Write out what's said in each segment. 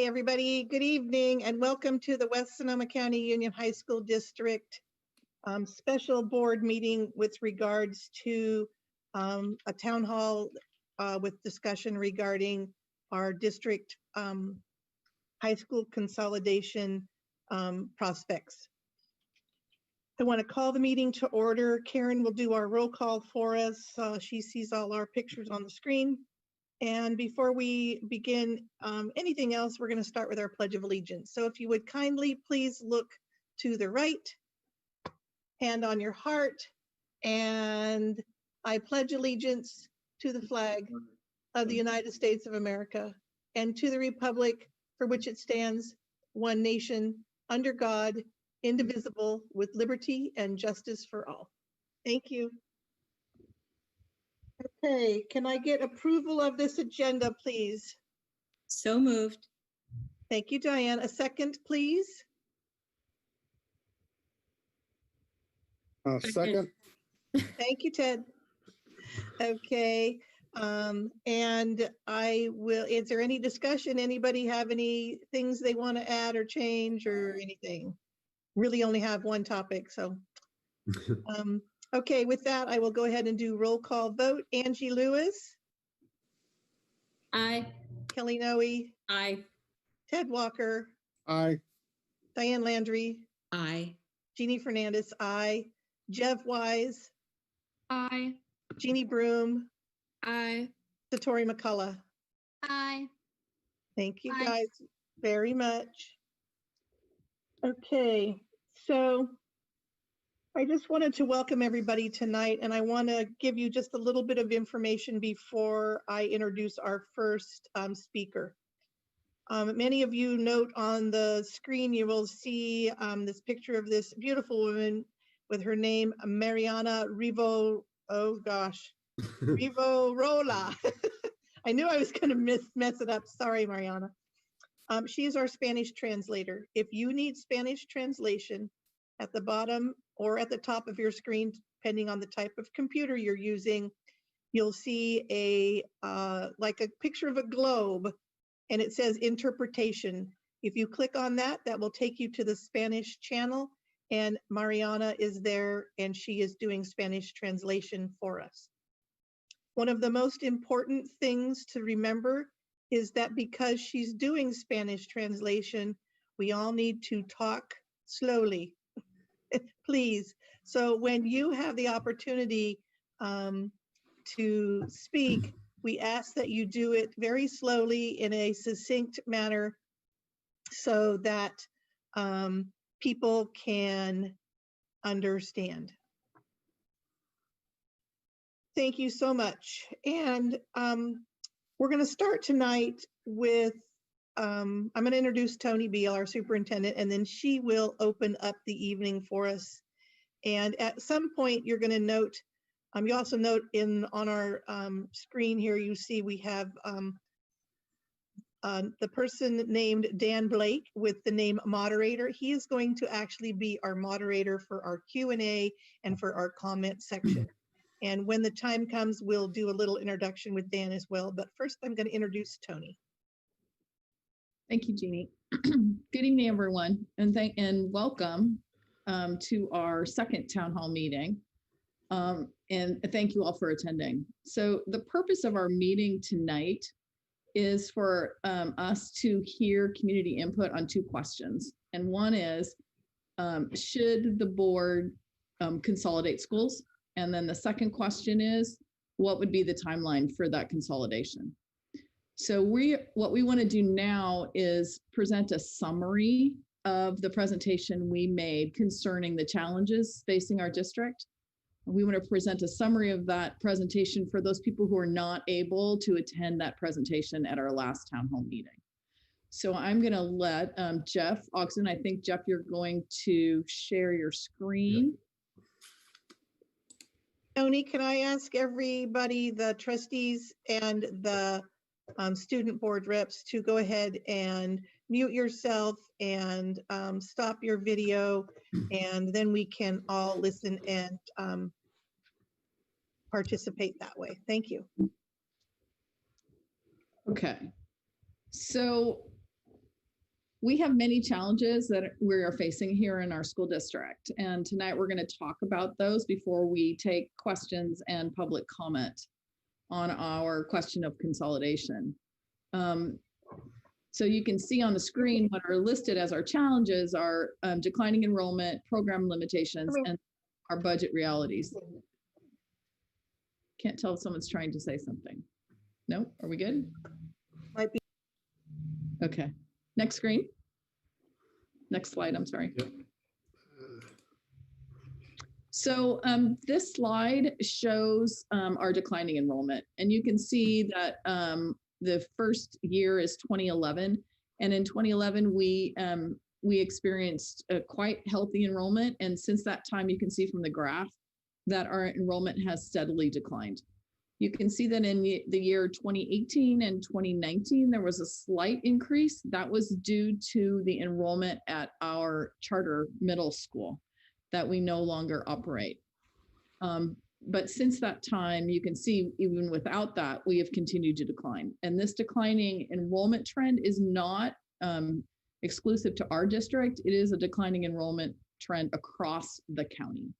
Okay, everybody, good evening and welcome to the West Sonoma County Union High School District special board meeting with regards to a town hall with discussion regarding our district high school consolidation prospects. I want to call the meeting to order. Karen will do our roll call for us. She sees all our pictures on the screen. And before we begin anything else, we're going to start with our Pledge of Allegiance. So if you would kindly please look to the right, hand on your heart, and I pledge allegiance to the flag of the United States of America and to the republic for which it stands, one nation, under God, indivisible, with liberty and justice for all. Thank you. Okay, can I get approval of this agenda, please? So moved. Thank you, Diane. A second, please. Second. Thank you, Ted. Okay, and I will, is there any discussion? Anybody have any things they want to add or change or anything? Really only have one topic, so. Okay, with that, I will go ahead and do roll call vote. Angie Lewis. Aye. Kelly Noe. Aye. Ted Walker. Aye. Diane Landry. Aye. Jeannie Fernandez, aye. Jeff Wise. Aye. Jeannie Broom. Aye. Satori McCullough. Aye. Thank you Aye. guys very much. Okay, so I just wanted to welcome everybody tonight, and I want to give you just a little bit of information before I introduce our first speaker. Many of you note on the screen, you will see this picture of this beautiful woman with her name, Mariana Rivo, oh gosh, Rivo-Rola. I knew I was going to mess it up. Sorry, Mariana. She is our Spanish translator. If you need Spanish translation, at the bottom or at the top of your screen, depending on the type of computer you're using, you'll see a like a picture of a globe, and it says interpretation. If you click on that, that will take you to the Spanish channel, and Mariana is there, and she is doing Spanish translation for us. One of the most important things to remember is that because she's doing Spanish translation, we all need to talk slowly. Please. So when you have the opportunity to speak, we ask that you do it very slowly in a succinct manner so that people can understand. Thank you so much. And we're going to start tonight with I'm going to introduce Tony Beal, our superintendent, and then she will open up the evening for us. And at some point, you're going to note, you also note on our screen here, you see we have the person named Dan Blake with the name moderator. He is going to actually be our moderator for our Q&A and for our comment section. And when the time comes, we'll do a little introduction with Dan as well. But first, I'm going to introduce Tony. Thank you, Jeannie. Good evening, everyone, and welcome to our second town hall meeting. And thank you all for attending. So the purpose of our meeting tonight is for us to hear community input on two questions. And one is, should the board consolidate schools? And then the second question is, what would be the timeline for that consolidation? So what we want to do now is present a summary of the presentation we made concerning the challenges facing our district. We want to present a summary of that presentation for those people who are not able to attend that presentation at our last town hall meeting. So I'm going to let Jeff Oxen, I think, Jeff, you're going to share your screen. Tony, can I ask everybody, the trustees and the student board reps, to go ahead and mute yourself and stop your video, and then we can all listen and participate that way. Thank you. Okay. So we have many challenges that we are facing here in our school district. And tonight we're going to talk about those before we take questions and public comment on our question of consolidation. So you can see on the screen what are listed as our challenges are declining enrollment, program limitations, and our budget realities. Can't tell if someone's trying to say something. No, are we good? Might be. Okay, next screen. Next slide, I'm sorry. Yep. So this slide shows our declining enrollment, and you can see that the first year is 2011, and in 2011 we experienced a quite healthy enrollment, and since that time you can see from the graph that our enrollment has steadily declined. You can see that in the year 2018 and 2019 there was a slight increase. That was due to the enrollment at our charter middle school that we no longer operate. But since that time, you can see even without that, we have continued to decline. And this declining enrollment trend is not exclusive to our district. It is a declining enrollment trend across the county.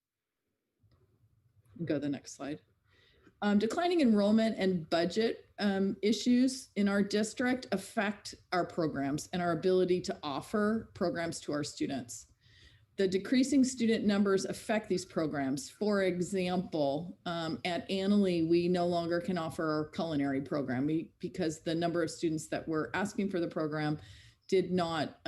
Go to the next slide. Declining enrollment and budget issues in our district affect our programs and our ability to offer programs to our students. The decreasing student numbers affect these programs. For example, at Annalee, we no longer can offer our culinary program because the number of students that were asking for the program did not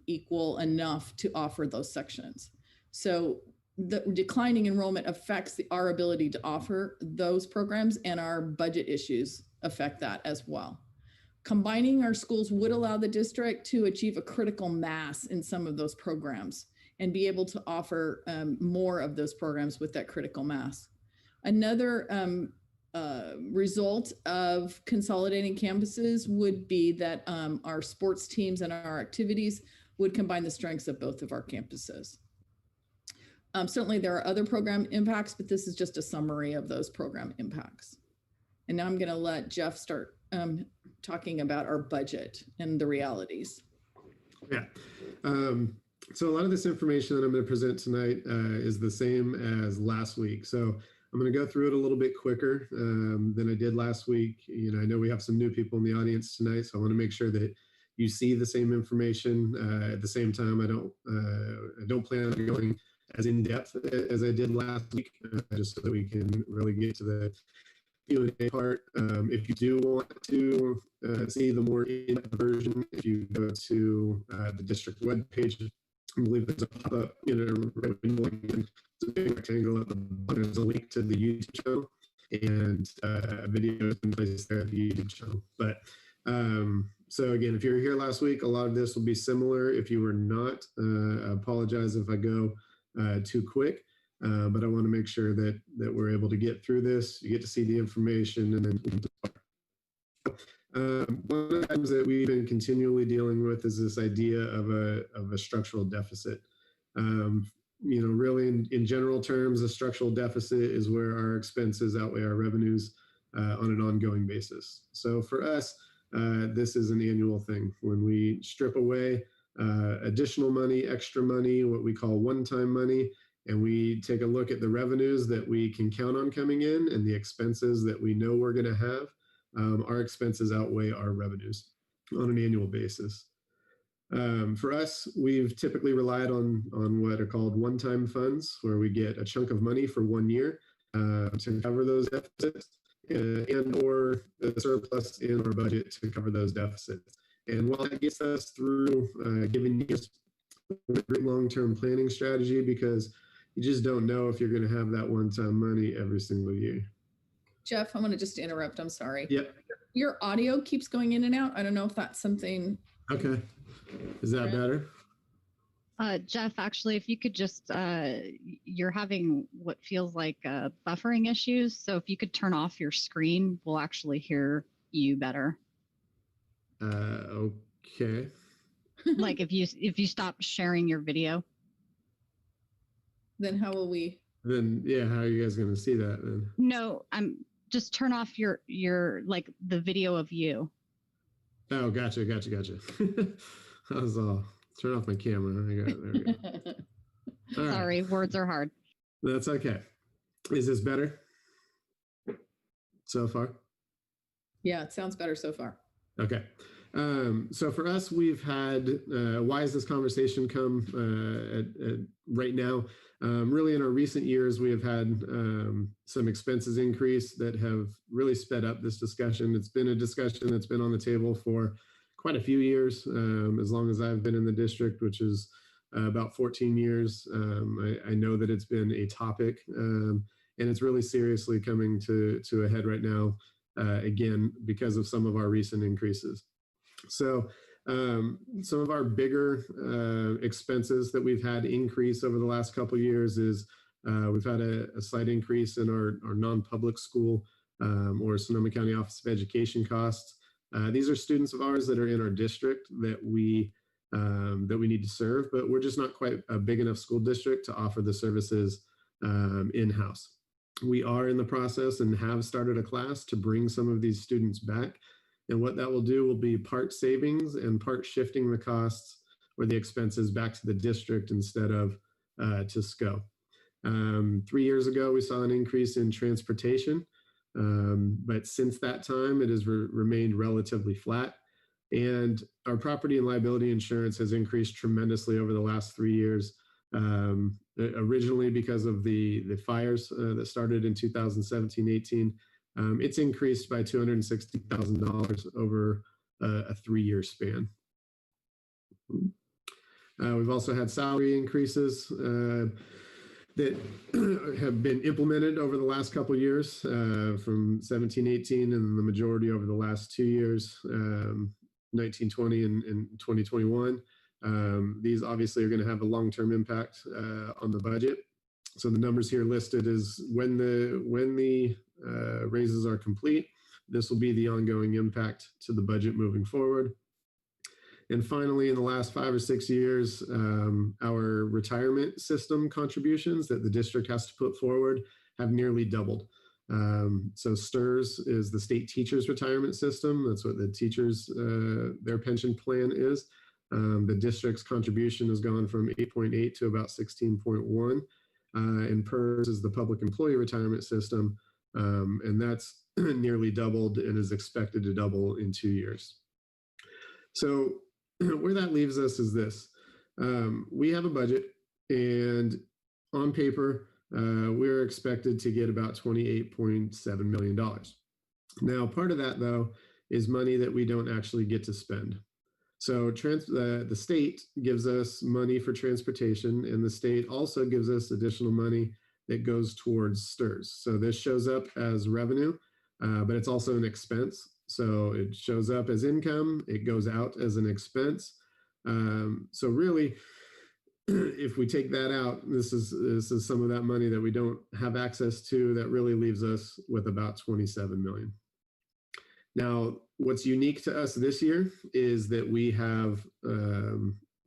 equal enough to offer those sections. So the declining enrollment affects our ability to offer those programs, and our budget issues affect that as well. Combining our schools would allow the district to achieve a critical mass in some of those programs and be able to offer more of those programs with that critical mass. Another result of consolidating campuses would be that our sports teams and our activities would combine the strengths of both of our campuses. Certainly there are other program impacts, but this is just a summary of those program impacts. And now I'm gonna let Jeff start talking about our budget and the realities. Yeah. So a lot of this information that I'm going to present tonight is the same as last week. So I'm going to go through it a little bit quicker than I did last week. You know, I know we have some new people in the audience tonight, so I want to make sure that you see the same information. At the same time, I don't plan on going as in depth as I did last week, just so that we can really get to the Q&A part. If you do want to see the more in-depth version, if you go to the district webpage, I believe there's a pop-up, you know, right window, and it's a big rectangle at the bottom. There's a link to the YouTube channel, and a video has been placed there at the YouTube channel. But so again, if you were here last week, a lot of this will be similar. If you were not, I apologize if I go too quick. But I want to make sure that we're able to get through this. You get to see the information, and then one of the things that we've been continually dealing with is this idea of a structural deficit. You know, really in general terms, a structural deficit is where our expenses outweigh our revenues on an ongoing basis. So for us, this is an annual thing. When we strip away additional money, extra money, what we call one-time money, and we take a look at the revenues that we can count on coming in and the expenses that we know we're going to have, our expenses outweigh our revenues on an annual basis. For us, we've typically relied on what are called one-time funds, where we get a chunk of money for 1 year to cover those deficits and or the surplus in our budget to cover those deficits. And while that gets us through given years, a great long-term planning strategy, because you just don't know if you're going to have that one-time money every single year. Jeff, I'm going to just interrupt. I'm sorry. Yep. Your audio keeps going in and out. I don't know if that's something. Okay. Is that better? Jeff, actually, if you could just, you're having what feels like buffering issues. So if you could turn off your screen, we'll actually hear you better. Okay. Like if you stop sharing your video. Then how will we? Then, yeah, how are you guys going to see that then? No, just turn off your like the video of you. Oh, gotcha. That was all. Turn off my camera. There we go. All right. Sorry, words are hard. That's okay. Is this better so far? Yeah, it sounds better so far. Okay. So for us, we've had, why has this conversation come right now? Really in our recent years, we have had some expenses increase that have really sped up this discussion. It's been a discussion that's been on the table for quite a few years, as long as I've been in the district, which is about 14 years. I know that it's been a topic, and it's really seriously coming to a head right now, again, because of some of our recent increases. So some of our bigger expenses that we've had increase over the last couple of years is we've had a slight increase in our non-public school or Sonoma County Office of Education costs. These are students of ours that are in our district that we need to serve, but we're just not quite a big enough school district to offer the services in-house. We are in the process and have started a class to bring some of these students back. And what that will do will be part savings and part shifting the costs or the expenses back to the district instead of to SCO. 3 years ago, we saw an increase in transportation, but since that time, it has remained relatively flat. And our property and liability insurance has increased tremendously over the last 3 years. Originally because of the fires that started in 2017-18, it's increased by $260,000 over a 3-year span. We've also had salary increases that have been implemented over the last couple of years from 17-18 and the majority over the last 2 years, 19-20 and 2021. These obviously are going to have a long-term impact on the budget. So the numbers here listed is when the raises are complete, this will be the ongoing impact to the budget moving forward. And finally, in the last 5 or 6 years, our retirement system contributions that the district has to put forward have nearly doubled. So STRS is the state teachers retirement system. That's what the teachers, their pension plan is. The district's contribution has gone from 8.8 to about 16.1. And PERS is the public employee retirement system. And that's nearly doubled and is expected to double in 2 years. So where that leaves us is this. We have a budget, and on paper, we're expected to get about $28.7 million. Now, part of that, though, is money that we don't actually get to spend. So the state gives us money for transportation, and the state also gives us additional money that goes towards STRS. So this shows up as revenue, but it's also an expense. So it shows up as income, it goes out as an expense. So really, if we take that out, this is some of that money that we don't have access to. That really leaves us with about 27 million. Now, what's unique to us this year is that we have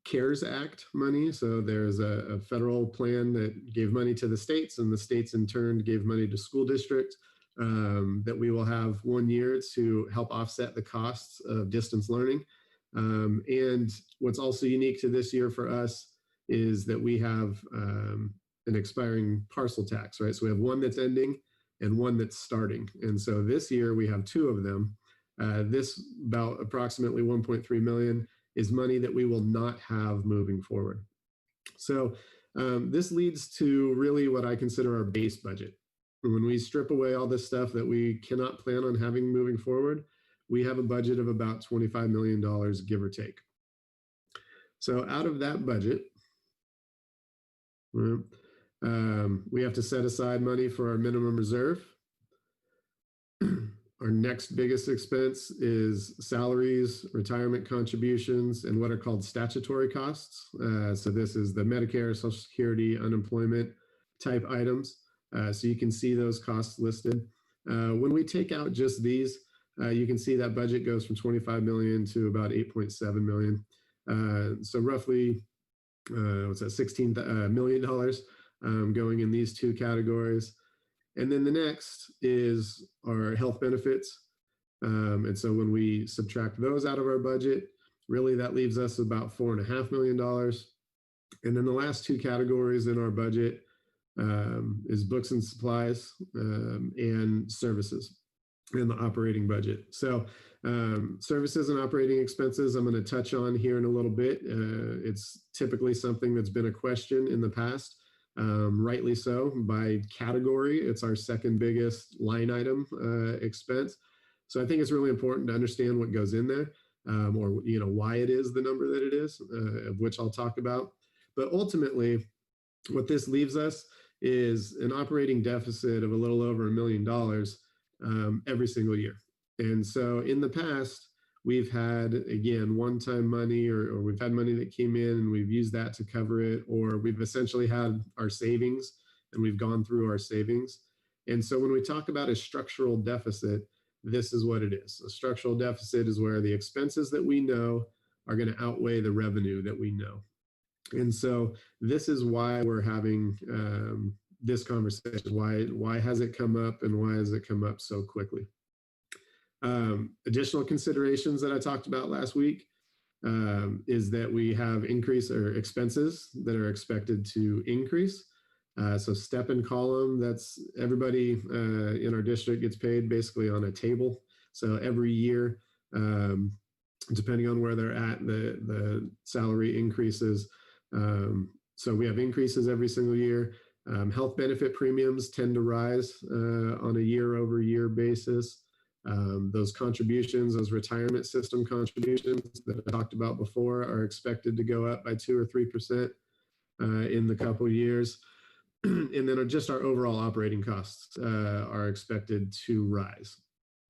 CARES Act money. So there's a federal plan that gave money to the states, and the states in turn gave money to school districts that we will have 1 year to help offset the costs of distance learning. And what's also unique to this year for us is that we have an expiring parcel tax, right? So we have one that's ending and one that's starting. And so this year we have 2 of them. This about approximately 1.3 million is money that we will not have moving forward. So this leads to really what I consider our base budget. When we strip away all this stuff that we cannot plan on having moving forward, we have a budget of about $25 million, give or take. So out of that budget, we have to set aside money for our minimum reserve. Our next biggest expense is salaries, retirement contributions, and what are called statutory costs. So this is the Medicare, Social Security, unemployment type items. So you can see those costs listed. When we take out just these, you can see that budget goes from 25 million to about 8.7 million. So roughly, what's that, $16 million going in these 2 categories. And then the next is our health benefits. And so when we subtract those out of our budget, Really, that leaves us about $4.5 million. And then the last two categories in our budget is books and supplies and services in the operating budget. So services and operating expenses, I'm going to touch on here in a little bit. It's typically something that's been a question in the past, rightly so. By category, it's our second biggest line item expense. So I think it's really important to understand what goes in there, or why it is the number that it is, of which I'll talk about. But ultimately, what this leaves us is an operating deficit of a little over $1 million every single year. And so in the past, we've had, again, one-time money, or we've had money that came in and we've used that to cover it, or we've essentially had our savings and we've gone through our savings. And so when we talk about a structural deficit, this is what it is. A structural deficit is where the expenses that we know are going to outweigh the revenue that we know. And so this is why we're having this conversation. Why has it come up, and why has it come up so quickly? Additional considerations that I talked about last week is that we have increase or expenses that are expected to increase. So step and column, that's everybody in our district gets paid basically on a table. So every year, depending on where they're at, the salary increases. So we have increases every single year. Health benefit premiums tend to rise on a year-over-year basis. Those contributions, those retirement system contributions that I talked about before, are expected to go up by 2 or 3% in the couple years. And then just our overall operating costs are expected to rise.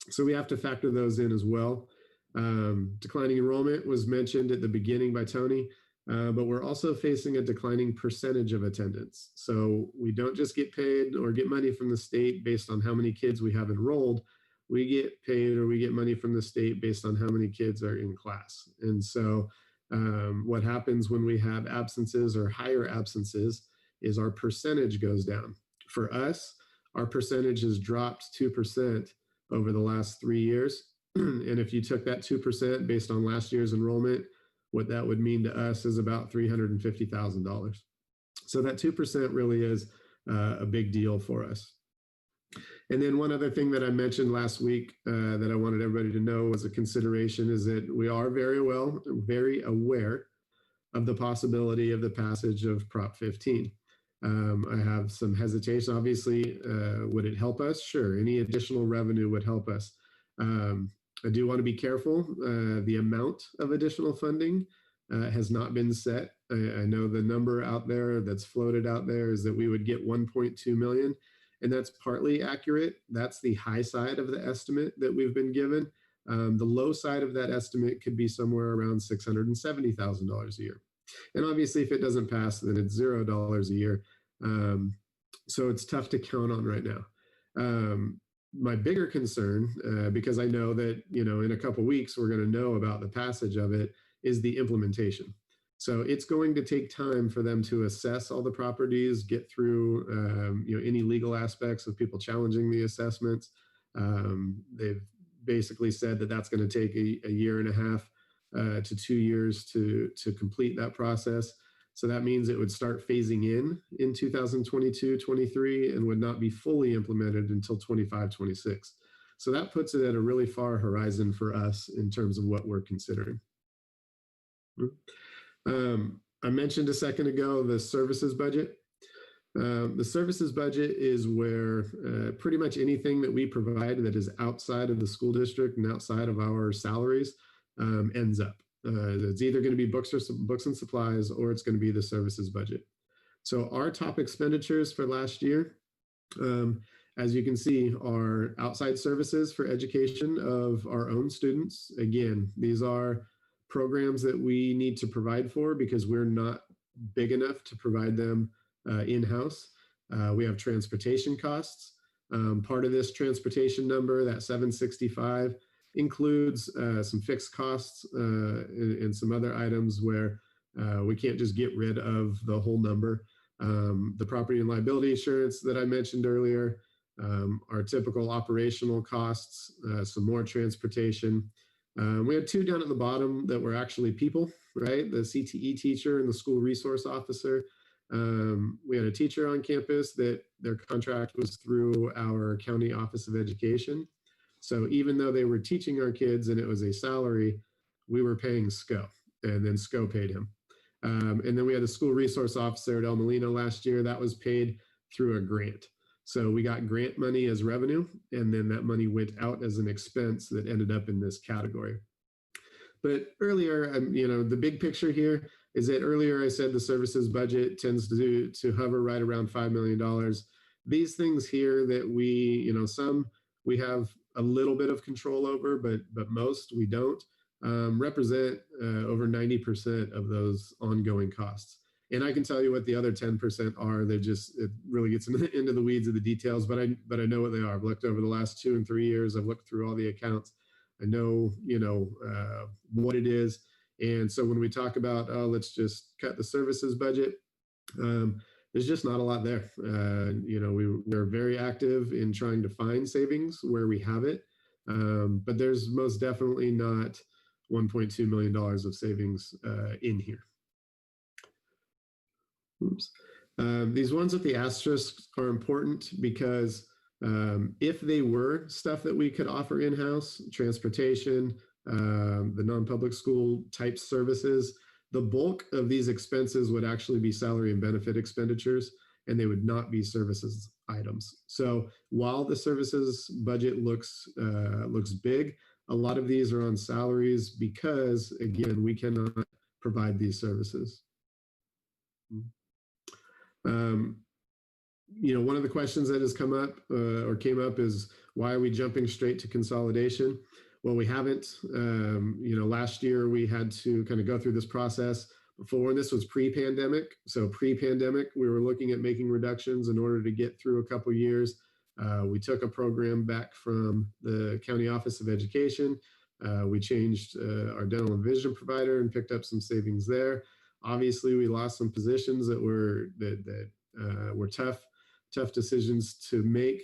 So we have to factor those in as well. Declining enrollment was mentioned at the beginning by Tony. But we're also facing a declining percentage of attendance. So we don't just get paid or get money from the state based on how many kids we have enrolled. We get paid or we get money from the state based on how many kids are in class. And so what happens when we have absences or higher absences is our percentage goes down. For us, our percentage has dropped 2% over the last 3 years. And if you took that 2% based on last year's enrollment, what that would mean to us is about $350,000. So that 2% really is a big deal for us. And then one other thing that I mentioned last week that I wanted everybody to know as a consideration is that we are very aware of the possibility of the passage of Prop 15. I have some hesitation. Obviously, would it help us? Sure, any additional revenue would help us. I do want to be careful. The amount of additional funding has not been set. I know the number out there that's floated out there is that we would get 1.2 million, and that's partly accurate. That's the high side of the estimate that we've been given. The low side of that estimate could be somewhere around $670,000 a year. And obviously, if it doesn't pass, then it's $0 a year. So it's tough to count on right now. My bigger concern, because I know that, in a couple of weeks, we're going to know about the passage of it, is the implementation. So it's going to take time for them to assess all the properties, get through, any legal aspects of people challenging the assessments. They've basically said that that's going to take a year and a half to 2 years to complete that process. So that means it would start phasing in 2022-23 and would not be fully implemented until 25-26. So that puts it at a really far horizon for us in terms of what we're considering. I mentioned a second ago the services budget. The services budget is where pretty much anything that we provide that is outside of the school district and outside of our salaries ends up. It's either going to be books and supplies, or it's going to be the services budget. So our top expenditures for last year, as you can see, are outside services for education of our own students. Again, these are programs that we need to provide for because we're not big enough to provide them in-house. We have transportation costs. Part of this transportation number, that 765, includes some fixed costs and some other items where we can't just get rid of the whole number. The property and liability insurance that I mentioned earlier, our typical operational costs, some more transportation. We had two down at the bottom that were actually people, right? The CTE teacher and the school resource officer. We had a teacher on campus that their contract was through our county office of education. So even though they were teaching our kids and it was a salary, we were paying SCO, and then SCO paid him. And then we had a school resource officer at El Molino last year that was paid through a grant. So we got grant money as revenue, and then that money went out as an expense that ended up in this category. But earlier, the big picture here is that earlier I said the services budget tends to hover right around $5 million. These things here that some we have a little bit of control over, but most we don't, represent over 90% of those ongoing costs. And I can tell you what the other 10% are. It really gets into the weeds of the details, but I know what they are. I've looked over the last 2 and 3 years. I've looked through all the accounts. I know, what it is. And so when we talk about, let's just cut the services budget, there's just not a lot there. We're very active in trying to find savings where we have it. But there's most definitely not $1.2 million of savings in here. Oops. These ones with the asterisks are important because if they were stuff that we could offer in-house, transportation, the non-public school type services, the bulk of these expenses would actually be salary and benefit expenditures, and they would not be services items. So while the services budget looks big, a lot of these are on salaries because, again, we cannot provide these services. One of the questions that has come up or came up is, why are we jumping straight to consolidation? Well, we haven't. Last year we had to kind of go through this process before, and this was pre-pandemic. So pre-pandemic, we were looking at making reductions in order to get through a couple years. We took a program back from the County Office of Education. We changed our dental and vision provider and picked up some savings there. Obviously, we lost some positions that were tough decisions to make.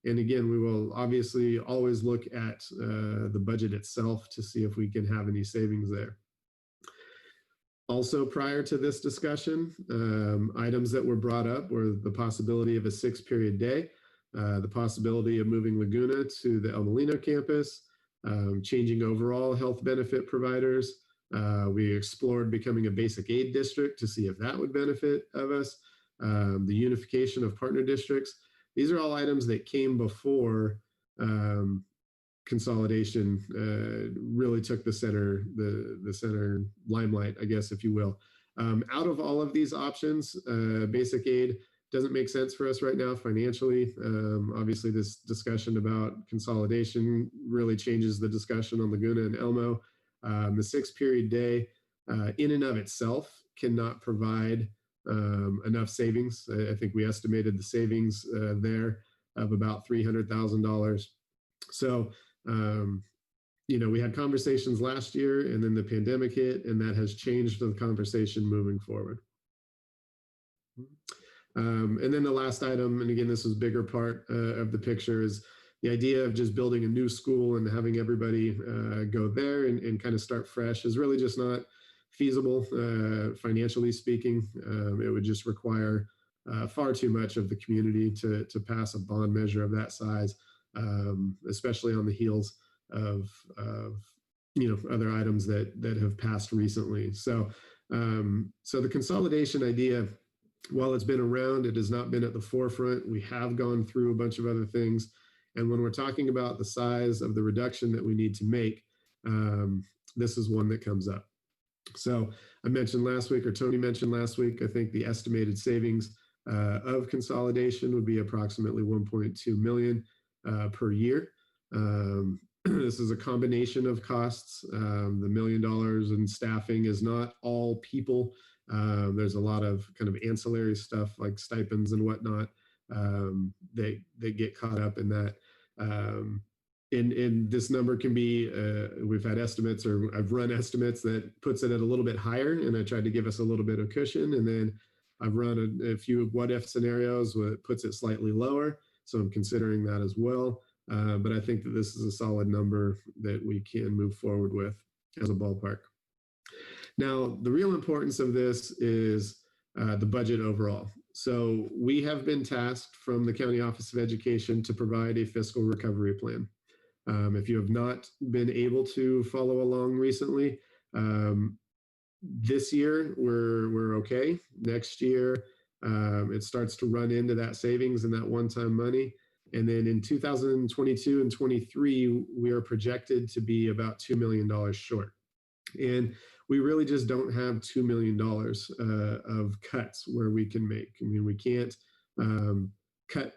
And again, we will obviously always look at the budget itself to see if we can have any savings there. Also, prior to this discussion, items that were brought up were the possibility of a 6-period day, the possibility of moving Laguna to the El Molino campus, changing overall health benefit providers. We explored becoming a basic aid district to see if that would benefit of us. The unification of partner districts. These are all items that came before consolidation really took the center limelight, I guess, if you will. Out of all of these options, basic aid doesn't make sense for us right now financially. Obviously, this discussion about consolidation really changes the discussion on Laguna and Elmo. The 6-period day in and of itself cannot provide enough savings. I think we estimated the savings there of about $300,000. So, we had conversations last year, and then the pandemic hit, and that has changed the conversation moving forward. And then the last item, and again, this is a bigger part of the picture, is the idea of just building a new school and having everybody go there and kind of start fresh is really just not feasible, financially speaking. It would just require far too much of the community to pass a bond measure of that size, especially on the heels of other items that have passed recently. So the consolidation idea, while it's been around, it has not been at the forefront. We have gone through a bunch of other things. And when we're talking about the size of the reduction that we need to make, this is one that comes up. So I mentioned last week, or Tony mentioned last week, I think the estimated savings of consolidation would be approximately $1.2 million per year. This is a combination of costs. The $1 million in staffing is not all people. There's a lot of kind of ancillary stuff like stipends and whatnot. They get caught up in that. And this number can be, we've had estimates, or I've run estimates that puts it at a little bit higher, and I tried to give us a little bit of cushion. And then I've run a few what if scenarios where it puts it slightly lower. So I'm considering that as well. But I think that this is a solid number that we can move forward with as a ballpark. Now, the real importance of this is the budget overall. So we have been tasked from the County Office of Education to provide a fiscal recovery plan. If you have not been able to follow along recently, this year we're okay. Next year, it starts to run into that savings and that one-time money. And then in 2022 and 23, we are projected to be about $2 million short. And we really just don't have $2 million of cuts where we can make. I mean, we can't cut,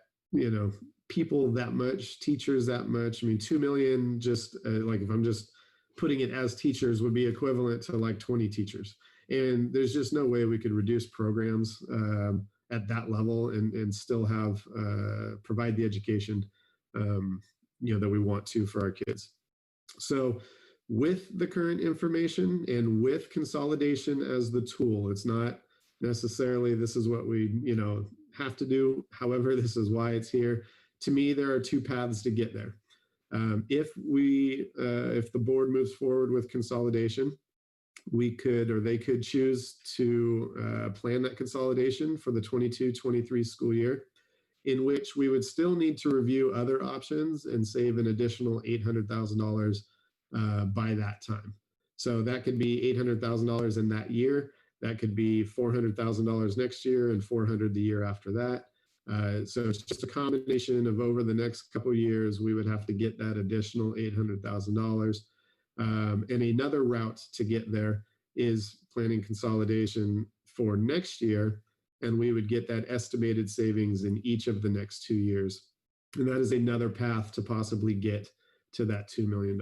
people that much, teachers that much. I mean, 2 million, just like if I'm just putting it as teachers, would be equivalent to like 20 teachers. And there's just no way we could reduce programs at that level and still have provide the education that we want to for our kids. So with the current information and with consolidation as the tool, it's not necessarily this is what we have to do. However, this is why it's here. To me, there are two paths to get there. If the board moves forward with consolidation, we could, or they could choose to plan that consolidation for the 22-23 school year, in which we would still need to review other options and save an additional $800,000 by that time. So that could be $800,000 in that year. That could be $400,000 next year and $400,000 the year after that. So it's just a combination of over the next couple of years, we would have to get that additional $800,000. And another route to get there is planning consolidation for next year, and we would get that estimated savings in each of the next 2 years. And that is another path to possibly get to that $2 million.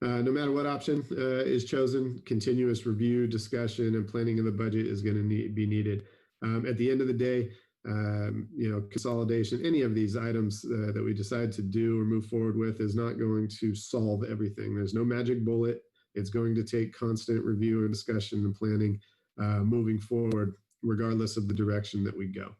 No matter what option is chosen, continuous review, discussion, and planning of the budget is going to be needed. At the end of the day, consolidation, any of these items that we decide to do or move forward with is not going to solve everything. There's no magic bullet. It's going to take constant review and discussion and planning moving forward, regardless of the direction that we go.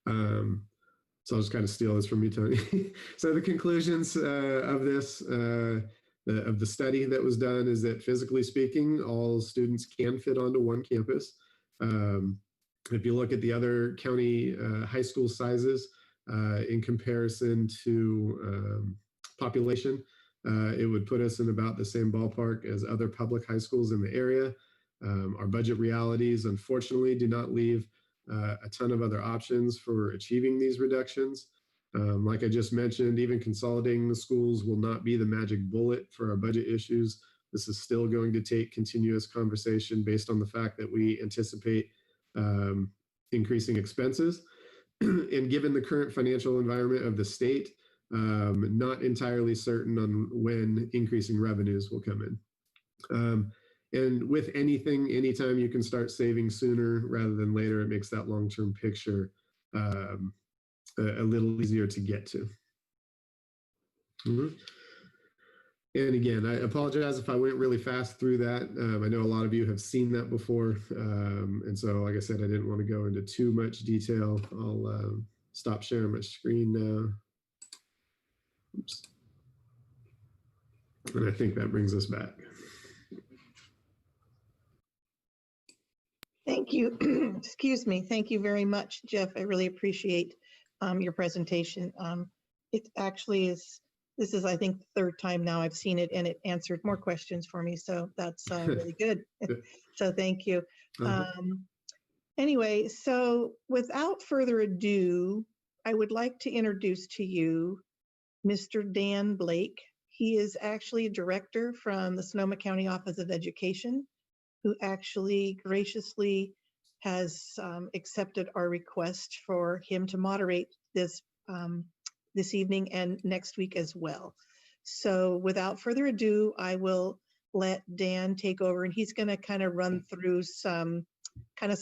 So I'll just kind of steal this from you, Tony. So the conclusions of this, of the study that was done, is that physically speaking, all students can fit onto one campus. If you look at the other county high school sizes in comparison to population, it would put us in about the same ballpark as other public high schools in the area. Our budget realities, unfortunately, do not leave a ton of other options for achieving these reductions. Like I just mentioned, even consolidating the schools will not be the magic bullet for our budget issues. This is still going to take continuous conversation based on the fact that we anticipate increasing expenses. And given the current financial environment of the state, not entirely certain on when increasing revenues will come in. And with anything, anytime you can start saving sooner rather than later, it makes that long-term picture a little easier to get to. And again, I apologize if I went really fast through that. I know a lot of you have seen that before. And so, like I said, I didn't want to go into too much detail. I'll stop sharing my screen now. Oops. And I think that brings us back. Thank you. Excuse me. Thank you very much, Jeff. I really appreciate your presentation. It actually is, this is, I think, the third time now I've seen it, and it answered more questions for me. So that's really good. So thank you. Anyway, so without further ado, I would like to introduce to you Mr. Dan Blake. He is actually a director from the Sonoma County Office of Education, who actually graciously has accepted our request for him to moderate this this evening and next week as well. So without further ado, I will let Dan take over, and he's going to kind of run through some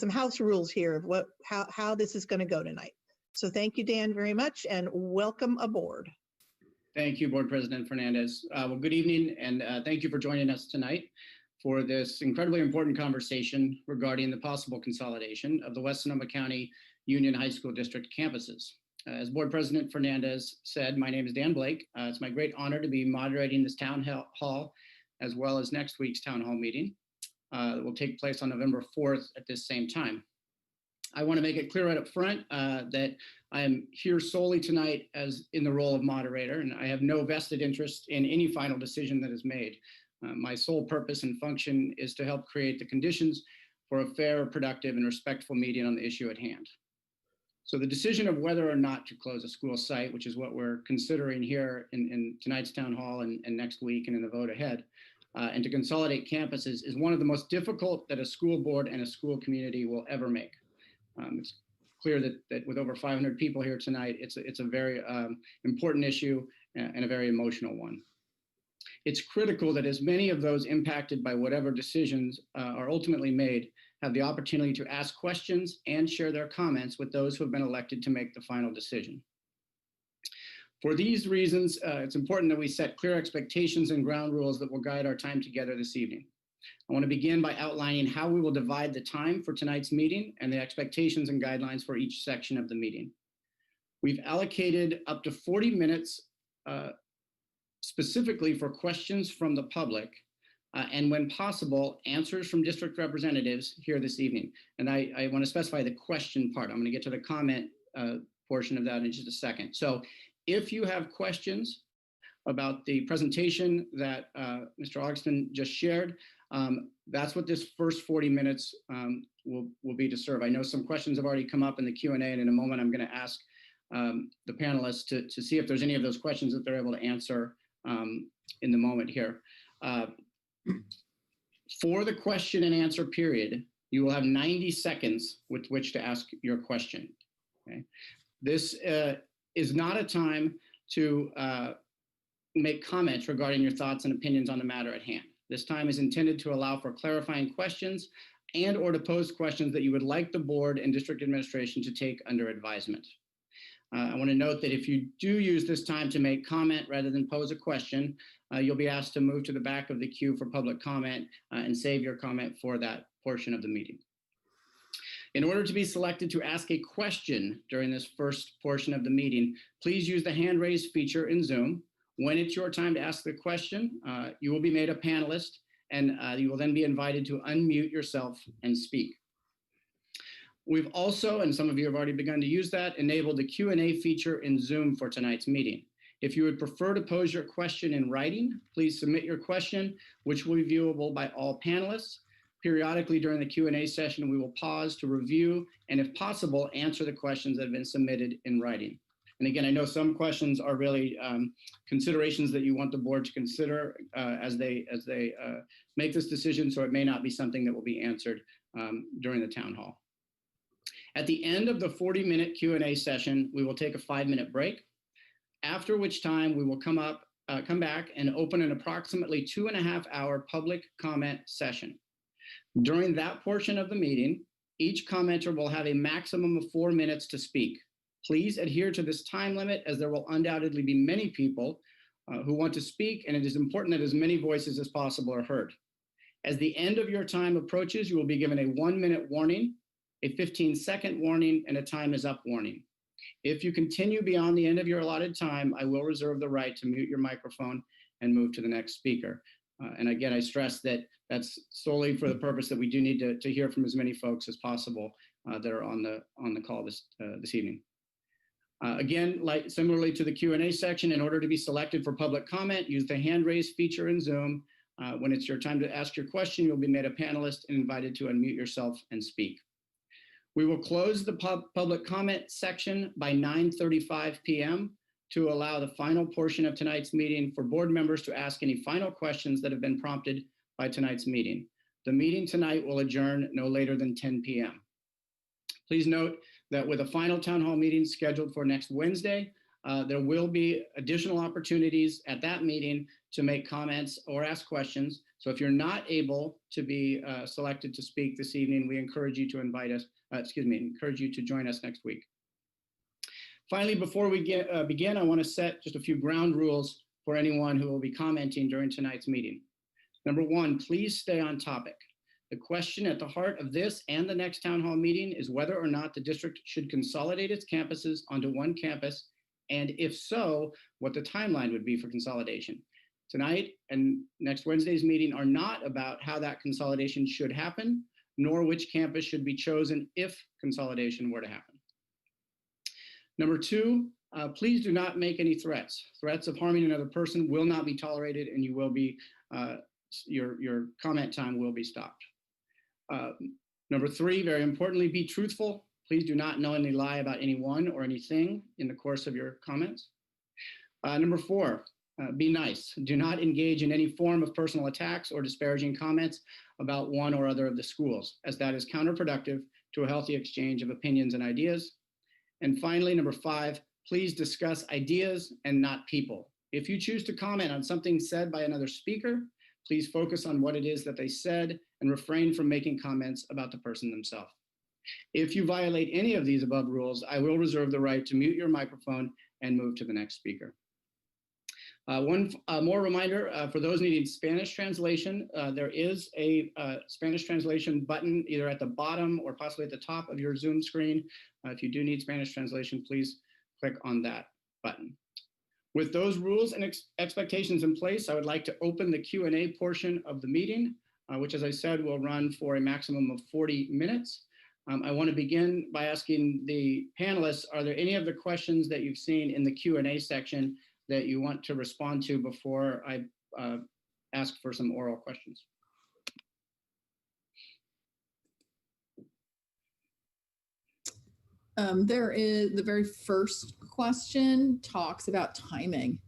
house rules here of how this is going to go tonight. So thank you, Dan, very much, and welcome aboard. Thank you, Board President Fernandez. Well, good evening, and thank you for joining us tonight for this incredibly important conversation regarding the possible consolidation of the West Sonoma County Union High School District campuses. As Board President Fernandez said, my name is Dan Blake. It's my great honor to be moderating this town hall as well as next week's town hall meeting that will take place on November 4th at this same time. I want to make it clear right up front that I am here solely tonight as in the role of moderator, and I have no vested interest in any final decision that is made. My sole purpose and function is to help create the conditions for a fair, productive, and respectful meeting on the issue at hand. So the decision of whether or not to close a school site, which is what we're considering here in tonight's town hall and next week and in the vote ahead, and to consolidate campuses is one of the most difficult that a school board and a school community will ever make. It's clear that with over 500 people here tonight, it's a very important issue and a very emotional one. It's critical that as many of those impacted by whatever decisions are ultimately made have the opportunity to ask questions and share their comments with those who have been elected to make the final decision. For these reasons, it's important that we set clear expectations and ground rules that will guide our time together this evening. I want to begin by outlining how we will divide the time for tonight's meeting and the expectations and guidelines for each section of the meeting. We've allocated up to 40 minutes specifically for questions from the public and when possible, answers from district representatives here this evening. And I want to specify the question part. I'm going to get to the comment portion of that in just a second. So if you have questions about the presentation that Mr. Augustin just shared, that's what this first 40 minutes will be to serve. I know some questions have already come up in the Q&A, and in a moment I'm going to ask the panelists to see if there's any of those questions that they're able to answer in the moment here. For the question and answer period, you will have 90 seconds with which to ask your question. Okay? This is not a time to make comments regarding your thoughts and opinions on the matter at hand. This time is intended to allow for clarifying questions and or to pose questions that you would like the board and district administration to take under advisement. I want to note that if you do use this time to make comment rather than pose a question, you'll be asked to move to the back of the queue for public comment and save your comment for that portion of the meeting. In order to be selected to ask a question during this first portion of the meeting, please use the hand raise feature in Zoom. When it's your time to ask the question, you will be made a panelist and you will then be invited to unmute yourself and speak. We've also, and some of you have already begun to use that, enabled the Q&A feature in Zoom for tonight's meeting. If you would prefer to pose your question in writing, please submit your question, which will be viewable by all panelists. Periodically during the Q&A session, we will pause to review and, if possible, answer the questions that have been submitted in writing. And again, I know some questions are really considerations that you want the board to consider as they make this decision, so it may not be something that will be answered during the town hall. At the end of the 40-minute Q&A session, we will take a 5-minute break, after which time we will come back and open an approximately 2.5-hour public comment session. During that portion of the meeting, each commenter will have a maximum of 4 minutes to speak. Please adhere to this time limit, as there will undoubtedly be many people who want to speak, and it is important that as many voices as possible are heard. As the end of your time approaches, you will be given a 1-minute warning, a 15-second warning, and a time is up warning. If you continue beyond the end of your allotted time, I will reserve the right to mute your microphone and move to the next speaker. And again, I stress that that's solely for the purpose that we do need to hear from as many folks as possible that are on the call this evening. Again, similarly to the Q&A section, in order to be selected for public comment, use the hand raise feature in Zoom. When it's your time to ask your question, you'll be made a panelist and invited to unmute yourself and speak. We will close the public comment section by 9:35 p.m. to allow the final portion of tonight's meeting for board members to ask any final questions that have been prompted by tonight's meeting. The meeting tonight will adjourn no later than 10 p.m. Please note that with a final town hall meeting scheduled for next Wednesday, there will be additional opportunities at that meeting to make comments or ask questions. So if you're not able to be selected to speak this evening, we encourage you to encourage you to join us next week. Finally, before we begin, I want to set just a few ground rules for anyone who will be commenting during tonight's meeting. Number one, please stay on topic. The question at the heart of this and the next town hall meeting is whether or not the district should consolidate its campuses onto one campus, and if so, what the timeline would be for consolidation. Tonight and next Wednesday's meeting are not about how that consolidation should happen, nor which campus should be chosen if consolidation were to happen. Number two, please do not make any threats. Threats of harming another person will not be tolerated, and you will be, your comment time will be stopped. Number three, very importantly, be truthful. Please do not knowingly lie about anyone or anything in the course of your comments. Number four, be nice. Do not engage in any form of personal attacks or disparaging comments about one or other of the schools, as that is counterproductive to a healthy exchange of opinions and ideas. And finally, number five, please discuss ideas and not people. If you choose to comment on something said by another speaker, please focus on what it is that they said and refrain from making comments about the person themselves. If you violate any of these above rules, I will reserve the right to mute your microphone and move to the next speaker. One more reminder for those needing Spanish translation, there is a Spanish translation button either at the bottom or possibly at the top of your Zoom screen. If you do need Spanish translation, please click on that button. With those rules and expectations in place, I would like to open the Q&A portion of the meeting, which, as I said, will run for a maximum of 40 minutes. I want to begin by asking the panelists, are there any of the questions that you've seen in the Q&A section that you want to respond to before I ask for some oral questions? There is the very first question talks about timing,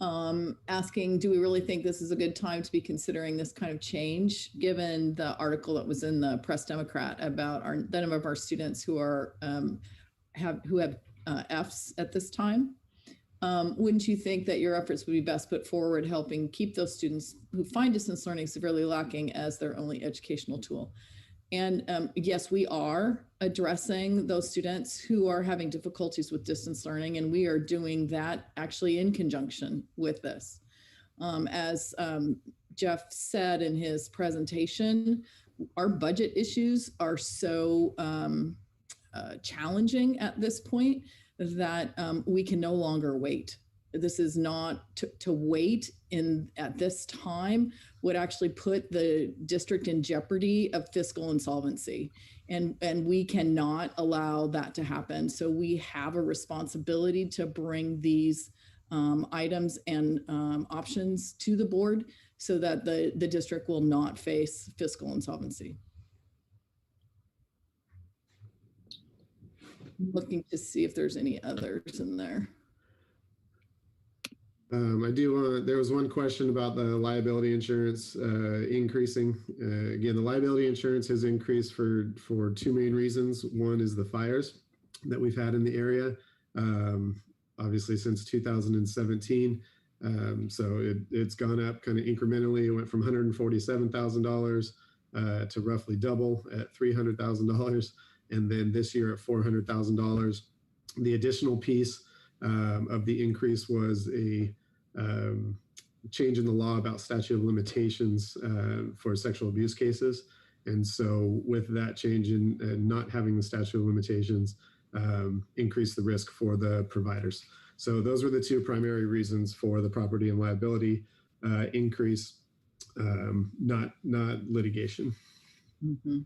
asking, do we really think this is a good time to be considering this kind of change, given the article that was in the Press Democrat about the number of our students who are have Fs at this time? Wouldn't you think that your efforts would be best put forward helping keep those students who find distance learning severely lacking as their only educational tool? And yes, we are addressing those students who are having difficulties with distance learning, and we are doing that actually in conjunction with this. As Jeff said in his presentation, our budget issues are so challenging at this point that we can no longer wait. This is not to wait at this time would actually put the district in jeopardy of fiscal insolvency. And we cannot allow that to happen. So we have a responsibility to bring these items and options to the board so that the district will not face fiscal insolvency. Looking to see if there's any others in there. I do want, there was one question about the liability insurance increasing. Again, the liability insurance has increased for two main reasons. One is the fires that we've had in the area, obviously since 2017. So it's gone up kind of incrementally. It went from $147,000 to roughly double at $300,000. And then this year at $400,000. The additional piece of the increase was a change in the law about statute of limitations for sexual abuse cases. And so with that change in not having the statute of limitations, increased the risk for the providers. So those were the two primary reasons for the property and liability increase, not litigation. Mm-hmm.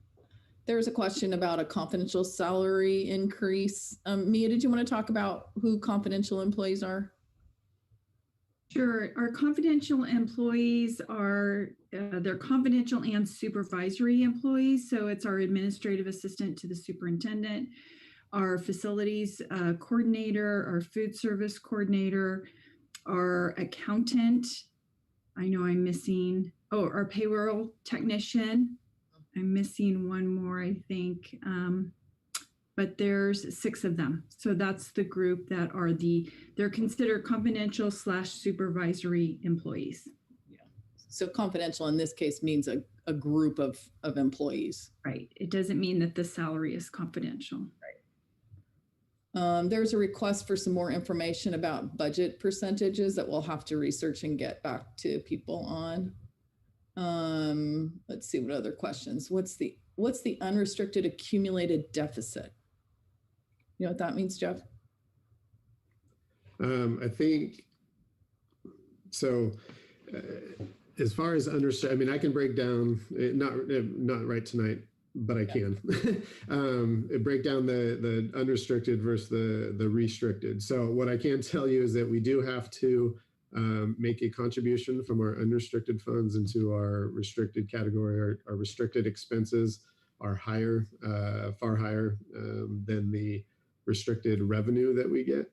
There was a question about a confidential salary increase. Mia, did you want to talk about who confidential employees are? Sure. Our confidential employees are, they're confidential and supervisory employees. So it's our administrative assistant to the superintendent, our facilities coordinator, our food service coordinator, our accountant. I know I'm missing, our payroll technician. I'm missing one more, I think, but there's 6 of them. So that's the group that are they're considered confidential / supervisory employees. Yeah. So confidential in this case means a group of employees. Right. It doesn't mean that the salary is confidential. Right. There's a request for some more information about budget percentages that we'll have to research and get back to people on. let's see what other questions. What's the unrestricted accumulated deficit? You know what that means, Jeff? I think so. As far as understand, I mean, I can break down not right tonight, but I can break down the unrestricted versus the restricted. So what I can tell you is that we do have to make a contribution from our unrestricted funds into our restricted category. Our restricted expenses are higher, far higher than the restricted revenue that we get.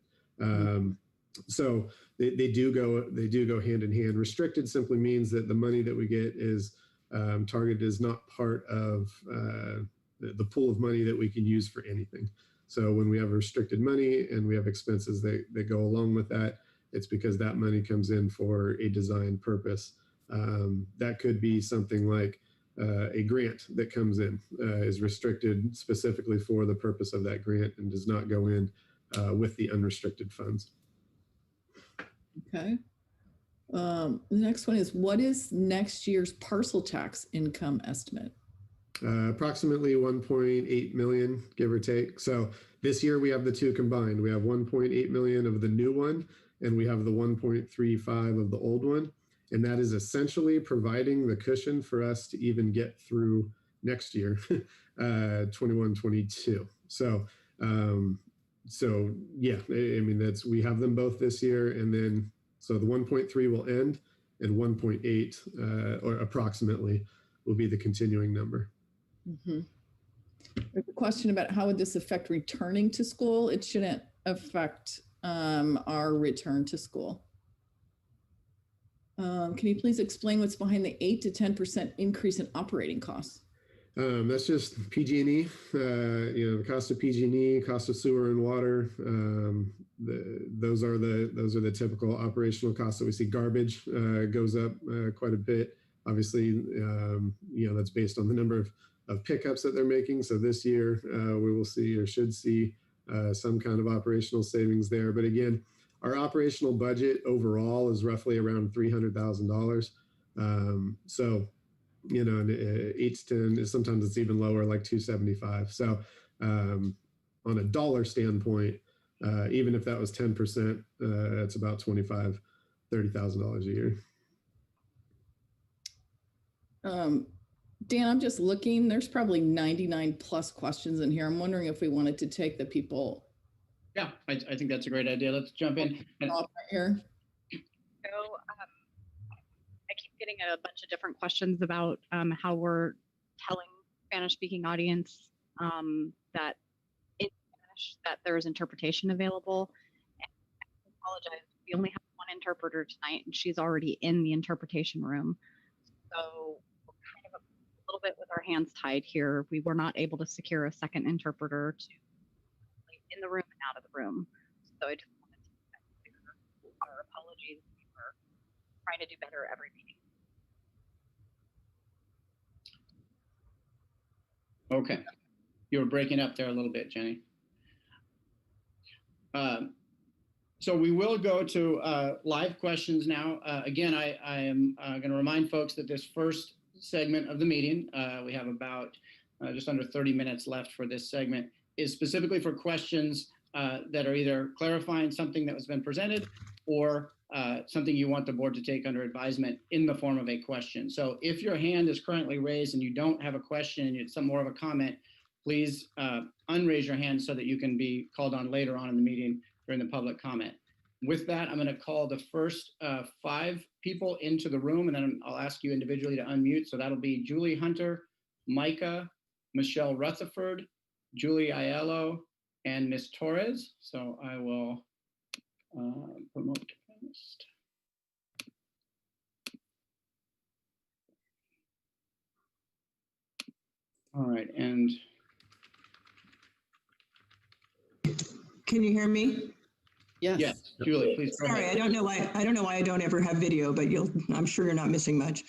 So they do go hand in hand. Restricted simply means that the money that we get is targeted is not part of the pool of money that we can use for anything. So when we have restricted money and we have expenses that go along with that, it's because that money comes in for a designed purpose. That could be something like a grant that comes in is restricted specifically for the purpose of that grant and does not go in with the unrestricted funds. Okay. The next one is, what is next year's parcel tax income estimate? Approximately 1.8 million, give or take. So this year we have the two combined. We have 1.8 million of the new one, and we have the 1.35 of the old one. And that is essentially providing the cushion for us to even get through next year, 21-22. So yeah, I mean, we have them both this year, and then so the 1.3 will end, and 1.8 or approximately will be the continuing number. Mm-hmm. There's a question about how would this affect returning to school? It shouldn't affect our return to school. Can you please explain what's behind the 8 to 10% increase in operating costs? That's just PG&E, the cost of PG&E, cost of sewer and water. Those are the typical operational costs that we see. Garbage goes up quite a bit. Obviously, that's based on the number of pickups that they're making. So this year we will see or should see some kind of operational savings there. But again, our operational budget overall is roughly around $300,000. So, 8 to 10, sometimes it's even lower, like 275. So on a dollar standpoint, even if that was 10%, it's about $25,000, $30,000 a year. Dan, I'm just looking, there's probably 99 plus questions in here. I'm wondering if we wanted to take the people. Yeah, I think that's a great idea. Let's jump in. Right here. So I keep getting a bunch of different questions about how we're telling Spanish-speaking audience that in Spanish that there is interpretation available. And I apologize, we only have one interpreter tonight, and she's already in the interpretation room. So we're kind of a little bit with our hands tied here. We were not able to secure a second interpreter to in the room and out of the room. So I just wanted to clear our apologies. We were trying to do better every meeting. Okay. You were breaking up there a little bit, Jenny. So we will go to live questions now. Again, I am going to remind folks that this first segment of the meeting, we have about just under 30 minutes left for this segment, is specifically for questions that are either clarifying something that has been presented or something you want the board to take under advisement in the form of a question. So if your hand is currently raised and you don't have a question and it's some more of a comment, please unraise your hand so that you can be called on later on in the meeting during the public comment. With that, I'm going to call the first 5 people into the room, and then I'll ask you individually to unmute. So that'll be Julie Hunter, Micah, Michelle Rutherford, Julie Aiello, and Ms. Torres. So I will promote first. All right, and can you hear me? yes, Julie, please go Sorry, ahead. I don't know why I don't ever have video, but I'm sure you're not missing much.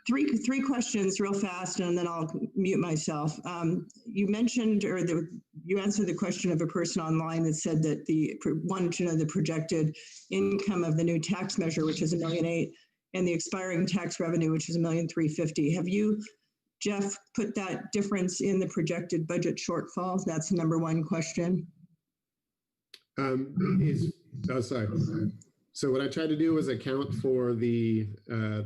Three questions real fast, and then I'll mute myself. You mentioned, or you answered the question of a person online that said that wanted to know the projected income of the new tax measure, which is $1.8 million, and the expiring tax revenue, which is $1,350,000. Have you, Jeff, put that difference in the projected budget shortfall? That's the number one question. Sorry. So what I tried to do was account for the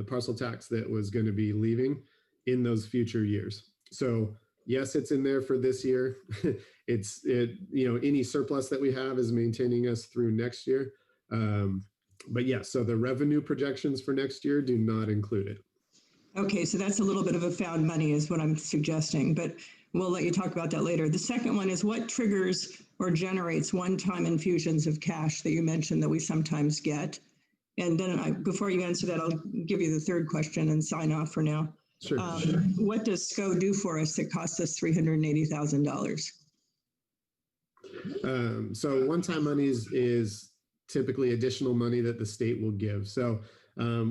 parcel tax that was going to be leaving in those future years. So yes, it's in there for this year. Any surplus that we have is maintaining us through next year. But yes, so the revenue projections for next year do not include it. Okay, so that's a little bit of a found money is what I'm suggesting, but we'll let you talk about that later. The second one is what triggers or generates one-time infusions of cash that you mentioned that we sometimes get? And then before you answer that, I'll give you the third question and sign off for now. Sure. What does SCO do for us that costs us $380,000? So one-time monies is typically additional money that the state will give. So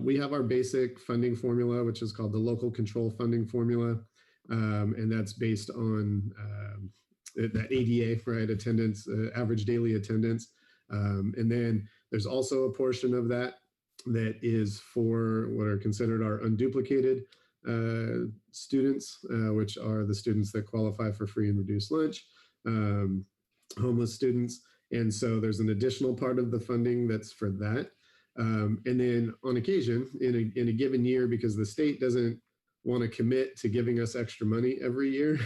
we have our basic funding formula, which is called the local control funding formula. And that's based on that ADA, right? Attendance, average daily attendance. And then there's also a portion of that is for what are considered our unduplicated students, which are the students that qualify for free and reduced lunch, homeless students. And so there's an additional part of the funding that's for that. And then on occasion, in a given year, because the state doesn't want to commit to giving us extra money every year.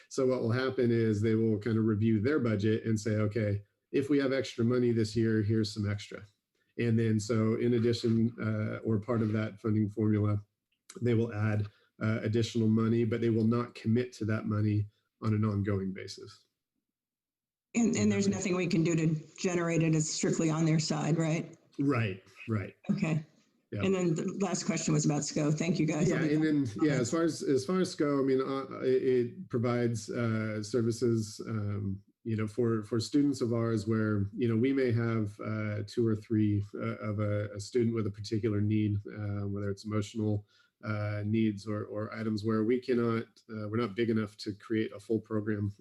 So what will happen is they will kind of review their budget and say, okay, if we have extra money this year, here's some extra. And then so in addition, or part of that funding formula, they will add additional money, but they will not commit to that money on an ongoing basis. And there's nothing we can do to generate it. It's strictly on their side, right? Right. Okay. Yeah. And then the last question was about SCO. Thank you, guys. Yeah, and then as far as SCO, I mean, it provides services, for students of ours where we may have 2 or 3 of a student with a particular need, whether it's emotional needs or items where we cannot, we're not big enough to create a full program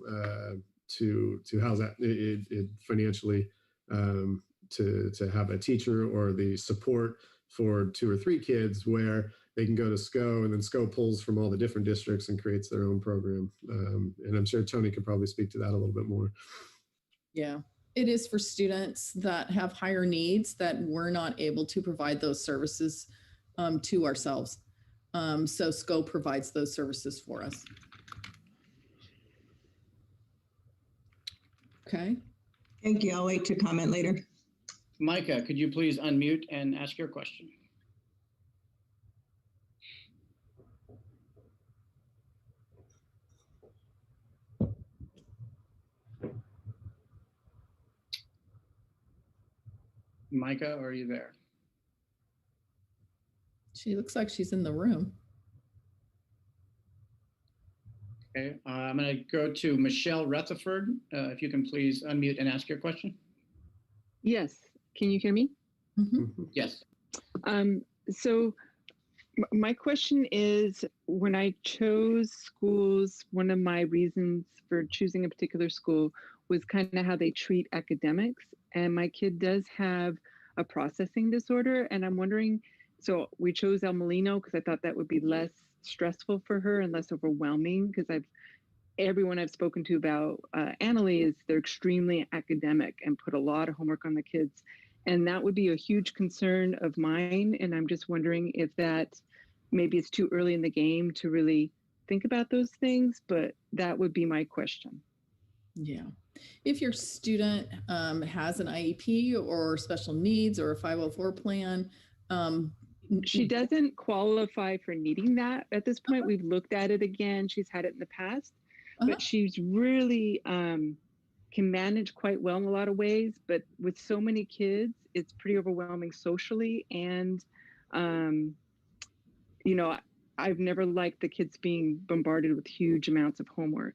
to house that it financially to have a teacher or the support for 2 or 3 kids where they can go to SCO, and then SCO pulls from all the different districts and creates their own program. And I'm sure Tony could probably speak to that a little bit more. Yeah, it is for students that have higher needs that we're not able to provide those services to ourselves. So SCO provides those services for us. Okay. Thank you. I'll wait to comment later. Micah, could you please unmute and ask your question? Micah, are you there? She looks like she's in the room. Okay, I'm going to go to Michelle Rutherford. If you can please unmute and ask your question. Yes. Can you hear me? Mm-hmm. Yes. So my question is, when I chose schools, one of my reasons for choosing a particular school was kind of how they treat academics. And my kid does have a processing disorder. And I'm wondering, so we chose El Molino because I thought that would be less stressful for her and less overwhelming, because everyone I've spoken to about Annalee is they're extremely academic and put a lot of homework on the kids. And that would be a huge concern of mine. And I'm just wondering if that maybe it's too early in the game to really think about those things, but that would be my question. Yeah. If your student has an IEP or special needs or a 504 plan, she doesn't qualify for needing that at this point. We've looked at it again. She's had it in the past, but she's really can manage quite well in a lot of ways. But with so many kids, it's pretty overwhelming socially. And, I've never liked the kids being bombarded with huge amounts of homework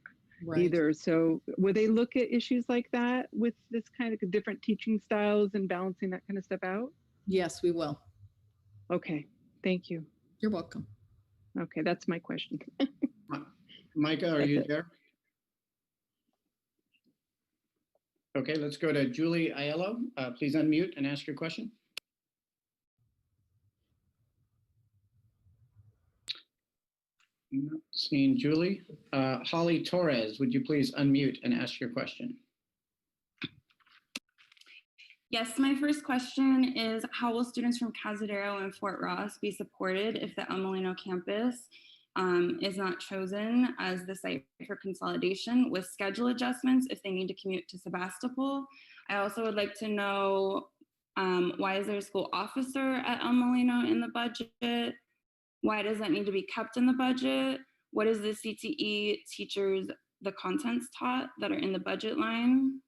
either. So will they look at issues like that with this kind of different teaching styles and balancing that kind of stuff out? Yes, we will. Okay, thank you. You're welcome. Okay, that's my question. Micah, are you there? Okay, let's go to Julie Aiello. Please unmute and ask your question. Not seeing Julie. Holly Torres, would you please unmute and ask your question? Yes, my first question is how will students from Cazadero and Fort Ross be supported if the El Molino campus is not chosen as the site for consolidation with schedule adjustments if they need to commute to Sebastopol? I also would like to know why is there a school officer at El Molino in the budget? Why does that need to be kept in the budget? What is the CTE teachers, the contents taught that are in the budget line?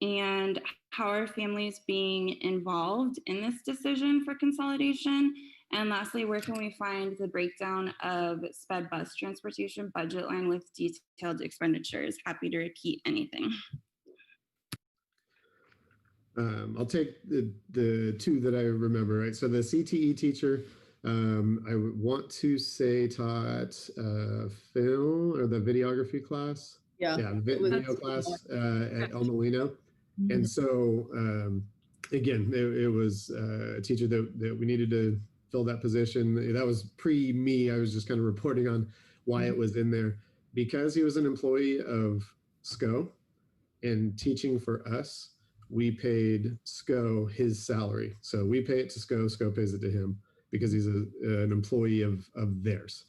And how are families being involved in this decision for consolidation? And lastly, where can we find the breakdown of sped bus transportation budget line with detailed expenditures? Happy to repeat anything. I'll take the two that I remember, right? So the CTE teacher, I would want to say taught film or the videography class. Yeah, video class at El Molino. And so, again, it was a teacher that we needed to fill that position. That was pre-me. I was just kind of reporting on why it was in there. Because he was an employee of SCO and teaching for us, we paid SCO his salary. So we pay it to SCO, SCO pays it to him because he's an employee of theirs.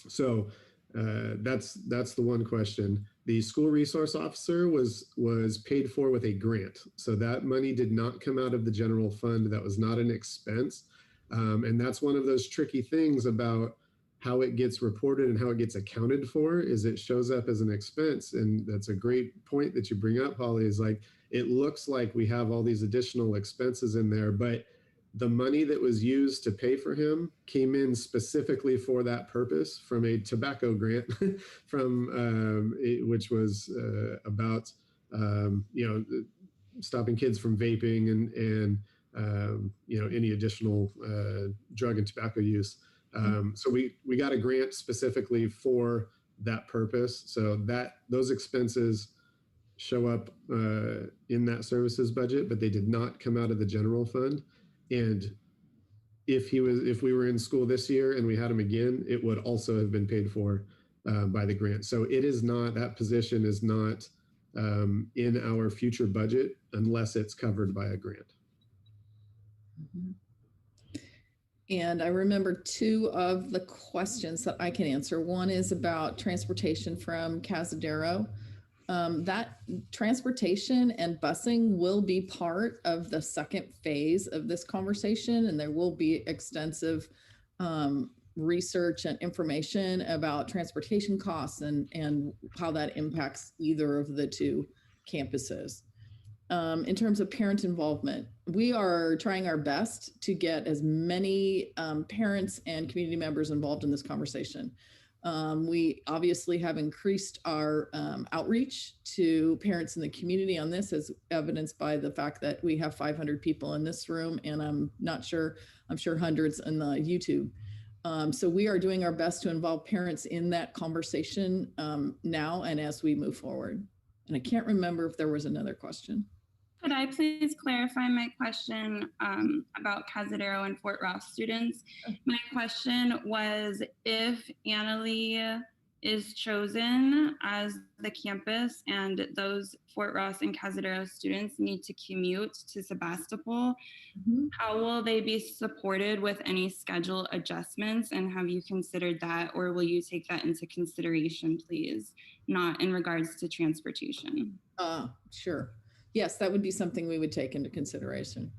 So that's the one question. The school resource officer was paid for with a grant. So that money did not come out of the general fund. That was not an expense. And that's one of those tricky things about how it gets reported and how it gets accounted for is it shows up as an expense. And that's a great point that you bring up, Holly, is like, it looks like we have all these additional expenses in there, but the money that was used to pay for him came in specifically for that purpose from a tobacco grant from which was about stopping kids from vaping and any additional drug and tobacco use. So we got a grant specifically for that purpose. So those expenses show up in that services budget, but they did not come out of the general fund. And if we were in school this year and we had him again, it would also have been paid for by the grant. So it is not, that position is not in our future budget unless it's covered by a grant. And I remember two of the questions that I can answer. One is about transportation from Cazadero. That transportation and busing will be part of the second phase of this conversation, and there will be extensive research and information about transportation costs and how that impacts either of the two campuses. In terms of parent involvement, we are trying our best to get as many parents and community members involved in this conversation. We obviously have increased our outreach to parents in the community on this, as evidenced by the fact that we have 500 people in this room, and I'm sure hundreds in the YouTube. So we are doing our best to involve parents in that conversation now and as we move forward. And I can't remember if there was another question. Could I please clarify my question about Cazadero and Fort Ross students? My question was if Annalee is chosen as the campus and those Fort Ross and Cazadero students need to commute to Sebastopol, how will they be supported with any schedule adjustments? And have you considered that, or will you take that into consideration, please? Not in regards to transportation. Sure. Yes, that would be something we would take into consideration.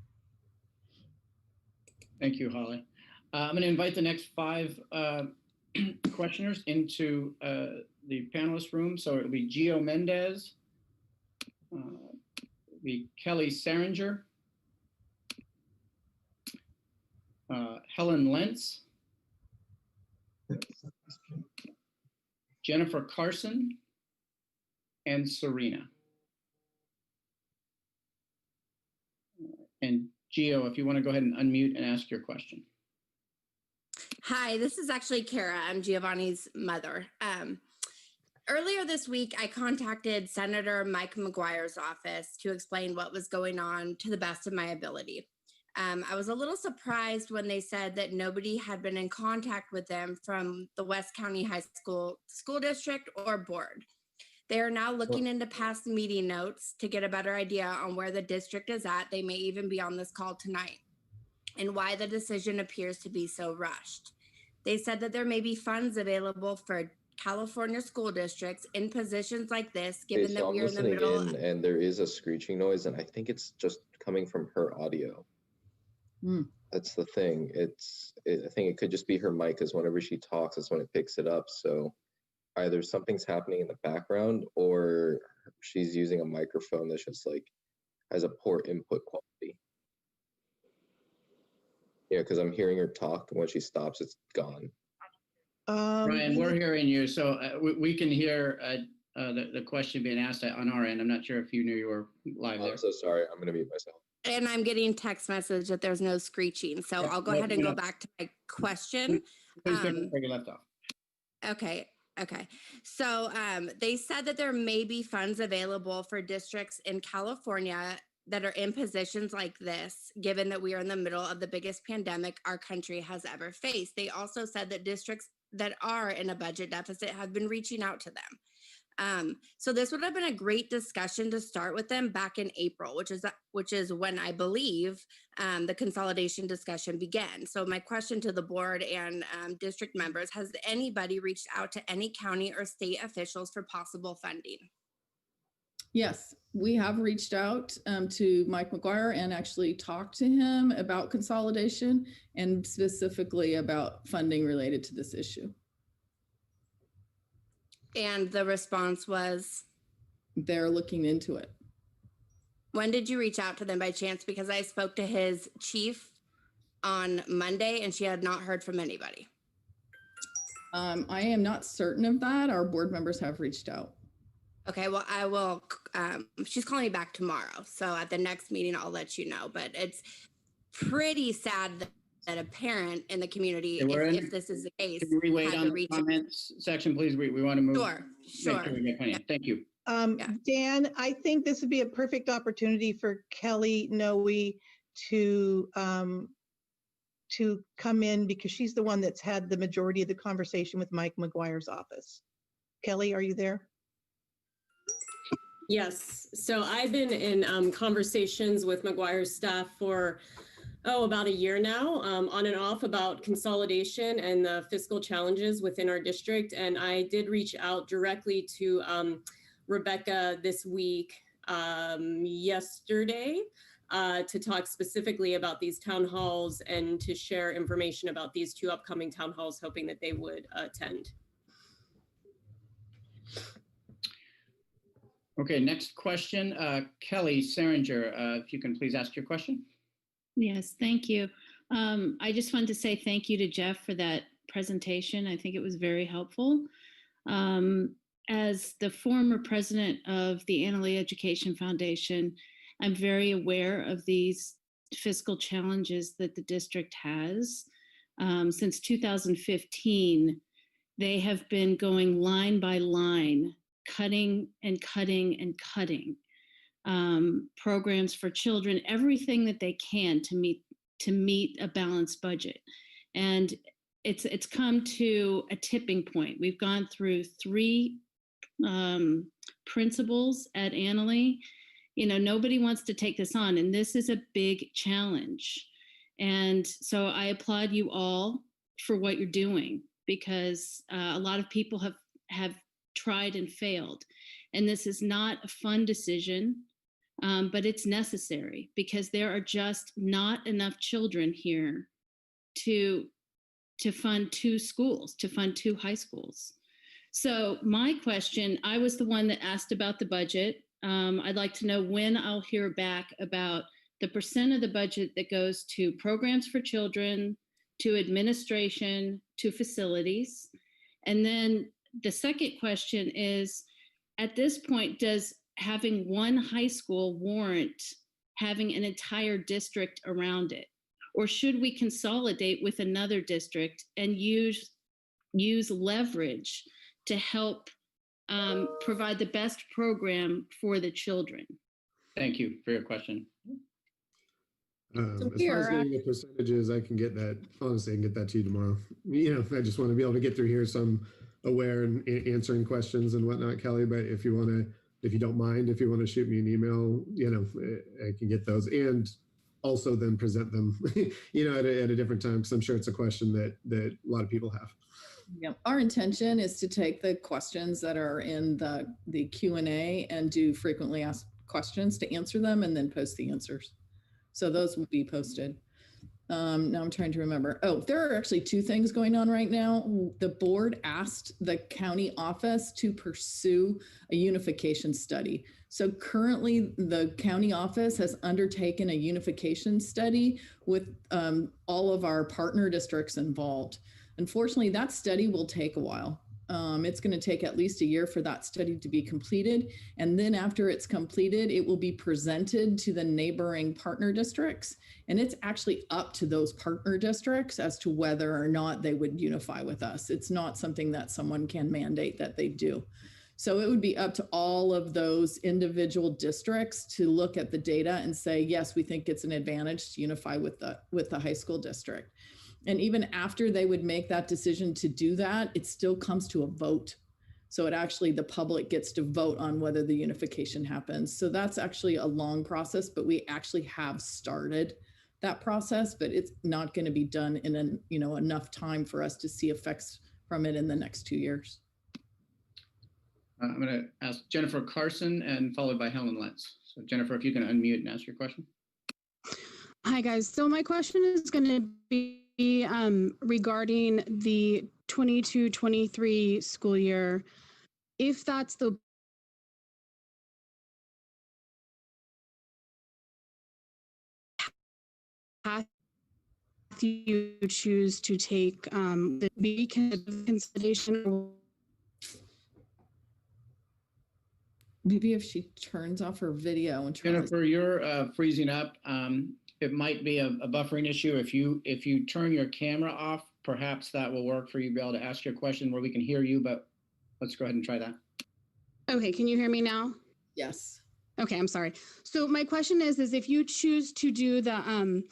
Thank you, Holly. I'm going to invite the next 5 questioners into the panelist room. So it'll be Gio Mendez, it'll be Kelly Saringer, Helen Lentz, Jennifer Carson, and Serena. And Gio, if you want to go ahead and unmute and ask your question. Hi, this is actually Kara. I'm Giovanni's mother. Earlier this week, I contacted Senator Mike McGuire's office to explain what was going on to the best of my ability. I was a little surprised when they said that nobody had been in contact with them from the West County High School School District or board. They are now looking into past meeting notes to get a better idea on where the district is at. They may even be on this call tonight, and why the decision appears to be so rushed. They said that there may be funds available for California school districts in positions like this, given Okay, that so I'm we are in the listening middle. in and there is a screeching noise, and I think it's just coming from her audio. That's the thing. I think it could just be her mic, because whenever she talks, that's when it picks it up. So either something's happening in the background, or she's using a microphone that's just like has a poor input quality. Yeah, because I'm hearing her talk, and when she stops, it's gone. Ryan, we're hearing you, so we can hear the question being asked on our end. I'm not sure if you knew you were live there. I'm so sorry. I'm going to mute myself. And I'm getting text message that there's no screeching. So Yeah, I'll go ahead and go back to my question. Please pick up where you left off. Okay. So they said that there may be funds available for districts in California that are in positions like this, given that we are in the middle of the biggest pandemic our country has ever faced. They also said that districts that are in a budget deficit have been reaching out to them. So this would have been a great discussion to start with them back in April, which is when I believe the consolidation discussion began. So my question to the board and district members: has anybody reached out to any county or state officials for possible funding? Yes, we have reached out to Mike McGuire and actually talked to him about consolidation and specifically about funding related to this issue. And the response was? They're looking into it. When did you reach out to them by chance? Because I spoke to his chief on Monday and she had not heard from anybody. I am not certain of that. Our board members have reached out. Okay, well, I will, she's calling me back tomorrow. So at the next meeting, I'll let you know. But it's pretty sad that a parent in the community, if this is the case, Can we wait had on to the reach. comments section, please? We want to move. Sure. Make sure we get plenty. Thank you. Dan, I think this would be a perfect opportunity for Kelly Noe to come in, because she's the one that's had the majority of the conversation with Mike McGuire's office. Kelly, are you there? Yes. So I've been in conversations with McGuire's staff for, about a year now, on and off, about consolidation and the fiscal challenges within our district. And I did reach out directly to Rebecca this week, yesterday, to talk specifically about these town halls and to share information about these two upcoming town halls, hoping that they would attend. Okay, next question, Kelly Seringer, if you can please ask your question. Yes, thank you. I just wanted to say thank you to Jeff for that presentation. I think it was very helpful. As the former president of the Annalee Education Foundation, I'm very aware of these fiscal challenges that the district has. Since 2015, they have been going line by line, cutting and cutting and cutting programs for children, everything that they can to meet a balanced budget. And it's come to a tipping point. We've gone through 3 principals at Annalee. Nobody wants to take this on, and this is a big challenge. And so I applaud you all for what you're doing, because a lot of people have tried and failed. And this is not a fun decision, but it's necessary, because there are just not enough children here to fund 2 schools, to fund 2 high schools. So my question, I was the one that asked about the budget. I'd like to know when I'll hear back about the % of the budget that goes to programs for children, to administration, to facilities. And then the second question is, at this point, does having 1 high school warrant having an entire district around it? Or should we consolidate with another district and use leverage to help provide the best program for the children? Thank you for your question. So As far as here, getting the percentages, I can get that, honestly, I can get that to you tomorrow. You know, I just want to be able to get through here so I'm aware and answering questions and whatnot, Kelly, but if you want to, if you don't mind, if you want to shoot me an email, you know, I can get those and also then present them, you know, at a different time, because I'm sure it's a question that a lot of people have. yeah, our intention is to take the questions that are in the Q&A and do frequently asked questions to answer them and then post the answers. So those will be posted. Now I'm trying to remember. Oh, there are actually two things going on right now. The board asked the county office to pursue a unification study. So currently the county office has undertaken a unification study with all of our partner districts involved. Unfortunately, that study will take a while. It's going to take at least a year for that study to be completed. And then after it's completed, it will be presented to the neighboring partner districts. And it's actually up to those partner districts as to whether or not they would unify with us. It's not something that someone can mandate that they do. So it would be up to all of those individual districts to look at the data and say, yes, we think it's an advantage to unify with the high school district. And even after they would make that decision to do that, it still comes to a vote. So it actually, the public gets to vote on whether the unification happens. So that's actually a long process, but we actually have started that process, but it's not going to be done in enough time for us to see effects from it in the next 2 years. I'm going to ask Jennifer Carson and followed by Helen Lentz. So Jennifer, if you can unmute and ask your question. Hi guys. So my question is going to be regarding the 22-23 school year. If that's the path you choose to take, the consolidation. Maybe if she turns off her video and Jennifer, you're freezing up. It might be a buffering issue. If you turn your camera off, perhaps that will work for you to be able to ask your question where we can hear you, but let's go ahead and try that. Okay, can you hear me now? Yes. Okay, I'm sorry. So my question is if you choose to do the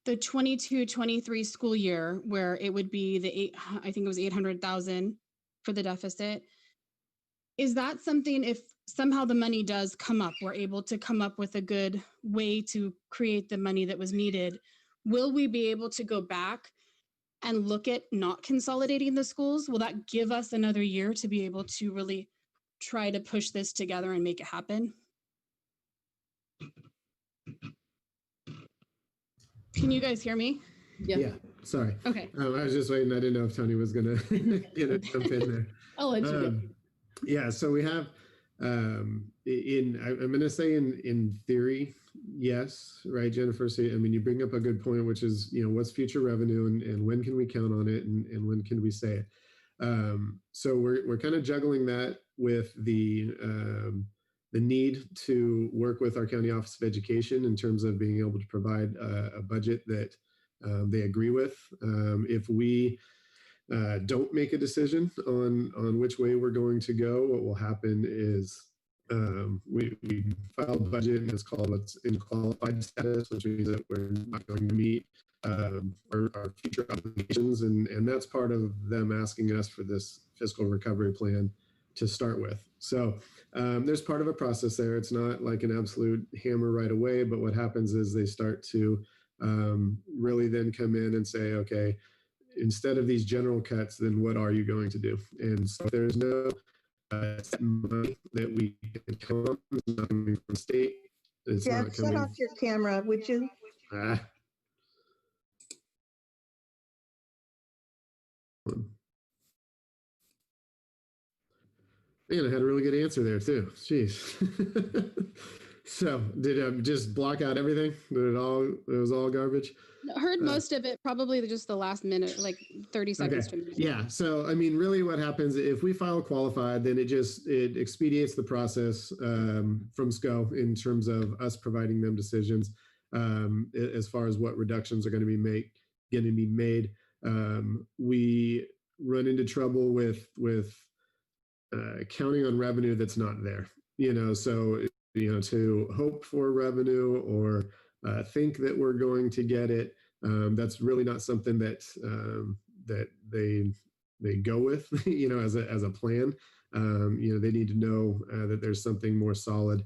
22-23 school year, where it would be I think it was 800,000 for the deficit, is that something, if somehow the money does come up, we're able to come up with a good way to create the money that was needed, will we be able to go back and look at not consolidating the schools? Will that give us another year to be able to really try to push this together and make it happen? Can you guys hear me? Yeah. Sorry. Okay. I was just waiting. I didn't know if Tony was going to jump in there. I'll let you go. Yeah. So we have, I'm going to say in theory, yes. Right, Jennifer? So, I mean, you bring up a good point, which is, what's future revenue and when can we count on it and when can we say it? So we're kind of juggling that with the need to work with our County Office of Education in terms of being able to provide a budget that they agree with. If we don't make a decision on which way we're going to go, what will happen is we file a budget and it's called what's in qualified status, which means that we're not going to meet our future obligations. And that's part of them asking us for this fiscal recovery plan to start with. So there's part of a process there. It's not like an absolute hammer right away, but what happens is they start to really then come in and say, okay, instead of these general cuts, then what are you going to do? And so there's no set money that we can count on. It's not coming from state. It's Jeff, not coming. shut off your camera, would you? Man, I had a really good answer there too. Jeez. So did I just block out everything? It was all garbage? I heard most of it, probably just the last minute, like 30 seconds to a minute. Yeah. So, I mean, really what happens if we file qualified, then it expedites the process from SCO in terms of us providing them decisions as far as what reductions are going to be made. We run into trouble with counting on revenue that's not there, so, to hope for revenue or think that we're going to get it. That's really not something that that they go with, as a plan. They need to know that there's something more solid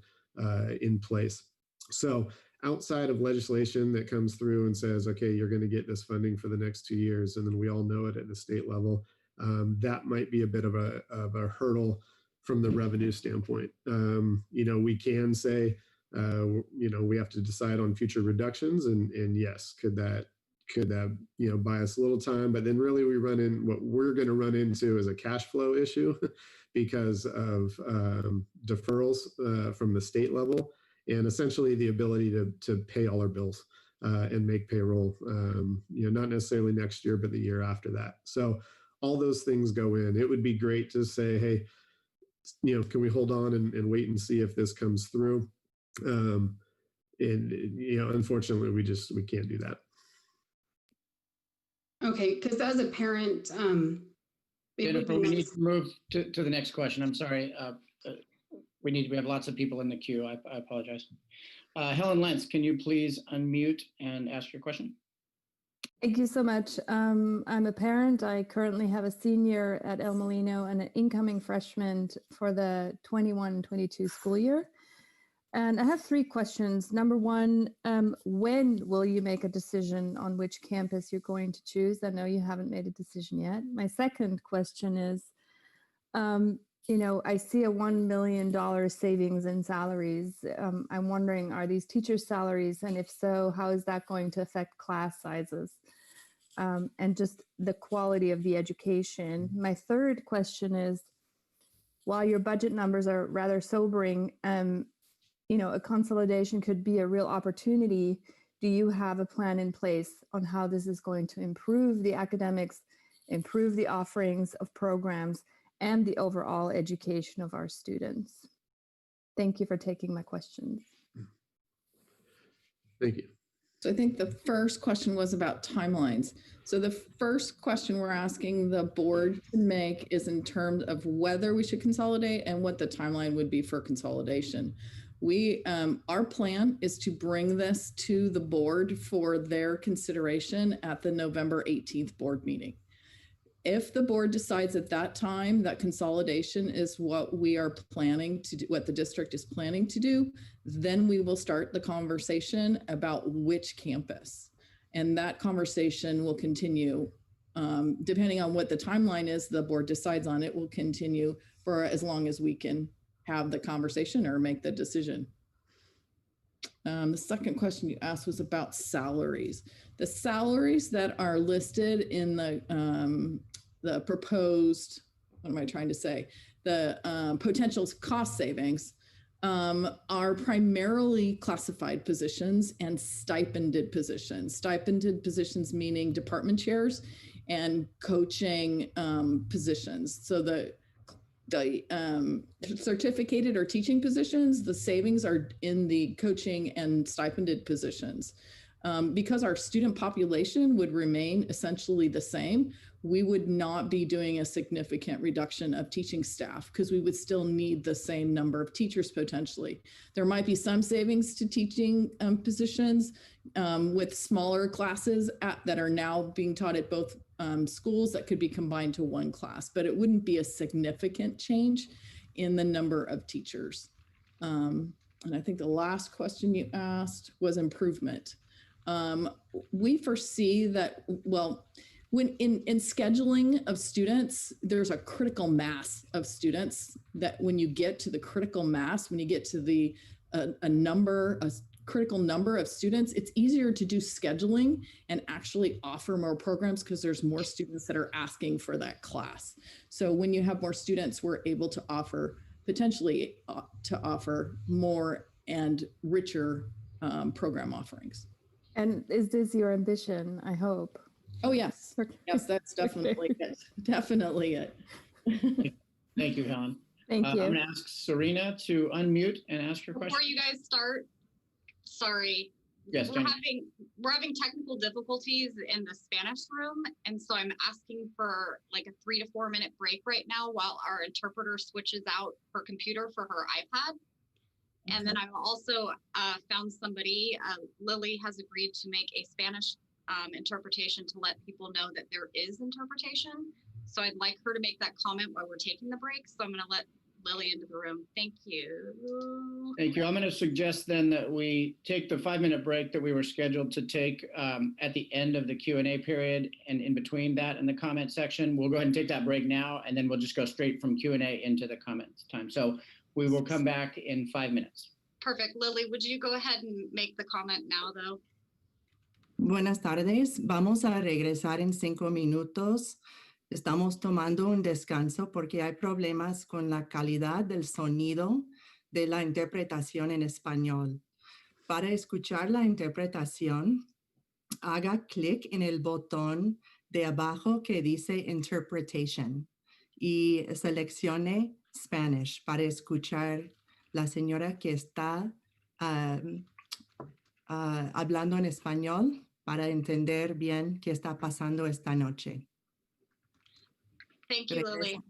in place. So outside of legislation that comes through and says, okay, you're going to get this funding for the next 2 years, and then we all know it at the state level, that might be a bit of a hurdle from the revenue standpoint. We can say, we have to decide on future reductions, and yes, could that buy us a little time? But then really what we're going to run into is a cash flow issue because of deferrals from the state level, and essentially the ability to pay all our bills and make payroll, not necessarily next year, but the year after that. So all those things go in. It would be great to say, hey, can we hold on and wait and see if this comes through? And unfortunately, we can't do that. Okay, because as a parent, Jennifer, we need to move to the next question. I'm sorry. We have lots of people in the queue. I apologize. Helen Lentz, can you please unmute and ask your question? Thank you so much. I'm a parent. I currently have a senior at El Molino and an incoming freshman for the 21-22 school year. And I have 3 questions. Number 1, when will you make a decision on which campus you're going to choose? I know you haven't made a decision yet. My second question is, I see a $1 million savings in salaries. I'm wondering, are these teachers' salaries? And if so, how is that going to affect class sizes? And just the quality of the education. My third question is, while your budget numbers are rather sobering, a consolidation could be a real opportunity. Do you have a plan in place on how this is going to improve the academics, improve the offerings of programs, and the overall education of our students? Thank you for taking my questions. Thank you. So I think the first question was about timelines. So the first question we're asking the board to make is in terms of whether we should consolidate and what the timeline would be for consolidation. Our plan is to bring this to the board for their consideration at the November 18th board meeting. If the board decides at that time that consolidation is what we are planning to do, what the district is planning to do, then we will start the conversation about which campus. And that conversation will continue, depending on what the timeline is the board decides on, it will continue for as long as we can have the conversation or make the decision. The second question you asked was about salaries. The salaries that are listed in the proposed, what am I trying to say? The potential cost savings are primarily classified positions and stipended positions. Stipended positions meaning department chairs and coaching positions. So the certificated or teaching positions, the savings are in the coaching and stipended positions. Because our student population would remain essentially the same, we would not be doing a significant reduction of teaching staff because we would still need the same number of teachers potentially. There might be some savings to teaching positions with smaller classes that are now being taught at both schools that could be combined to one class, but it wouldn't be a significant change in the number of teachers. And I think the last question you asked was improvement. We foresee that, well, when in scheduling of students, there's a critical mass of students that when you get to the critical mass, when you get to the a critical number of students, it's easier to do scheduling and actually offer more programs because there's more students that are asking for that class. So when you have more students, we're able to offer potentially to offer more and richer program offerings. And is this your ambition, I hope? Oh, yes. Yes, that's definitely it. Definitely it. Thank you, Helen. Thank you. I'm going to ask Serena to unmute and ask your question. Before you guys start, sorry. Yes, we're having technical difficulties in the Spanish room, and so I'm asking for like a 3 to 4 minute break right now while our interpreter switches out her computer for her iPad. And then I've also found somebody, Lily has agreed to make a Spanish interpretation to let people know that there is interpretation. So I'd like her to make that comment while we're taking the break. So I'm going to let Lily into the room. Thank you. Thank you. I'm going to suggest then that we take the 5-minute break that we were scheduled to take at the end of the Q&A period, and in between that and the comment section. We'll go ahead and take that break now, and then we'll just go straight from Q&A into the comments time. So we will come back in 5 minutes. Perfect. Lily, would you go ahead and make the comment now, though? Buenas tardes. Vamos a regresar en 5 minutos. Estamos tomando un descanso porque hay problemas con la calidad del sonido de la interpretación en español. Para escuchar la interpretación, haga clic en el botón de abajo que dice Interpretation y seleccione Spanish para escuchar la señora que está hablando en español para entender bien qué está pasando esta noche. Thank you, Lily.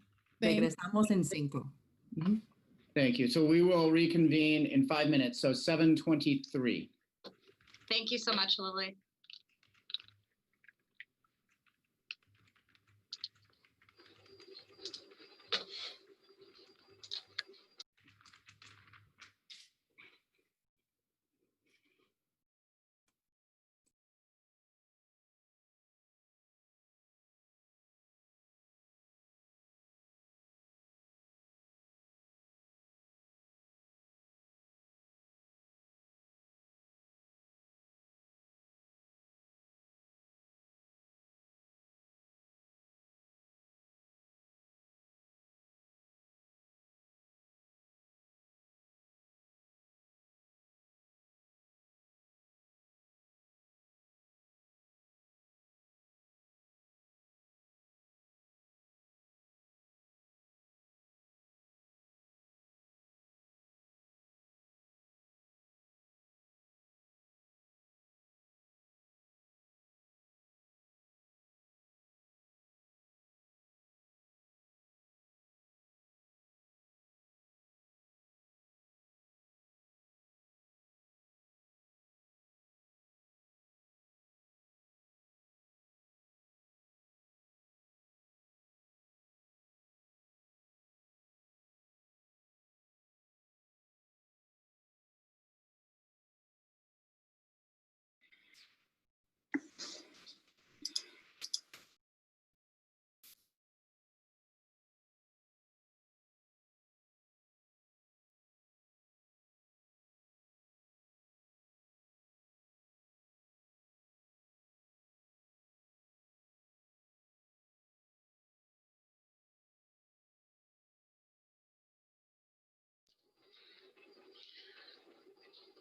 Regresamos en 5. Thank you. So we will reconvene in 5 minutes. So 7:23. Thank you so much, Lily.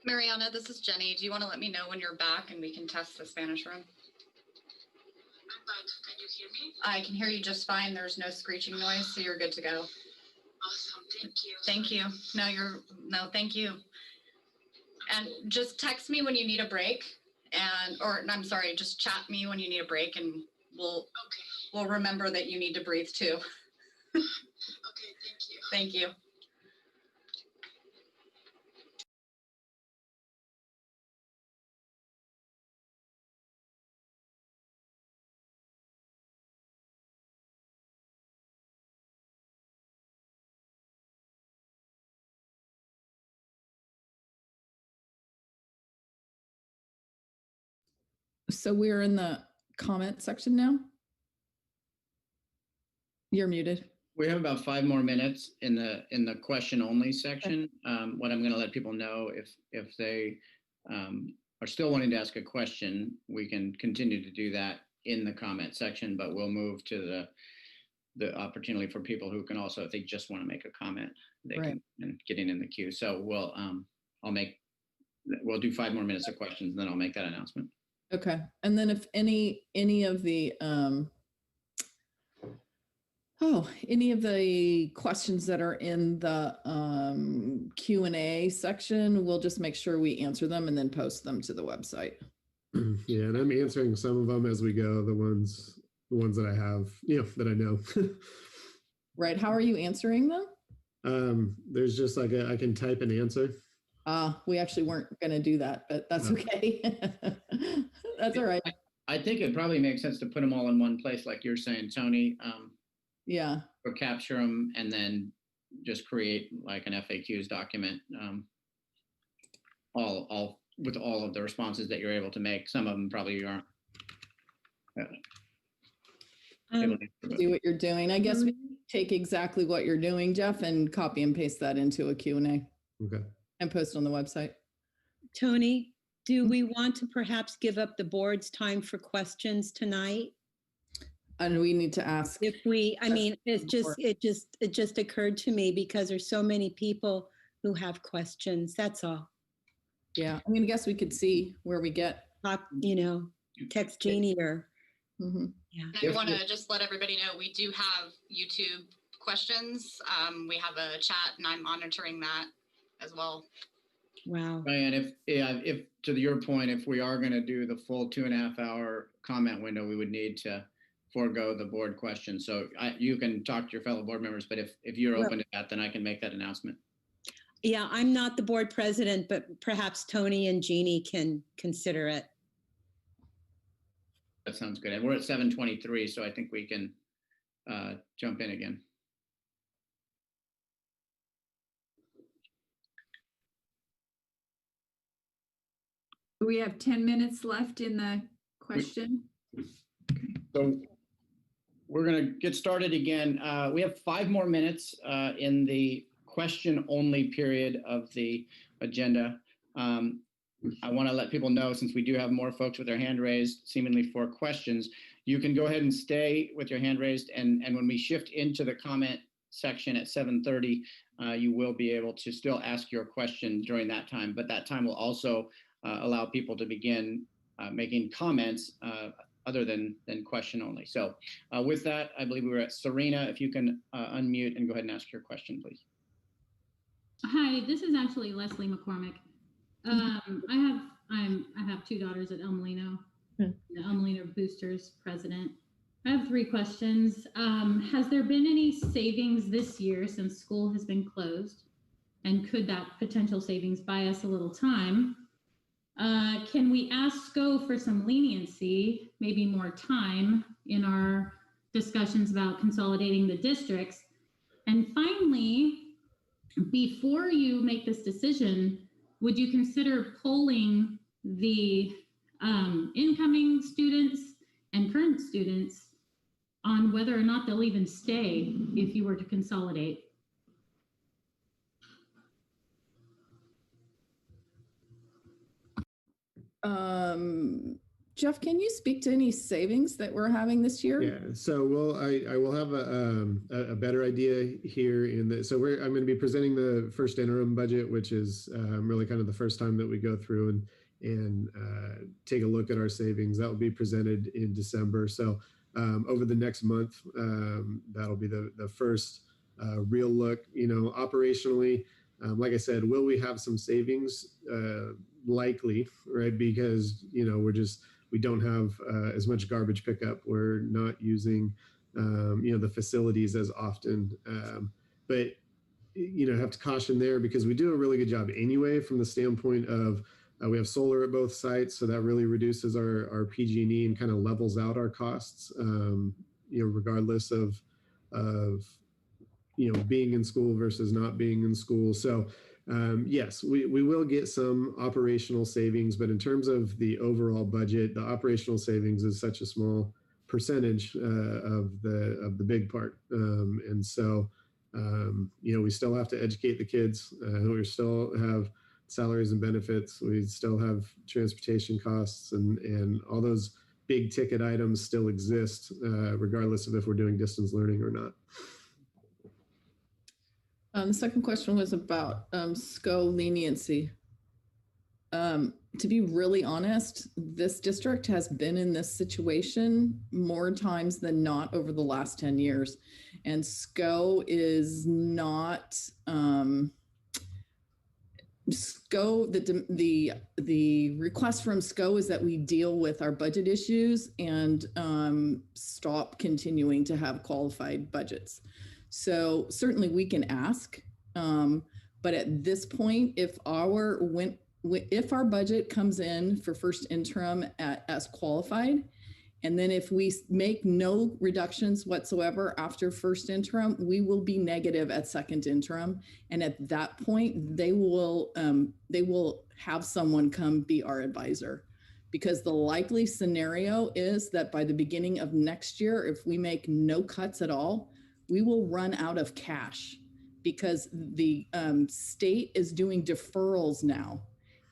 Mariana, this is Jenny. Do you want to let me know when you're back and we can test the Spanish room? I'm back. Can you hear me? I can hear you just fine. There's no screeching noise, so you're good to go. Awesome. Thank you. Thank you. No, thank you. And just text me when you need a break, I'm sorry, just chat me when you need a break, and we'll remember that you need to breathe too. Okay, thank you. Thank you. So we're in the comment section now. You're muted. We have about 5 more minutes in the question only section. What I'm going to let people know, if they are still wanting to ask a question, we can continue to do that in the comment section, but we'll move to the opportunity for people who can also, if they just want to make a comment, they can get in the queue. So we'll do 5 more minutes of questions, and then I'll make that announcement. Okay. And then if any of the questions that are in the Q&A section, we'll just make sure we answer them and then post them to the website. Yeah, and I'm answering some of them as we go, the ones that I have, that I know. Right. How are you answering them? There's just like I can type an answer We actually weren't going to do that, but that's okay. That's all right. I think it probably makes sense to put them all in one place, like you're saying, Tony. Yeah. Or capture them and then just create like an FAQs document, all with all of the responses that you're able to make. Some of them probably aren't. See what you're doing. I guess we take exactly what you're doing, Jeff, and copy and paste that into a Q&A. Okay. And post on the website. Tony, do we want to perhaps give up the board's time for questions tonight? And we need to ask. If we, I mean, it just occurred to me because there's so many people who have questions. That's all. Yeah, I mean, I guess we could see where we get. Text Jeannie or. Mm-hmm. Yeah. I want to just let everybody know we do have YouTube questions. We have a chat, and I'm monitoring that as well. Wow. And if to your point, if we are going to do the full 2.5 hour comment window, we would need to forego the board question. So you can talk to your fellow board members, but if you're open to that, then I can make that announcement. Yeah, I'm not the board president, but perhaps Tony and Jeannie can consider it. That sounds good. And we're at 7:23, so I think we can jump in again. We have 10 minutes left in the question. So we're going to get started again. We have 5 more minutes in the question only period of the agenda. I want to let people know, since we do have more folks with their hand raised, seemingly for questions, you can go ahead and stay with your hand raised. And when we shift into the comment section at 7:30, you will be able to still ask your question during that time. But that time will also allow people to begin making comments other than question only. So with that, I believe we were at Serena. If you can unmute and go ahead and ask your question, please. Hi, this is actually Leslie McCormick. I have 2 daughters at El Molino, the El Molino Boosters president. I have 3 questions. Has there been any savings this year since school has been closed? And could that potential savings buy us a little time? Can we ask SCO for some leniency, maybe more time in our discussions about consolidating the districts? And finally, before you make this decision, would you consider polling the incoming students and current students on whether or not they'll even stay if you were to consolidate? Jeff, can you speak to any savings that we're having this year? Yeah, so I will have a better idea here so I'm going to be presenting the first interim budget, which is really kind of the first time that we go through and take a look at our savings. That will be presented in December. So over the next month, that'll be the first real look, operationally. Like I said, will we have some savings? Likely, right? Because, we don't have as much garbage pickup. We're not using, the facilities as often. But, I have to caution there because we do a really good job anyway from the standpoint of we have solar at both sites. So that really reduces our PG&E and kind of levels out our costs, regardless of being in school versus not being in school. So yes, we will get some operational savings, but in terms of the overall budget, the operational savings is such a small percentage of the big part. And so, we still have to educate the kids. We still have salaries and benefits. We still have transportation costs and all those big ticket items still exist, regardless of if we're doing distance learning or not. The second question was about SCO leniency. To be really honest, this district has been in this situation more times than not over the last 10 years. And SCO is not, SCO, the request from SCO is that we deal with our budget issues and stop continuing to have qualified budgets. So certainly we can ask. But at this point, if our budget comes in for first interim as qualified, and then if we make no reductions whatsoever after first interim, we will be negative at second interim. And at that point, they will have someone come be our advisor. Because the likely scenario is that by the beginning of next year, if we make no cuts at all, we will run out of cash because the state is doing deferrals now.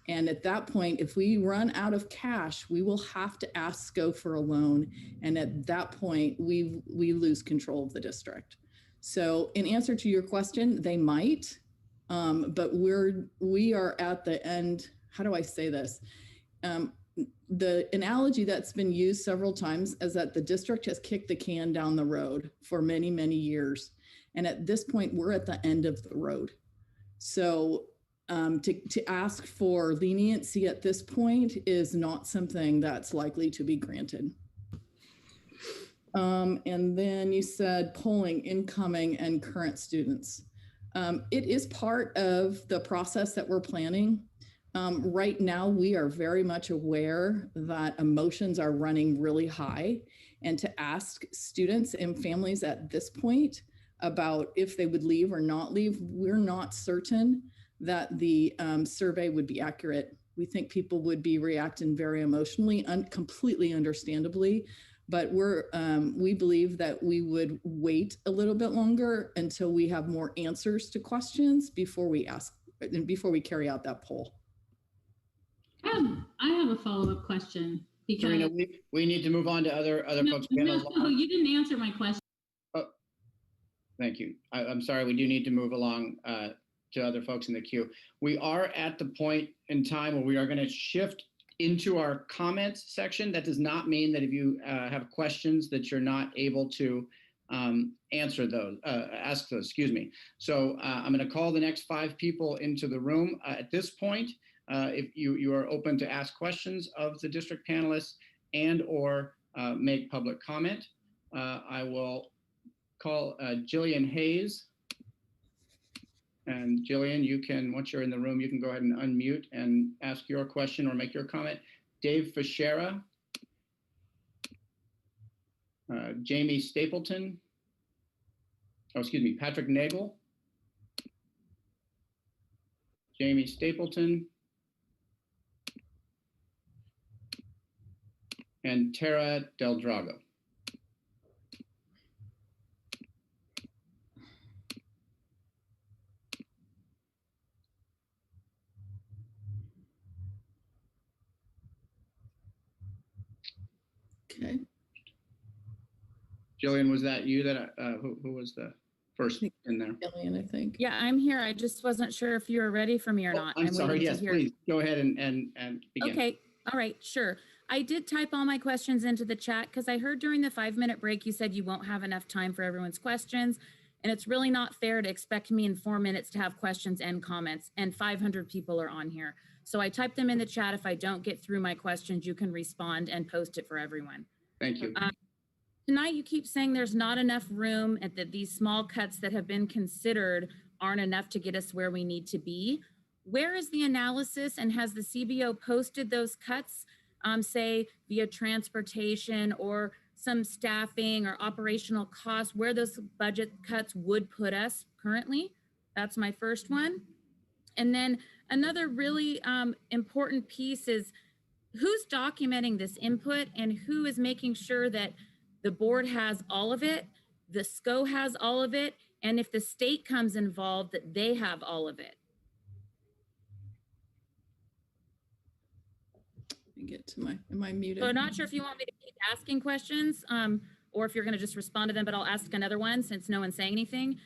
And at that point, if we run out of cash, we will have to ask SCO for a loan. And at that point, we lose control of the district. So in answer to your question, they might, but we are at the end. How do I say this? The analogy that's been used several times is that the district has kicked the can down the road for many, many years. And at this point, we're at the end of the road. So to ask for leniency at this point is not something that's likely to be granted. And then you said polling incoming and current students. It is part of the process that we're planning. Right now, we are very much aware that emotions are running really high, and to ask students and families at this point about if they would leave or not leave, we're not certain that the survey would be accurate. We think people would be reacting very emotionally, completely understandably, but we believe that we would wait a little bit longer until we have more answers to questions before we carry out that poll. I have a follow-up question because Serena, we need to move on to other folks. No, you didn't answer my question. Oh, thank you. I'm sorry. We do need to move along to other folks in the queue. We are at the point in time where we are going to shift into our comments section. That does not mean that if you have questions that you're not able to ask those, excuse me. So I'm going to call the next 5 people into the room. At this point, if you are open to ask questions of the district panelists and or make public comment, I will call Jillian Hayes. And Jillian, you can, once you're in the room, you can go ahead and unmute and ask your question or make your comment. Dave Fischera, Jamie Stapleton, Patrick Nagel, Jamie Stapleton, and Tara Del Drago. Okay. Jillian, was that you that who was the first in there? Jillian, I think. Yeah, I'm here. I just wasn't sure if you were ready for me or not. I'm sorry. Yes, please go ahead and begin. Okay. All right. Sure. I did type all my questions into the chat because I heard during the 5-minute break you said you won't have enough time for everyone's questions. And it's really not fair to expect me in 4 minutes to have questions and comments, and 500 people are on here. So I typed them in the chat. If I don't get through my questions, you can respond and post it for everyone. Thank you. Tonight, you keep saying there's not enough room and that these small cuts that have been considered aren't enough to get us where we need to be. Where is the analysis, and has the CBO posted those cuts, say via transportation or some staffing or operational costs, where those budget cuts would put us currently? That's my first one. And then another really important piece is who's documenting this input and who is making sure that the board has all of it, the SCO has all of it, and if the state comes involved, that they have all of it. Get to am I muted? So I'm not sure if you want me to keep asking questions or if you're going to just respond to them, but I'll ask another one since no one's saying anything.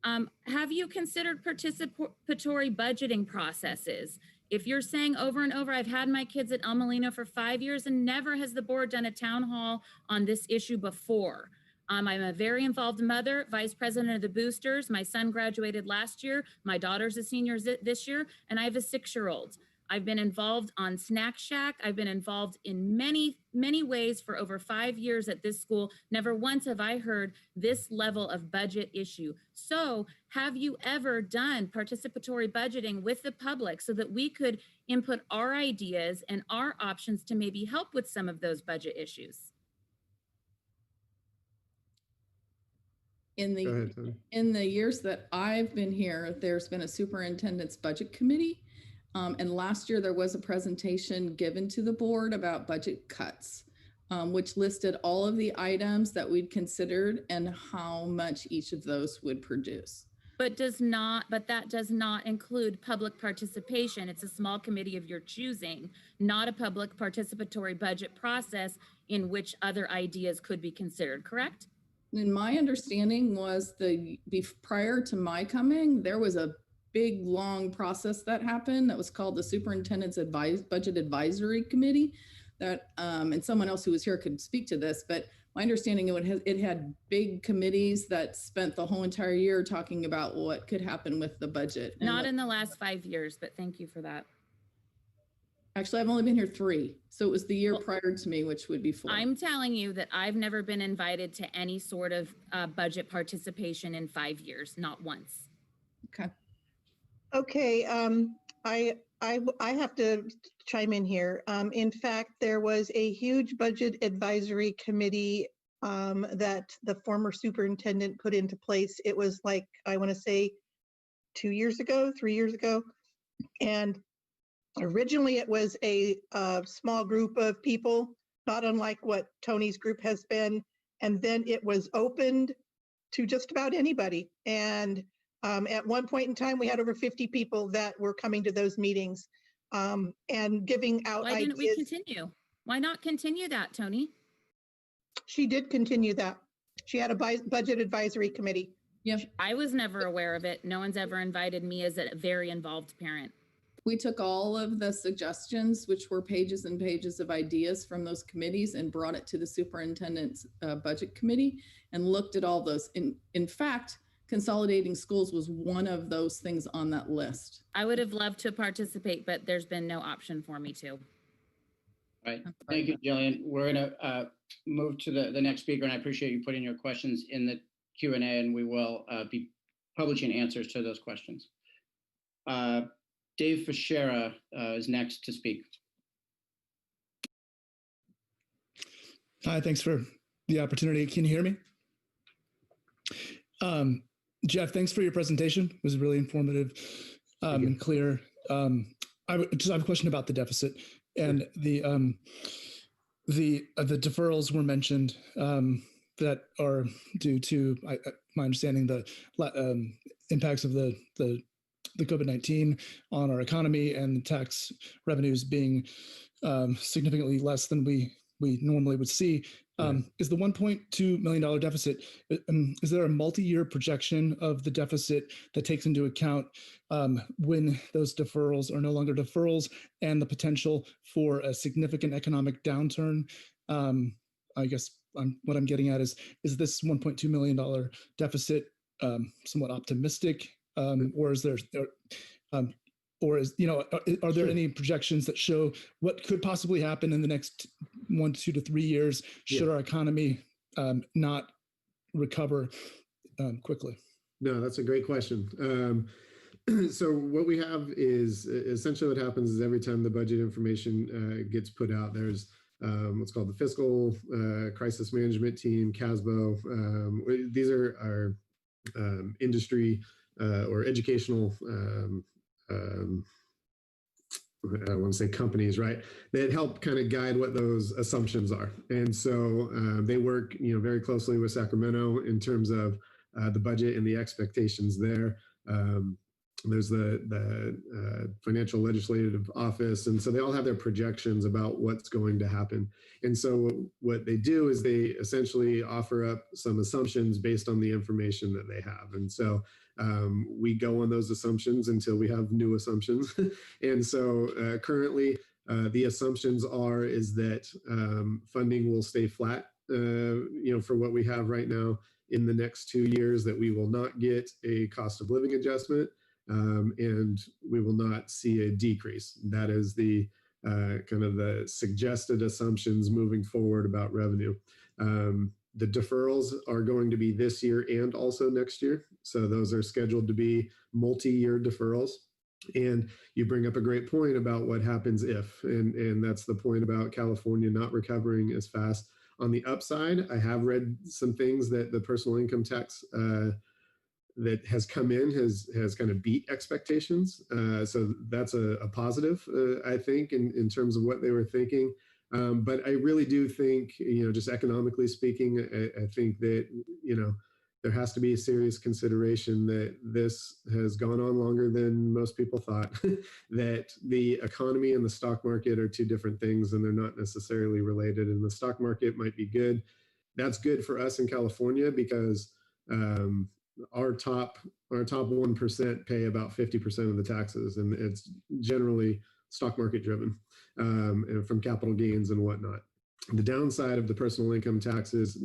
Have you considered participatory budgeting processes? If you're saying over and over, I've had my kids at El Molino for 5 years and never has the board done a town hall on this issue before. I'm a very involved mother, vice president of the boosters. My son graduated last year. My daughter's a senior this year, and I have a 6-year-old. I've been involved on Snack Shack. I've been involved in many, many ways for over 5 years at this school. Never once have I heard this level of budget issue. So have you ever done participatory budgeting with the public so that we could input our ideas and our options to maybe help with some of those budget issues? In the years that I've been here, there's been a superintendent's budget committee. And last year there was a presentation given to the board about budget cuts, which listed all of the items that we'd considered and how much each of those would produce. But that does not include public participation. It's a small committee of your choosing, not a public participatory budget process in which other ideas could be considered, correct? And my understanding was prior to my coming, there was a big, long process that happened that was called the Superintendent's Budget Advisory Committee that, and someone else who was here could speak to this, but my understanding it had big committees that spent the whole entire year talking about what could happen with the budget. Not in the last 5 years, but thank you for that. Actually, I've only been here 3. So it was the year prior to me, which would be 4. I'm telling you that I've never been invited to any sort of budget participation in 5 years, not once. Okay. Okay, I have to chime in here. In fact, there was a huge budget advisory committee that the former superintendent put into place. It was like, I want to say 2 years ago, 3 years ago. And originally it was a small group of people, not unlike what Tony's group has been. And then it was opened to just about anybody. And at one point in time, we had over 50 people that were coming to those meetings and giving out ideas. Why didn't we continue? Why not continue that, Tony? She did continue that. She had a budget advisory committee. Yeah. I was never aware of it. No one's ever invited me as a very involved parent. We took all of the suggestions, which were pages and pages of ideas from those committees, and brought it to the superintendent's budget committee and looked at all those. In fact, consolidating schools was one of those things on that list. I would have loved to participate, but there's been no option for me to. All right. Thank you, Jillian. We're going to move to the next speaker, and I appreciate you putting your questions in the Q&A, and we will be publishing answers to those questions. Dave Fischera is next to speak. Hi, thanks for the opportunity. Can you hear me? Jeff, thanks for your presentation. It was really informative and clear. I just have a question about the deficit and the deferrals were mentioned that are due to my understanding the impacts of the COVID-19 on our economy and the tax revenues being significantly less than we normally would see. Is the $1.2 million deficit, is there a multi-year projection of the deficit that takes into account when those deferrals are no longer deferrals and the potential for a significant economic downturn? I guess what I'm getting at is this $1.2 million deficit somewhat optimistic, or is there, are there any projections that show what could possibly happen in the next 1 to 2 to 3 years should our economy not recover quickly? No, that's a great question. So what we have is essentially what happens is every time the budget information gets put out, there's what's called the Fiscal Crisis Management Team, CASBO. These are our industry or educational I want to say companies, right? That help kind of guide what those assumptions are. And so they work, very closely with Sacramento in terms of the budget and the expectations there. There's the Financial Legislative Office. And so they all have their projections about what's going to happen. And so what they do is they essentially offer up some assumptions based on the information that they have. And so we go on those assumptions until we have new assumptions. And so currently the assumptions is that funding will stay flat, for what we have right now in the next 2 years, that we will not get a cost of living adjustment. and we will not see a decrease. That is the kind of the suggested assumptions moving forward about revenue. The deferrals are going to be this year and also next year. So those are scheduled to be multi-year deferrals. And you bring up a great point about what happens if, and that's the point about California not recovering as fast. On the upside, I have read some things that the personal income tax that has come in has kind of beat expectations. So that's a positive, I think, in terms of what they were thinking. But I really do think, just economically speaking, I think that, there has to be a serious consideration that this has gone on longer than most people thought, that the economy and the stock market are two different things and they're not necessarily related. And the stock market might be good. That's good for us in California because our top 1% pay about 50% of the taxes, and it's generally stock market driven from capital gains and whatnot. The downside of the personal income tax is,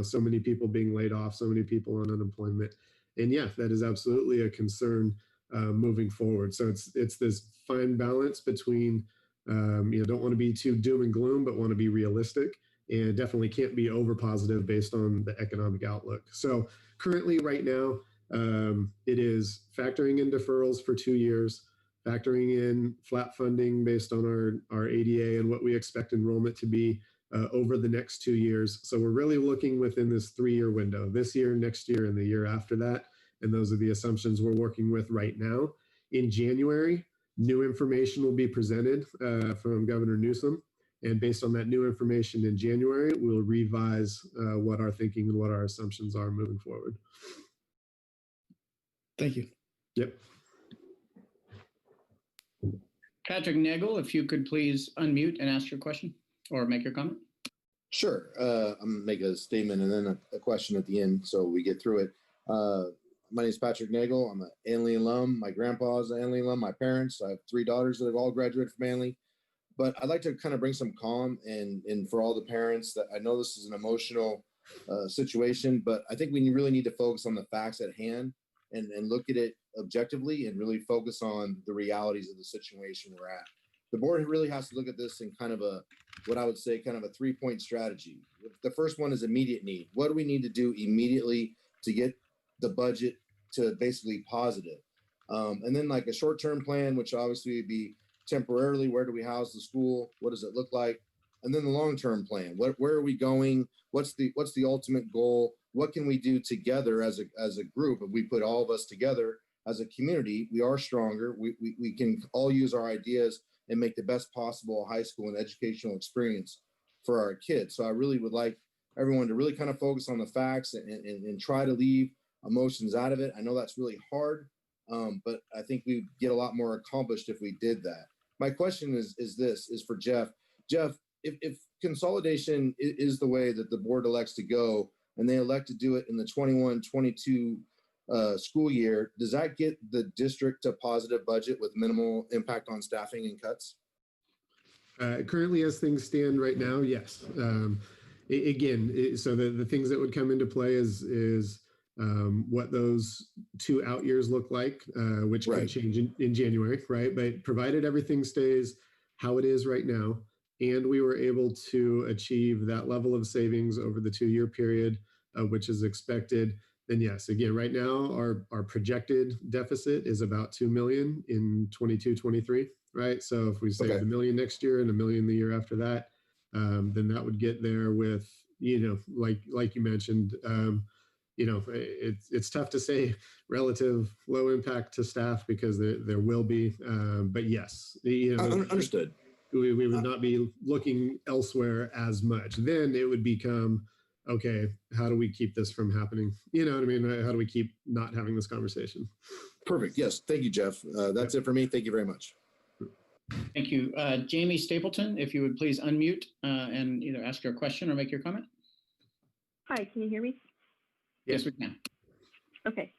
so many people being laid off, so many people on unemployment, and yeah, that is absolutely a concern moving forward. So it's this fine balance between, don't want to be too doom and gloom, but want to be realistic, and definitely can't be over positive based on the economic outlook. So currently, right now, it is factoring in deferrals for 2 years, factoring in flat funding based on our ADA and what we expect enrollment to be over the next 2 years. So we're really looking within this 3-year window, this year, next year, and the year after that. And those are the assumptions we're working with right now. In January, new information will be presented from Governor Newsom. And based on that new information in January, we'll revise what our thinking and what our assumptions are moving forward. Thank you. Yep. Patrick Nagel, if you could please unmute and ask your question or make your comment. Sure. I'm going to make a statement and then a question at the end so we get through it. My name is Patrick Nagel. I'm an Anley alum. My grandpa's an Anley alum. My parents, I have 3 daughters that have all graduated from Anley. But I'd like to kind of bring some calm and for all the parents that I know this is an emotional situation, but I think we really need to focus on the facts at hand and look at it objectively and really focus on the realities of the situation we're at. The board really has to look at this in kind of what I would say kind of a 3-point strategy. The first one is immediate need. What do we need to do immediately to get the budget to basically positive? And then like a short-term plan, which obviously would be temporarily, where do we house the school? What does it look like? And then the long-term plan. Where are we going? What's the ultimate goal? What can we do together as a group? If we put all of us together as a community, we are stronger. We can all use our ideas and make the best possible high school and educational experience for our kids. So I really would like everyone to really kind of focus on the facts and try to leave emotions out of it. I know that's really hard, but I think we get a lot more accomplished if we did that. My question is for Jeff. Jeff, if consolidation is the way that the board elects to go and they elect to do it in the 21-22 school year, does that get the district to positive budget with minimal impact on staffing and cuts? Currently, as things stand right now, yes. So the things that would come into play is what those 2 out years look like, which could change in January, right? But provided everything stays how it is right now, and we were able to achieve that level of savings over the 2-year period, which is expected, then yes, again, right now, our projected deficit is about $2 million in 22-23, right? So if we save $1 million next year and $1 million the year after that, then that would get there with, like you mentioned, it's tough to say relative low impact to staff because there will be, but yes, understood. We would not be looking elsewhere as much. Then it would become, okay, how do we keep this from happening? You know what I mean? How do we keep not having this conversation? Perfect. Yes. Thank you, Jeff. That's it for me. Thank you very much. Thank you. Jamie Stapleton, if you would please unmute and either ask your question or make your comment. Hi, can you hear me? Yes, we can. Okay.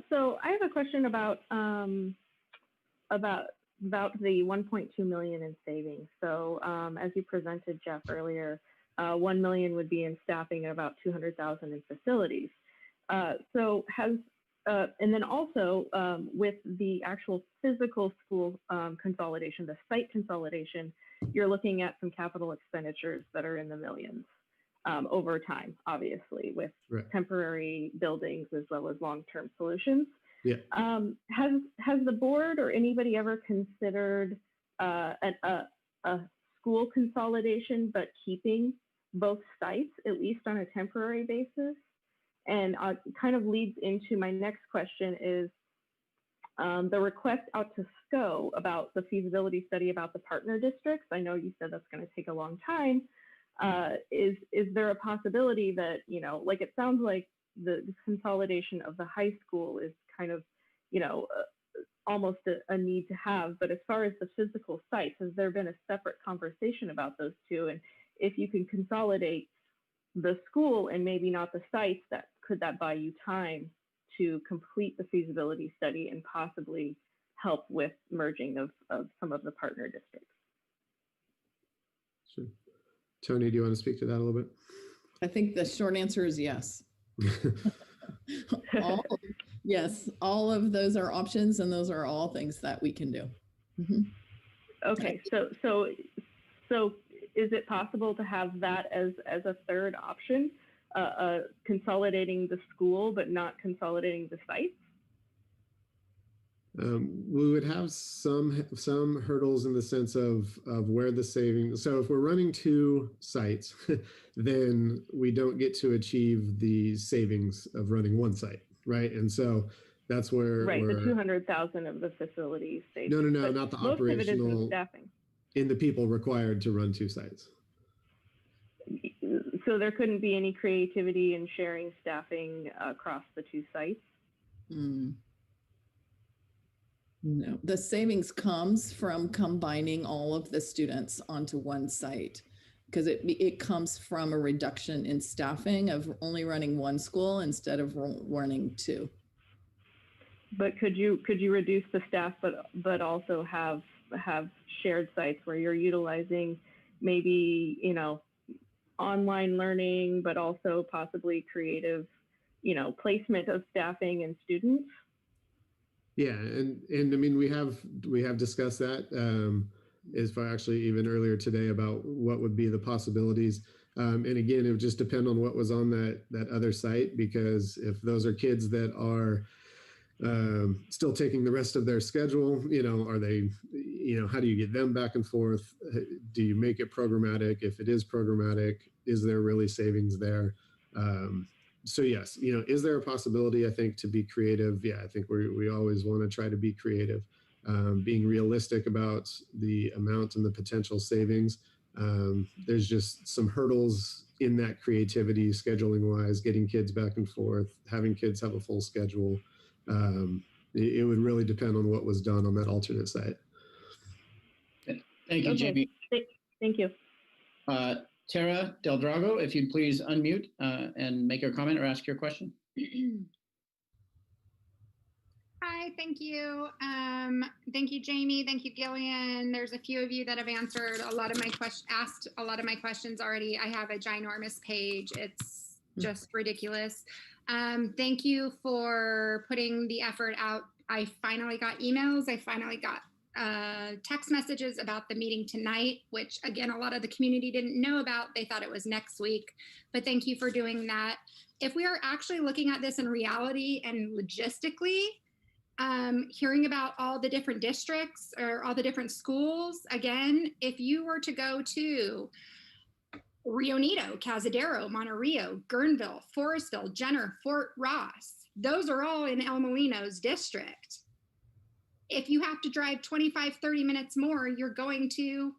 So I have a question about the 1.2 million in savings. So as you presented, Jeff, earlier, 1 million would be in staffing and about 200,000 in facilities. So has and then also with the actual physical school consolidation, the site consolidation, you're looking at some capital expenditures that are in the millions over time, obviously, with temporary buildings as well as long-term solutions. Yeah. Has the board or anybody ever considered a school consolidation, but keeping both sites, at least on a temporary basis? And kind of leads into my next question is the request out to SCO about the feasibility study about the partner districts. I know you said that's going to take a long time. Is there a possibility that, you know, like it sounds like the consolidation of the high school is kind of, you know, almost a need to have, but as far as the physical sites, has there been a separate conversation about those two? And if you can consolidate the school and maybe not the sites, could that buy you time to complete the feasibility study and possibly help with merging of some of the partner districts? Sure. Tony, do you want to speak to that a little bit? I think the short answer is yes. Yes, all of those are options, and those are all things that we can do. Mm-hmm. Okay, so is it possible to have that as a third option, consolidating the school but not consolidating the sites? We would have some hurdles in the sense of where the savings. So if we're running two sites, then we don't get to achieve the savings of running one site, right? And so that's where the 200,000 of the facilities. No, not the most operational. Most of it is in staffing. In the people required to run two sites. So there couldn't be any creativity in sharing staffing across the two sites? No, the savings comes from combining all of the students onto one site, because it comes from a reduction in staffing of only running one school instead of running two. But could you reduce the staff, but also have shared sites where you're utilizing maybe, you know, online learning, but also possibly creative, you know, placement of staffing and students? Yeah, and I mean we have discussed that as far actually even earlier today about what would be the possibilities. And again, it would just depend on what was on that other site, because if those are kids that are still taking the rest of their schedule, you know, are they, you know, how do you get them back and forth? Do you make it programmatic? If it is programmatic, is there really savings there? So yes, you know, is there a possibility, I think, to be creative? Yeah, I think we always want to try to be creative, being realistic about the amount and the potential savings. There's just some hurdles in that creativity, scheduling wise, getting kids back and forth, having kids have a full schedule. It would really depend on what was done on that alternate site. Thank you, Jamie. Thank you. Tara Del Drago, if you'd please unmute and make your comment or ask your question. Hi, thank you. Thank you, Jamie. Thank you, Gillian. There's a few of you that have answered a lot of my asked a lot of my questions already. I have a ginormous page. It's just ridiculous. Thank you for putting the effort out. I finally got emails. I finally got text messages about the meeting tonight, which again, a lot of the community didn't know about. They thought it was next week, but thank you for doing that. If we are actually looking at this in reality and logistically, hearing about all the different districts or all the different schools, again, if you were to go to Rio Neto, Cazadero, Monterey, Guerneville, Forestville, Jenner, Fort Ross, those are all in El Molino's district. If you have to drive 25, 30 minutes more, you're going to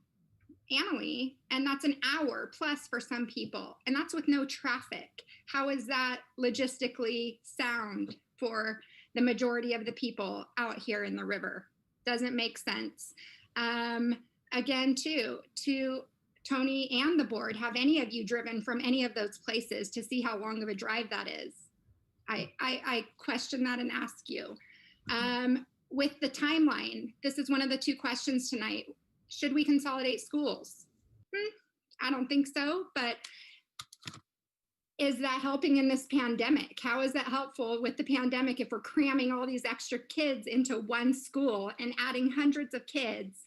Amalie, and that's an hour plus for some people, and that's with no traffic. How is that logistically sound for the majority of the people out here in the river? Doesn't make sense. Again, to Tony and the board, have any of you driven from any of those places to see how long of a drive that is? I question that and ask you. With the timeline, this is one of the two questions tonight. Should we consolidate schools? I don't think so, but is that helping in this pandemic? How is that helpful with the pandemic if we're cramming all these extra kids into one school and adding hundreds of kids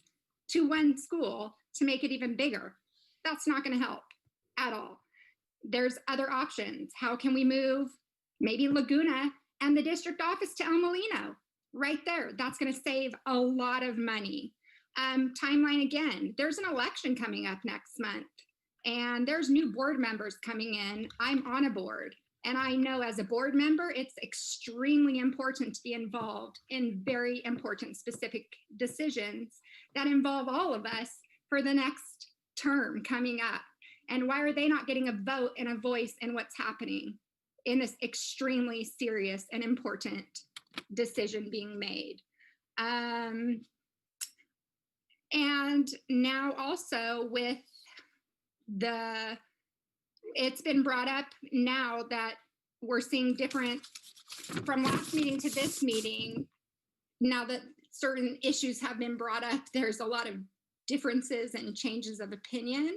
to one school to make it even bigger? That's not going to help at all. There's other options. How can we move maybe Laguna and the district office to El Molino? Right there. That's going to save a lot of money. Timeline again, there's an election coming up next month. And there's new board members coming in. I'm on a board. And I know as a board member, it's extremely important to be involved in very important specific decisions that involve all of us for the next term coming up. And why are they not getting a vote and a voice in what's happening in this extremely serious and important decision being made? And now also with it's been brought up now that we're seeing different from last meeting to this meeting. Now that certain issues have been brought up, there's a lot of differences and changes of opinion.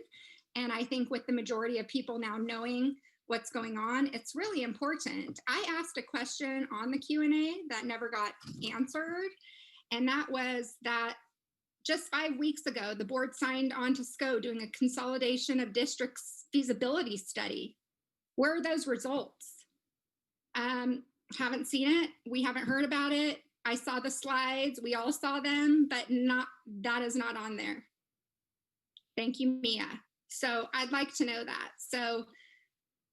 And I think with the majority of people now knowing what's going on, it's really important. I asked a question on the Q&A that never got answered. And that was that just 5 weeks ago, the board signed on to SCO doing a consolidation of districts feasibility study. Where are those results? Haven't seen it. We haven't heard about it. I saw the slides. We all saw them, but that is not on there. Thank you, Mia. So I'd like to know that. So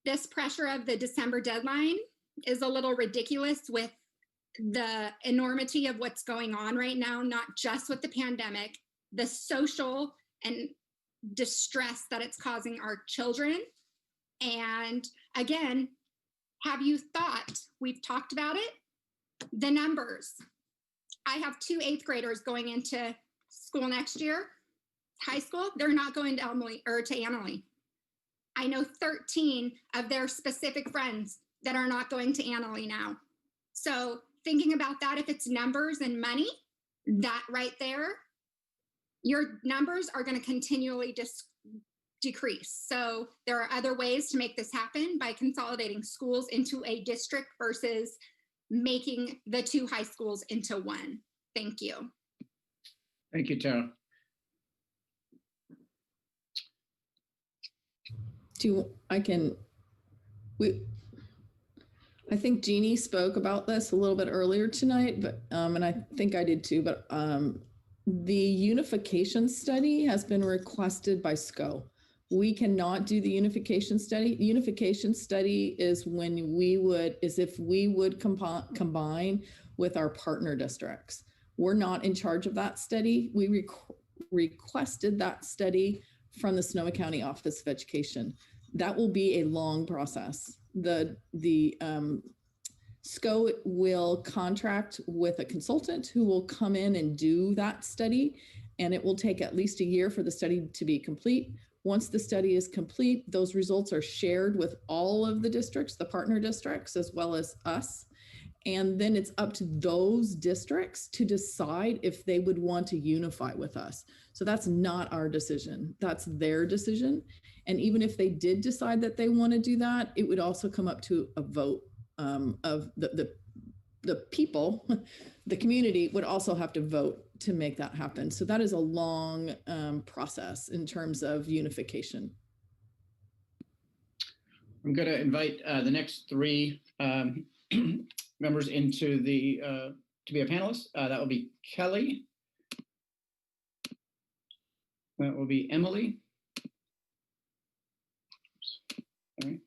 this pressure of the December deadline is a little ridiculous with the enormity of what's going on right now, not just with the pandemic, the social and distress that it's causing our children. And again, have you thought, we've talked about it, the numbers. I have 2 8th graders going into school next year, high school. They're not going to Annalee. I know 13 of their specific friends that are not going to Annalee now. So thinking about that, if it's numbers and money, that right there, your numbers are going to continually decrease. So there are other ways to make this happen by consolidating schools into a district versus making the 2 high schools into one. Thank you. Thank you, Tara. I think Jeannie spoke about this a little bit earlier tonight, but and I think I did too, but the unification study has been requested by SCO. We cannot do the unification study. The unification study is if we would combine with our partner districts. We're not in charge of that study. We requested that study from the Sonoma County Office of Education. That will be a long process. The SCO will contract with a consultant who will come in and do that study, and it will take at least a year for the study to be complete. Once the study is complete, those results are shared with all of the districts, the partner districts, as well as us. And then it's up to those districts to decide if they would want to unify with us. So that's not our decision. That's their decision. And even if they did decide that they want to do that, it would also come up to a vote of the people, the community would also have to vote to make that happen. So that is a long process in terms of unification. I'm going to invite the next 3 members into the to be a panelist. That will be Kelly. That will be Emily. Sorry.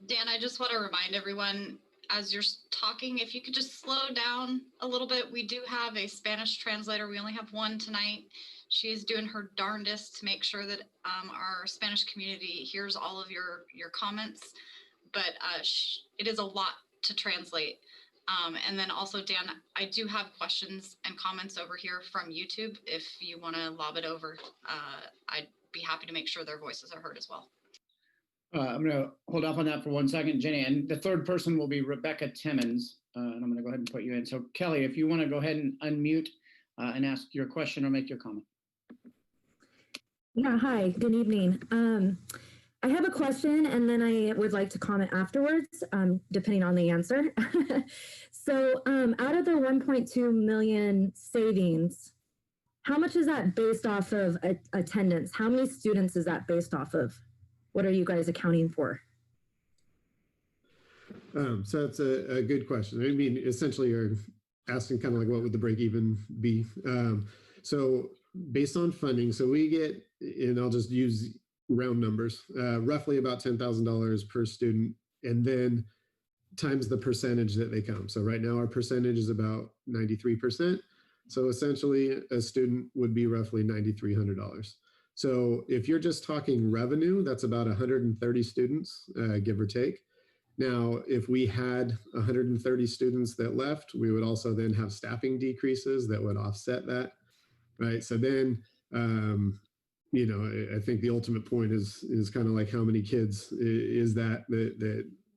Dan, I just want to remind everyone as you're talking, if you could just slow down a little bit. We do have a Spanish translator. We only have one tonight. She's doing her darndest to make sure that our Spanish community hears all of your comments, but it is a lot to translate. And then also, Dan, I do have questions and comments over here from YouTube. If you want to lob it over, I'd be happy to make sure their voices are heard as well. I'm going to hold off on that for 1 second, Jenny. And the 3rd person will be Rebecca Timmons. And I'm going to go ahead and put you in. So Kelly, if you want to go ahead and unmute and ask your question or make your comment. Yeah, hi, good evening. I have a question and then I would like to comment afterwards, depending on the answer. So out of the 1.2 million savings, how much is that based off of attendance? How many students is that based off of? What are you guys accounting for? So that's a good question. I mean, essentially you're asking kind of like what would the break even be? So based on funding, so we get, and I'll just use round numbers, roughly about $10,000 per student, and then times the percentage that they come. So right now our percentage is about 93%. So essentially a student would be roughly $9,300. So if you're just talking revenue, that's about 130 students, give or take. Now, if we had 130 students that left, we would also then have staffing decreases that would offset that, right? So then, you know, I think the ultimate point is kind of like how many kids is that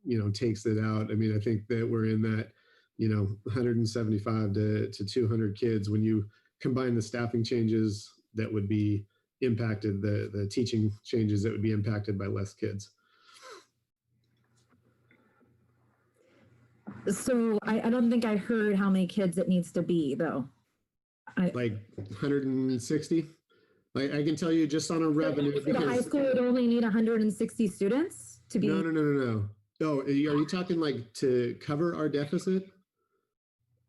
you know, takes it out. I mean, I think that we're in that, you know, 175 to 200 kids when you combine the staffing changes that would be impacted, the teaching changes that would be impacted by less kids. So I don't think I heard how many kids it needs to be though. Like 160. Like I can tell you just on a revenue. The high school would only need 160 students to be. No. Oh, are you talking like to cover our deficit?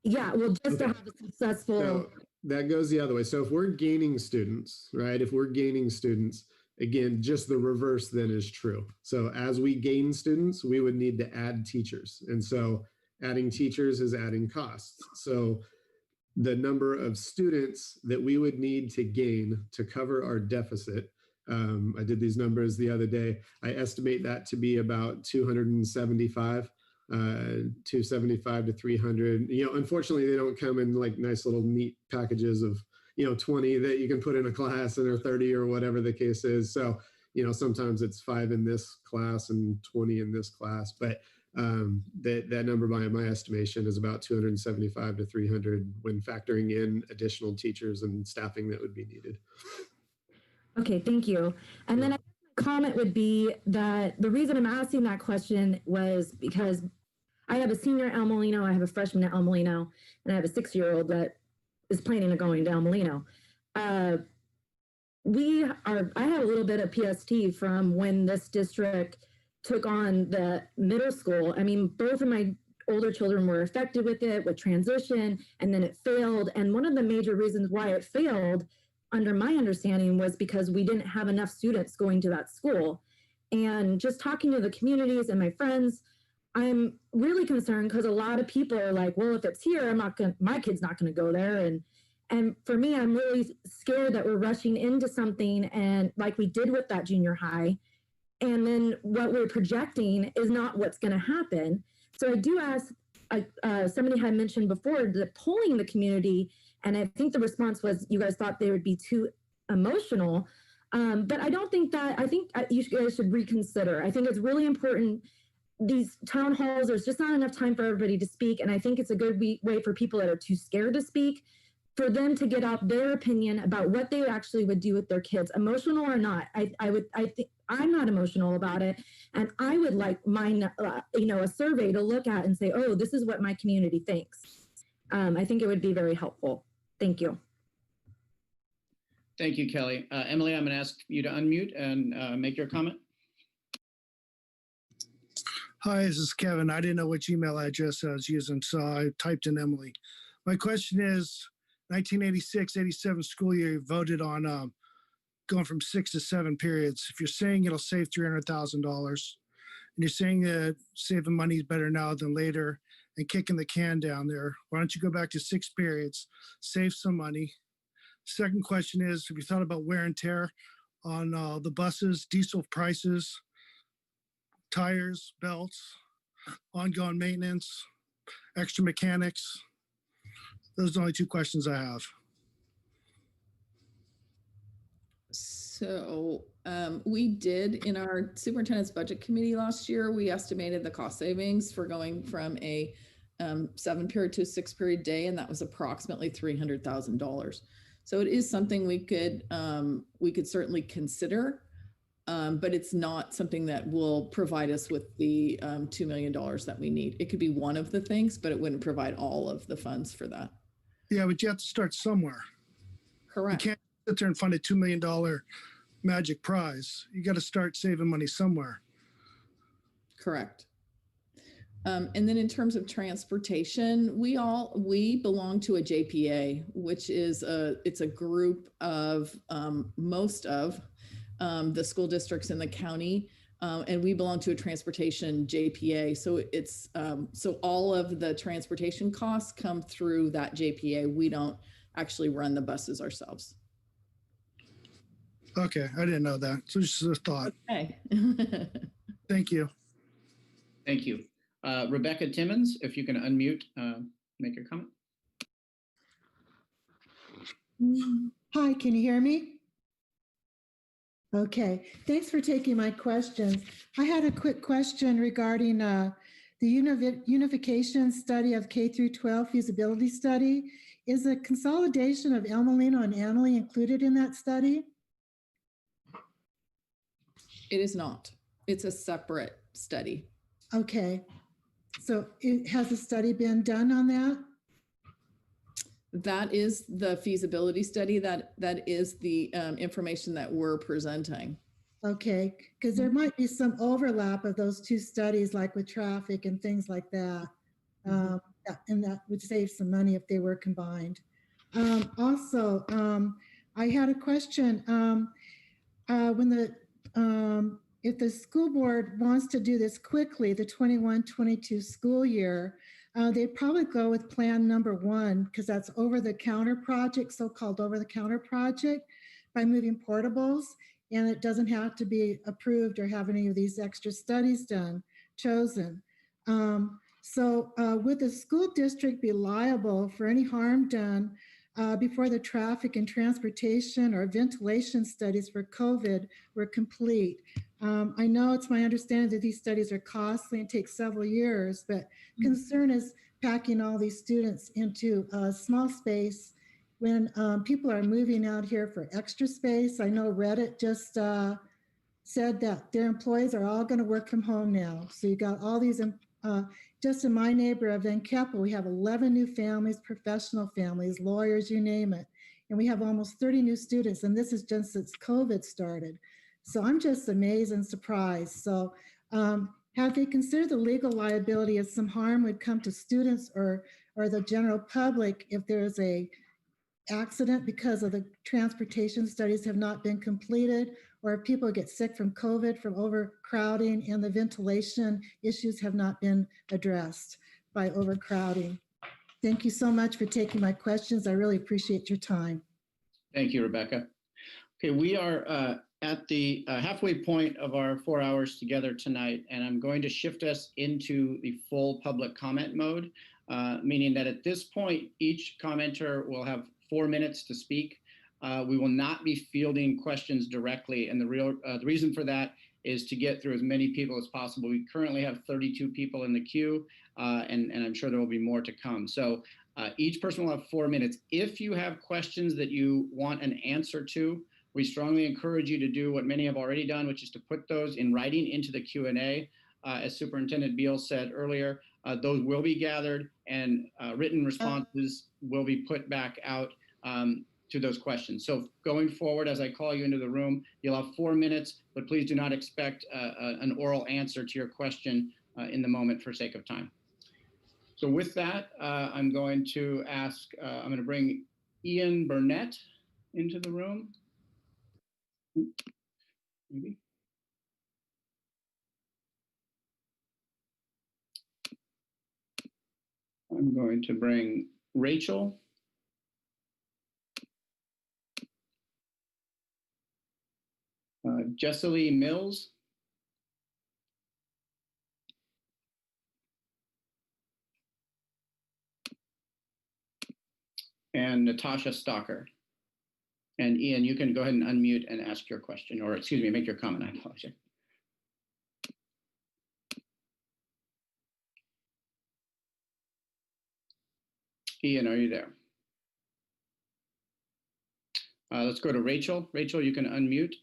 Yeah, well, just to have a successful. So that goes the other way. So if we're gaining students, right? If we're gaining students, again, just the reverse then is true. So as we gain students, we would need to add teachers. And so adding teachers is adding costs. So the number of students that we would need to gain to cover our deficit, I did these numbers the other day. I estimate that to be about 275 to 300. You know, unfortunately, they don't come in like nice little neat packages of, you know, 20 that you can put in a class and or 30 or whatever the case is. So, you know, sometimes it's 5 in this class and 20 in this class, but that number by my estimation is about 275 to 300 when factoring in additional teachers and staffing that would be needed. Okay, thank you. And then my comment would be that the reason I'm asking that question was because I have a senior at El Molino, I have a freshman at El Molino, and I have a 6-year-old that is planning on going to El Molino. I have a little bit of PST from when this district took on the middle school. I mean, both of my older children were affected with it, with transition, and then it failed. And one of the major reasons why it failed, under my understanding, was because we didn't have enough students going to that school. And just talking to the communities and my friends, I'm really concerned because a lot of people are like, well, if it's here, my kid's not gonna go there. And for me, I'm really scared that we're rushing into something and like we did with that junior high. And then what we're projecting is not what's gonna happen. So I do ask, somebody had mentioned before, the polling the community, and I think the response was you guys thought they would be too emotional. But I don't think that, I think you guys should reconsider. I think it's really important. These town halls, there's just not enough time for everybody to speak. And I think it's a good way for people that are too scared to speak, for them to get out their opinion about what they actually would do with their kids, emotional or not. I think I'm not emotional about it. And I would like mine, a survey to look at and say, oh, this is what my community thinks. I think it would be very helpful. Thank you. Thank you, Kelly. Emily, I'm going to ask you to unmute and make your comment. Hi, this is Kevin. I didn't know which email address I was using, so I typed in Emily. My question is, 1986-87 school year, you voted on going from 6 to 7 periods. If you're saying it'll save $300,000, and you're saying that saving money is better now than later and kicking the can down there, why don't you go back to 6 periods, save some money? Second question is, have you thought about wear and tear on the buses, diesel prices, tires, belts, ongoing maintenance, extra mechanics? Those are the only 2 questions I have. So we did in our superintendent's budget committee last year, we estimated the cost savings for going from a 7-period to a 6-period day, and that was approximately $300,000. So it is something we could certainly consider. but it's not something that will provide us with the $2 million that we need. It could be one of the things, but it wouldn't provide all of the funds for that. Yeah, but you have to start somewhere. Correct. You can't sit there and find a $2 million magic prize. You got to start saving money somewhere. Correct. And then in terms of transportation, we belong to a JPA, which is it's a group of most of the school districts in the county, and we belong to a transportation JPA. So it's so all of the transportation costs come through that JPA. We don't actually run the buses ourselves. Okay, I didn't know that. So just a thought. Okay. Thank you. Thank you. Rebecca Timmons, if you can unmute, make your comment. Hi, can you hear me? Okay, thanks for taking my questions. I had a quick question regarding the unification study of K through 12 feasibility study. Is the consolidation of El Molino and Annalee included in that study? It is not. It's a separate study. Okay, so has a study been done on that? That is the feasibility study. That is the information that we're presenting. Okay, because there might be some overlap of those two studies, like with traffic and things like that. And that would save some money if they were combined. Also, I had a question. If the school board wants to do this quickly, the 21-22 school year, they'd probably go with plan number 1, because that's over-the-counter project, so-called over-the-counter project, by moving portables, and it doesn't have to be approved or have any of these extra studies chosen. So would the school district be liable for any harm done before the traffic and transportation or ventilation studies for COVID were complete? I know it's my understanding that these studies are costly and take several years, but concern is packing all these students into a small space when people are moving out here for extra space. I know Reddit just said that their employees are all going to work from home now. So you got all these, just in my neighborhood of Van Keppel, we have 11 new families, professional families, lawyers, you name it. And we have almost 30 new students, and this is just since COVID started. So I'm just amazed and surprised. So have they considered the legal liability if some harm would come to students or the general public if there's a accident because of the transportation studies have not been completed, or if people get sick from COVID, from overcrowding, and the ventilation issues have not been addressed by overcrowding? Thank you so much for taking my questions. I really appreciate your time. Thank you, Rebecca. Okay, we are at the halfway point of our 4 hours together tonight, and I'm going to shift us into the full public comment mode, meaning that at this point, each commenter will have 4 minutes to speak. We will not be fielding questions directly, and the reason for that is to get through as many people as possible. We currently have 32 people in the queue, and I'm sure there will be more to come. So each person will have 4 minutes. If you have questions that you want an answer to, we strongly encourage you to do what many have already done, which is to put those in writing into the Q&A. As Superintendent Beal said earlier, those will be gathered, and written responses will be put back out to those questions. So going forward, as I call you into the room, you'll have 4 minutes, but please do not expect an oral answer to your question in the moment for sake of time. So with that, I'm going to bring Ian Burnett into the room. Maybe. I'm going to bring Rachel. Jessilee Mills. And Natasha Stalker. And Ian, you can go ahead and unmute and ask your question, or excuse me, make your comment. I apologize. Ian, are you there? Let's go to Rachel. Rachel, you can unmute.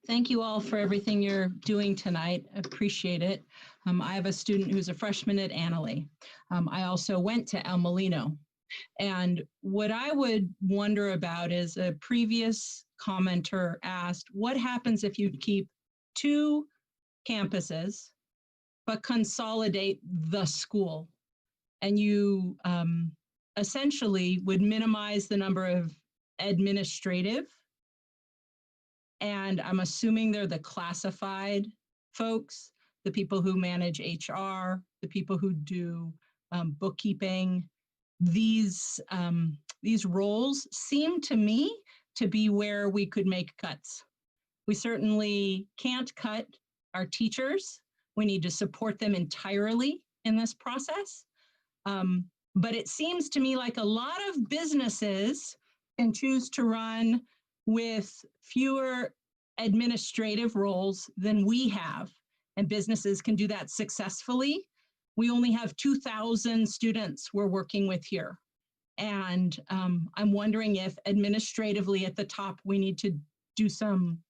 Thank you all for everything you're doing tonight. Appreciate it. I have a student who's a freshman at Annalee. I also went to El Molino. And what I would wonder about is a previous commenter asked, what happens if you keep two campuses, but consolidate the school? And you essentially would minimize the number of administrative, and I'm assuming they're the classified folks, the people who manage HR, the people who do bookkeeping. These roles seem to me to be where we could make cuts. We certainly can't cut our teachers. We need to support them entirely in this process. But it seems to me like a lot of businesses can choose to run with fewer administrative roles than we have, and businesses can do that successfully. We only have 2,000 students we're working with here. And I'm wondering if administratively at the top, we need to do some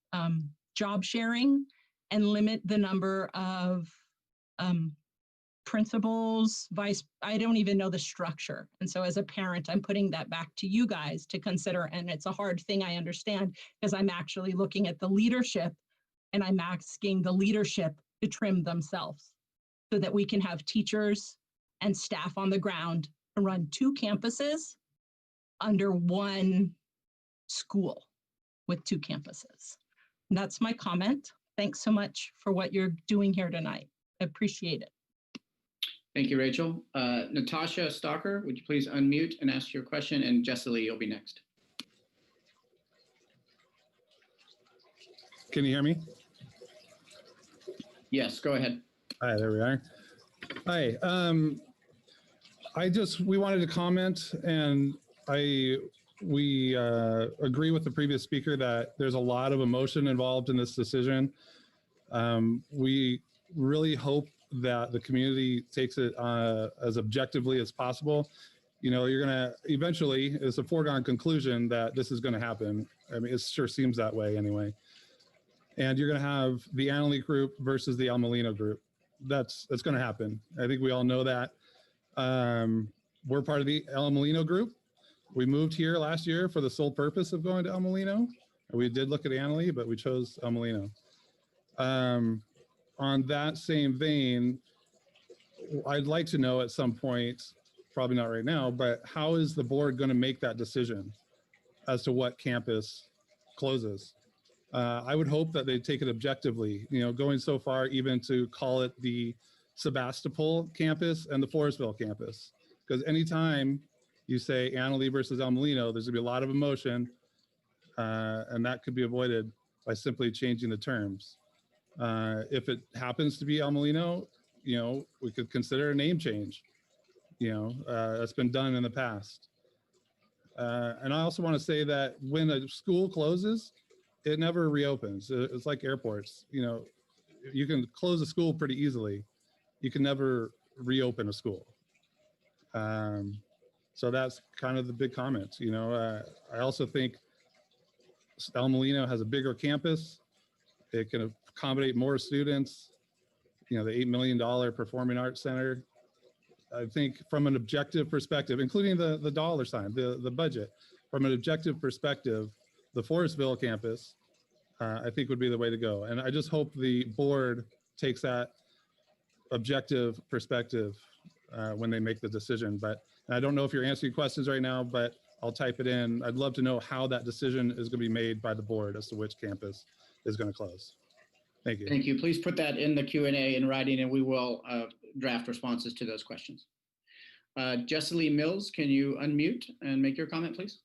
job sharing and limit the number of principals, I don't even know the structure. And so as a parent, I'm putting that back to you guys to consider. And it's a hard thing, I understand, because I'm actually looking at the leadership and I'm asking the leadership to trim themselves so that we can have teachers and staff on the ground to run two campuses under one school with two campuses. And that's my comment. Thanks so much for what you're doing here tonight. I appreciate it. Thank you, Rachel. Natasha Stalker, would you please unmute and ask your question? And Jessica, you'll be next. Can you hear me? Yes, go ahead. Hi, there we are. Hi, we wanted to comment, and we agree with the previous speaker that there's a lot of emotion involved in this decision. We really hope that the community takes it as objectively as possible. You know, you're gonna eventually, it's a foregone conclusion that this is gonna happen. I mean, it sure seems that way anyway. And you're gonna have the Annalee group versus the El Molino group. That's gonna happen. I think we all know that. We're part of the El Molino group. We moved here last year for the sole purpose of going to El Molino. We did look at Annalee, but we chose El Molino. On that same vein, I'd like to know at some point, probably not right now, but how is the board going to make that decision as to what campus closes? I would hope that they take it objectively, you know, going so far even to call it the Sebastopol campus and the Forestville campus. Because anytime you say Annalee versus El Molino, there's gonna be a lot of emotion, and that could be avoided by simply changing the terms. If it happens to be El Molino, you know, we could consider a name change. You know, that's been done in the past. And I also want to say that when a school closes, it never reopens. It's like airports. You know, you can close a school pretty easily. You can never reopen a school. So that's kind of the big comments. You know, I also think El Molino has a bigger campus. It can accommodate more students. You know, the $8 million Performing Arts Center. I think from an objective perspective, including the dollar sign, the budget, from an objective perspective, the Forestville campus, I think would be the way to go. And I just hope the board takes that objective perspective when they make the decision. But I don't know if you're answering questions right now, but I'll type it in. I'd love to know how that decision is going to be made by the board as to which campus is going to close. Thank you. Thank you. Please put that in the Q&A in writing, and we will draft responses to those questions. Jessica Mills, can you unmute and make your comment, please?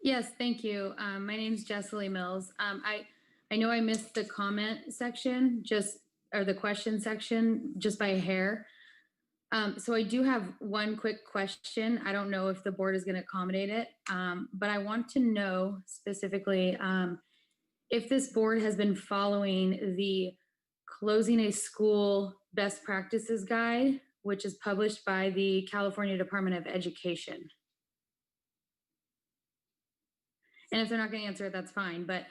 Yes, thank you. My name is Jessica Mills. I know I missed the comment section, or the question section, just by a hair. So I do have one quick question. I don't know if the board is going to accommodate it, but I want to know specifically if this board has been following the Closing a School Best Practices Guide, which is published by the California Department of Education. And if they're not going to answer it, that's fine. But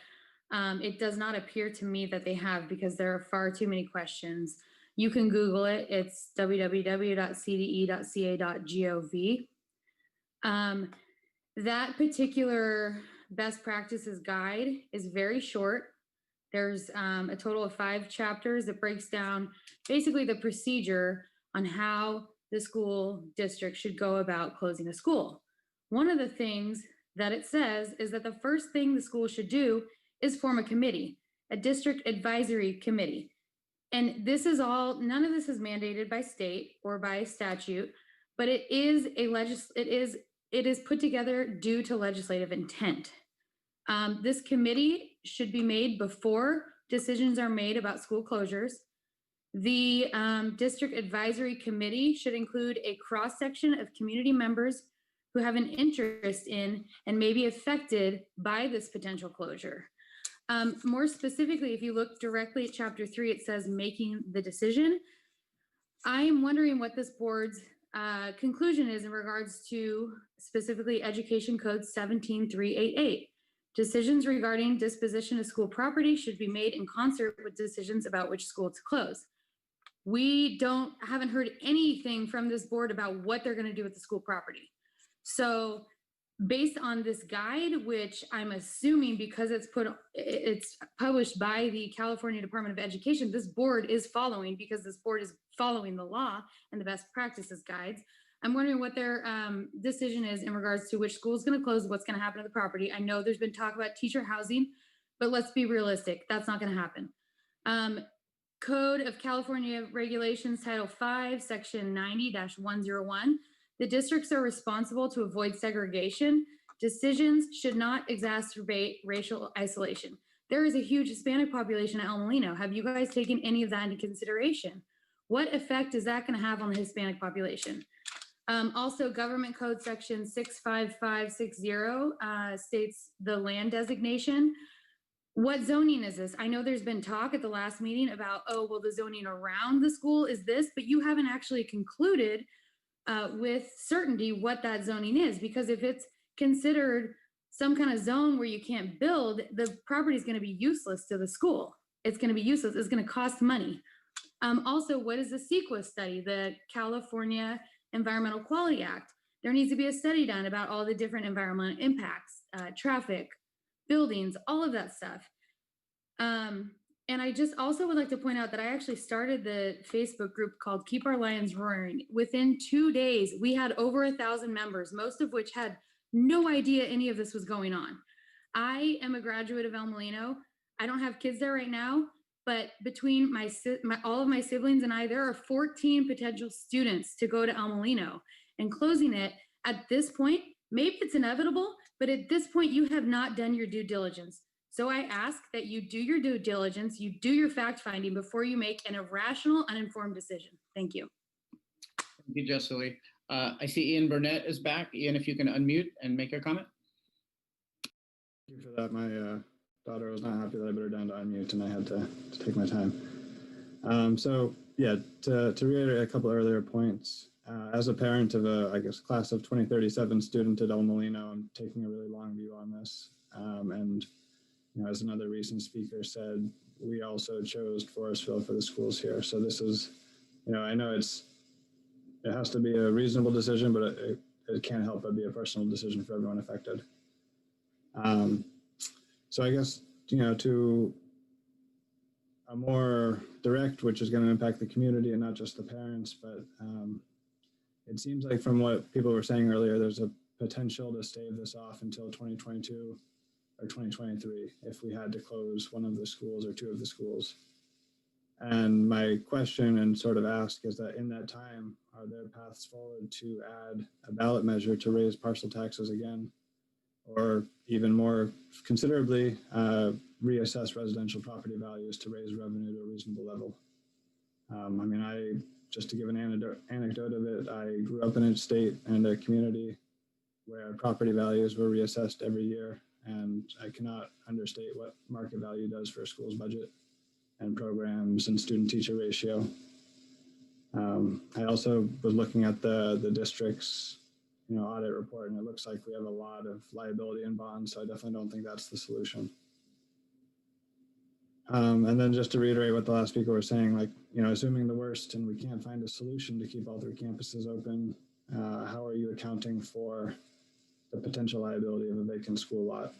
It does not appear to me that they have because there are far too many questions. You can Google it. It's www.cde.ca.gov. That particular best practices guide is very short. There's a total of 5 chapters that breaks down basically the procedure on how the school district should go about closing a school. One of the things that it says is that the first thing the school should do is form a committee, a district advisory committee. And this is all, none of this is mandated by state or by statute, but it is put together due to legislative intent. This committee should be made before decisions are made about school closures. The district advisory committee should include a cross-section of community members who have an interest in and may be affected by this potential closure. More specifically, if you look directly at Chapter 3, it says making the decision. I am wondering what this board's conclusion is in regards to specifically Education Code 17388. Decisions regarding disposition of school property should be made in concert with decisions about which school to close. We haven't heard anything from this board about what they're going to do with the school property. So based on this guide, which I'm assuming because it's published by the California Department of Education, this board is following because this board is following the law and the best practices guides. I'm wondering what their decision is in regards to which school is going to close, what's going to happen to the property. I know there's been talk about teacher housing, but let's be realistic. That's not going to happen. Code of California Regulations, Title 5, Section 90-101. The districts are responsible to avoid segregation. Decisions should not exacerbate racial isolation. There is a huge Hispanic population at El Molino. Have you guys taken any of that into consideration? What effect is that going to have on the Hispanic population? Also, Government Code Section 65560 states the land designation. What zoning is this? I know there's been talk at the last meeting about, oh, well, the zoning around the school is this, but you haven't actually concluded with certainty what that zoning is, because if it's considered some kind of zone where you can't build, the property is going to be useless to the school. It's going to be useless. It's going to cost money. Also, what is the CEQA study, the California Environmental Quality Act? There needs to be a study done about all the different environmental impacts, traffic, buildings, all of that stuff. And I just also would like to point out that I actually started the Facebook group called Keep Our Lions Roaring. Within 2 days, we had over 1,000 members, most of which had no idea any of this was going on. I am a graduate of El Molino. I don't have kids there right now, but between all of my siblings and I, there are 14 potential students to go to El Molino. And closing it at this point, maybe it's inevitable, but at this point, you have not done your due diligence. So I ask that you do your due diligence, you do your fact finding before you make an irrational, uninformed decision. Thank you. Thank you, Jessica. I see Ian Burnett is back. Ian, if you can unmute and make your comment. Thank you for that. My daughter was not happy that I put her down to unmute and I had to take my time. So yeah, to reiterate a couple earlier points, as a parent of a, I guess, class of 2037 student at El Molino, I'm taking a really long view on this. And you know, as another recent speaker said, we also chose Forestville for the schools here. So this is, you know, I know it has to be a reasonable decision, but it can't help but be a personal decision for everyone affected. So I guess, you know, to a more direct, which is going to impact the community and not just the parents, but it seems like from what people were saying earlier, there's a potential to stave this off until 2022 or 2023 if we had to close one of the schools or two of the schools. And my question and sort of ask is that in that time, are there paths forward to add a ballot measure to raise parcel taxes again, or even more considerably reassess residential property values to raise revenue to a reasonable level? I mean, just to give an anecdote of it, I grew up in a state and a community where property values were reassessed every year, and I cannot understate what market value does for a school's budget and programs and student-teacher ratio. I also was looking at the district's, you know, audit report, and it looks like we have a lot of liability in bonds, so I definitely don't think that's the solution. And then just to reiterate what the last speaker was saying, like, you know, assuming the worst and we can't find a solution to keep all 3 campuses open, how are you accounting for the potential liability of a vacant school lot?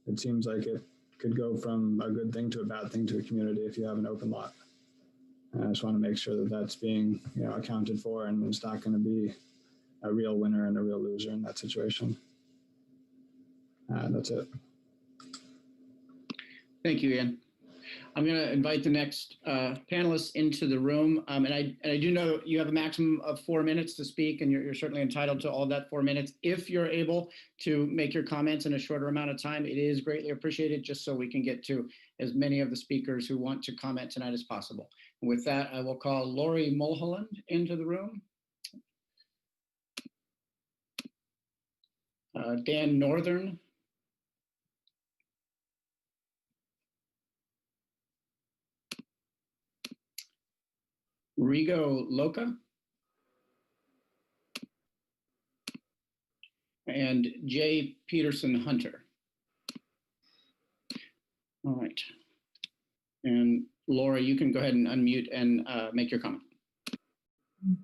It seems like it could go from a good thing to a bad thing to a community if you have an open lot. And I just want to make sure that that's being, you know, accounted for, and it's not going to be a real winner and a real loser in that situation. That's it. Thank you, Ian. I'm going to invite the next panelists into the room. And I do know you have a maximum of 4 minutes to speak, and you're certainly entitled to all that 4 minutes. If you're able to make your comments in a shorter amount of time, it is greatly appreciated, just so we can get to as many of the speakers who want to comment tonight as possible. And with that, I will call Lori Mulholland into the room. Dan Northern. Rigo Loca. And Jay Peterson Hunter. All right. And Laura, you can go ahead and unmute and make your comment.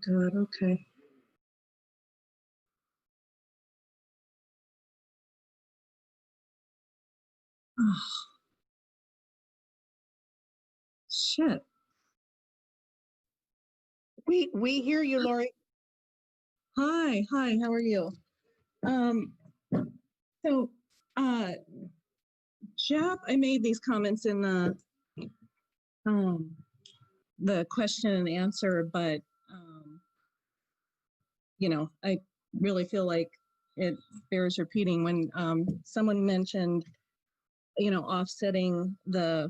Good, okay. Oh. Shit. We hear you, Lori. Hi, how are you? So Jeff, I made these comments in the question and answer, but you know, I really feel like it bears repeating when someone mentioned, you know, offsetting the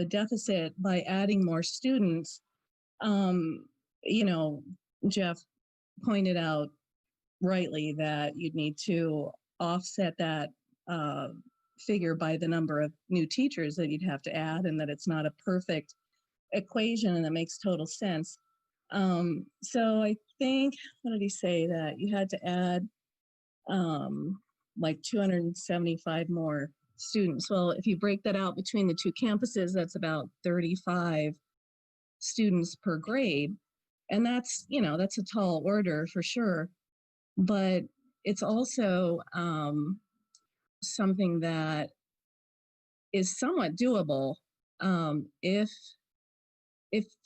deficit by adding more students. You know, Jeff pointed out rightly that you'd need to offset that figure by the number of new teachers that you'd have to add, and that it's not a perfect equation, and that makes total sense. So I think, what did he say, that you had to add like 275 more students. Well, if you break that out between the 2 campuses, that's about 35 students per grade. And that's, you know, that's a tall order for sure. But it's also something that is somewhat doable if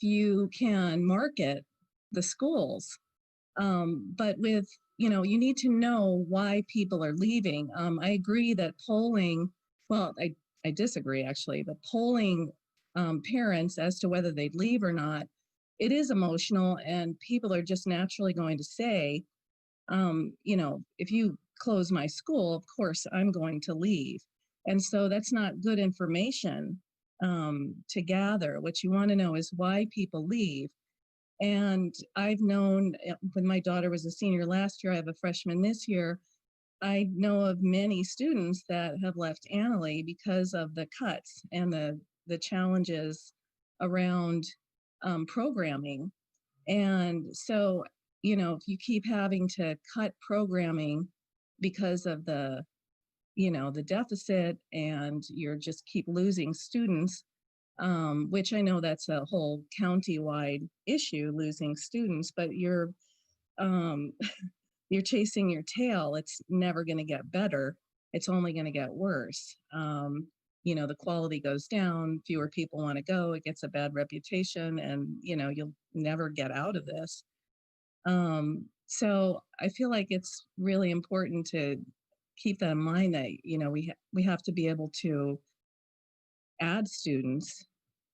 you can market the schools. But with, you know, you need to know why people are leaving. I agree that polling, well, I disagree actually, but polling parents as to whether they'd leave or not, it is emotional, and people are just naturally going to say, you know, if you close my school, of course I'm going to leave. And so that's not good information to gather. What you want to know is why people leave. And I've known, when my daughter was a senior last year, I have a freshman this year, I know of many students that have left Annalee because of the cuts and the challenges around programming. And so, you know, if you keep having to cut programming because of the, you know, the deficit, and you're just keep losing students, which I know that's a whole county-wide issue, losing students, but you're chasing your tail. It's never going to get better. It's only going to get worse. You know, the quality goes down, fewer people want to go, it gets a bad reputation, and, you know, you'll never get out of this. So I feel like it's really important to keep that in mind, that, you know, we have to be able to add students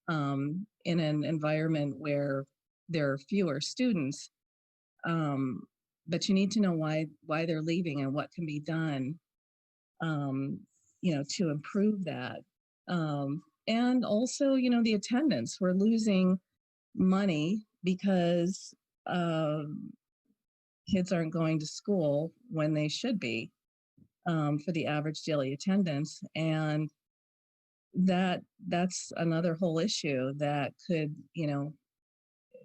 in an environment where there are fewer students. But you need to know why they're leaving and what can be done, you know, to improve that. And also, you know, the attendance. We're losing money because kids aren't going to school when they should be for the average daily attendance. And that's another whole issue that could, you know,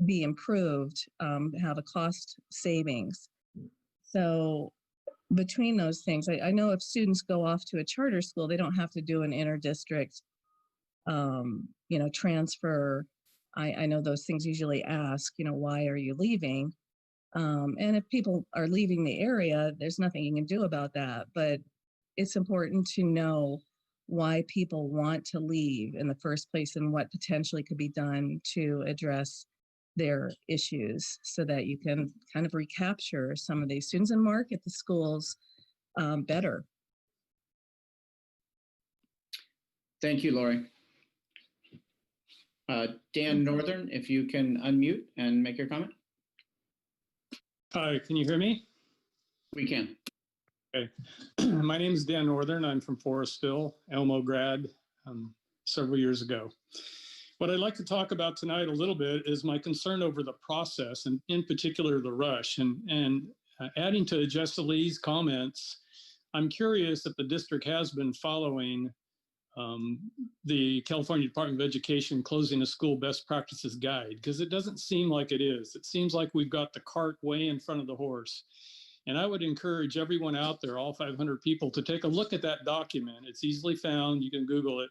be improved, have a cost savings. So between those things. I know if students go off to a charter school, they don't have to do an inter-district, transfer. I know those things usually ask, why are you leaving? And if people are leaving the area, there's nothing you can do about that. But it's important to know why people want to leave in the first place and what potentially could be done to address their issues so that you can kind of recapture some of these students and market the schools better. Thank you, Lori. Dan Northern, if you can unmute and make your comment. Hi, can you hear me? We can. Okay. My name is Dan Northern. I'm from Forestville, Elmo grad, several years ago. What I'd like to talk about tonight a little bit is my concern over the process and in particular the rush. And adding to Jessica Lee's comments, I'm curious if the district has been following the California Department of Education closing a school best practices guide, because it doesn't seem like it is. It seems like we've got the cart way in front of the horse. And I would encourage everyone out there, all 500 people, to take a look at that document. It's easily found. You can Google it.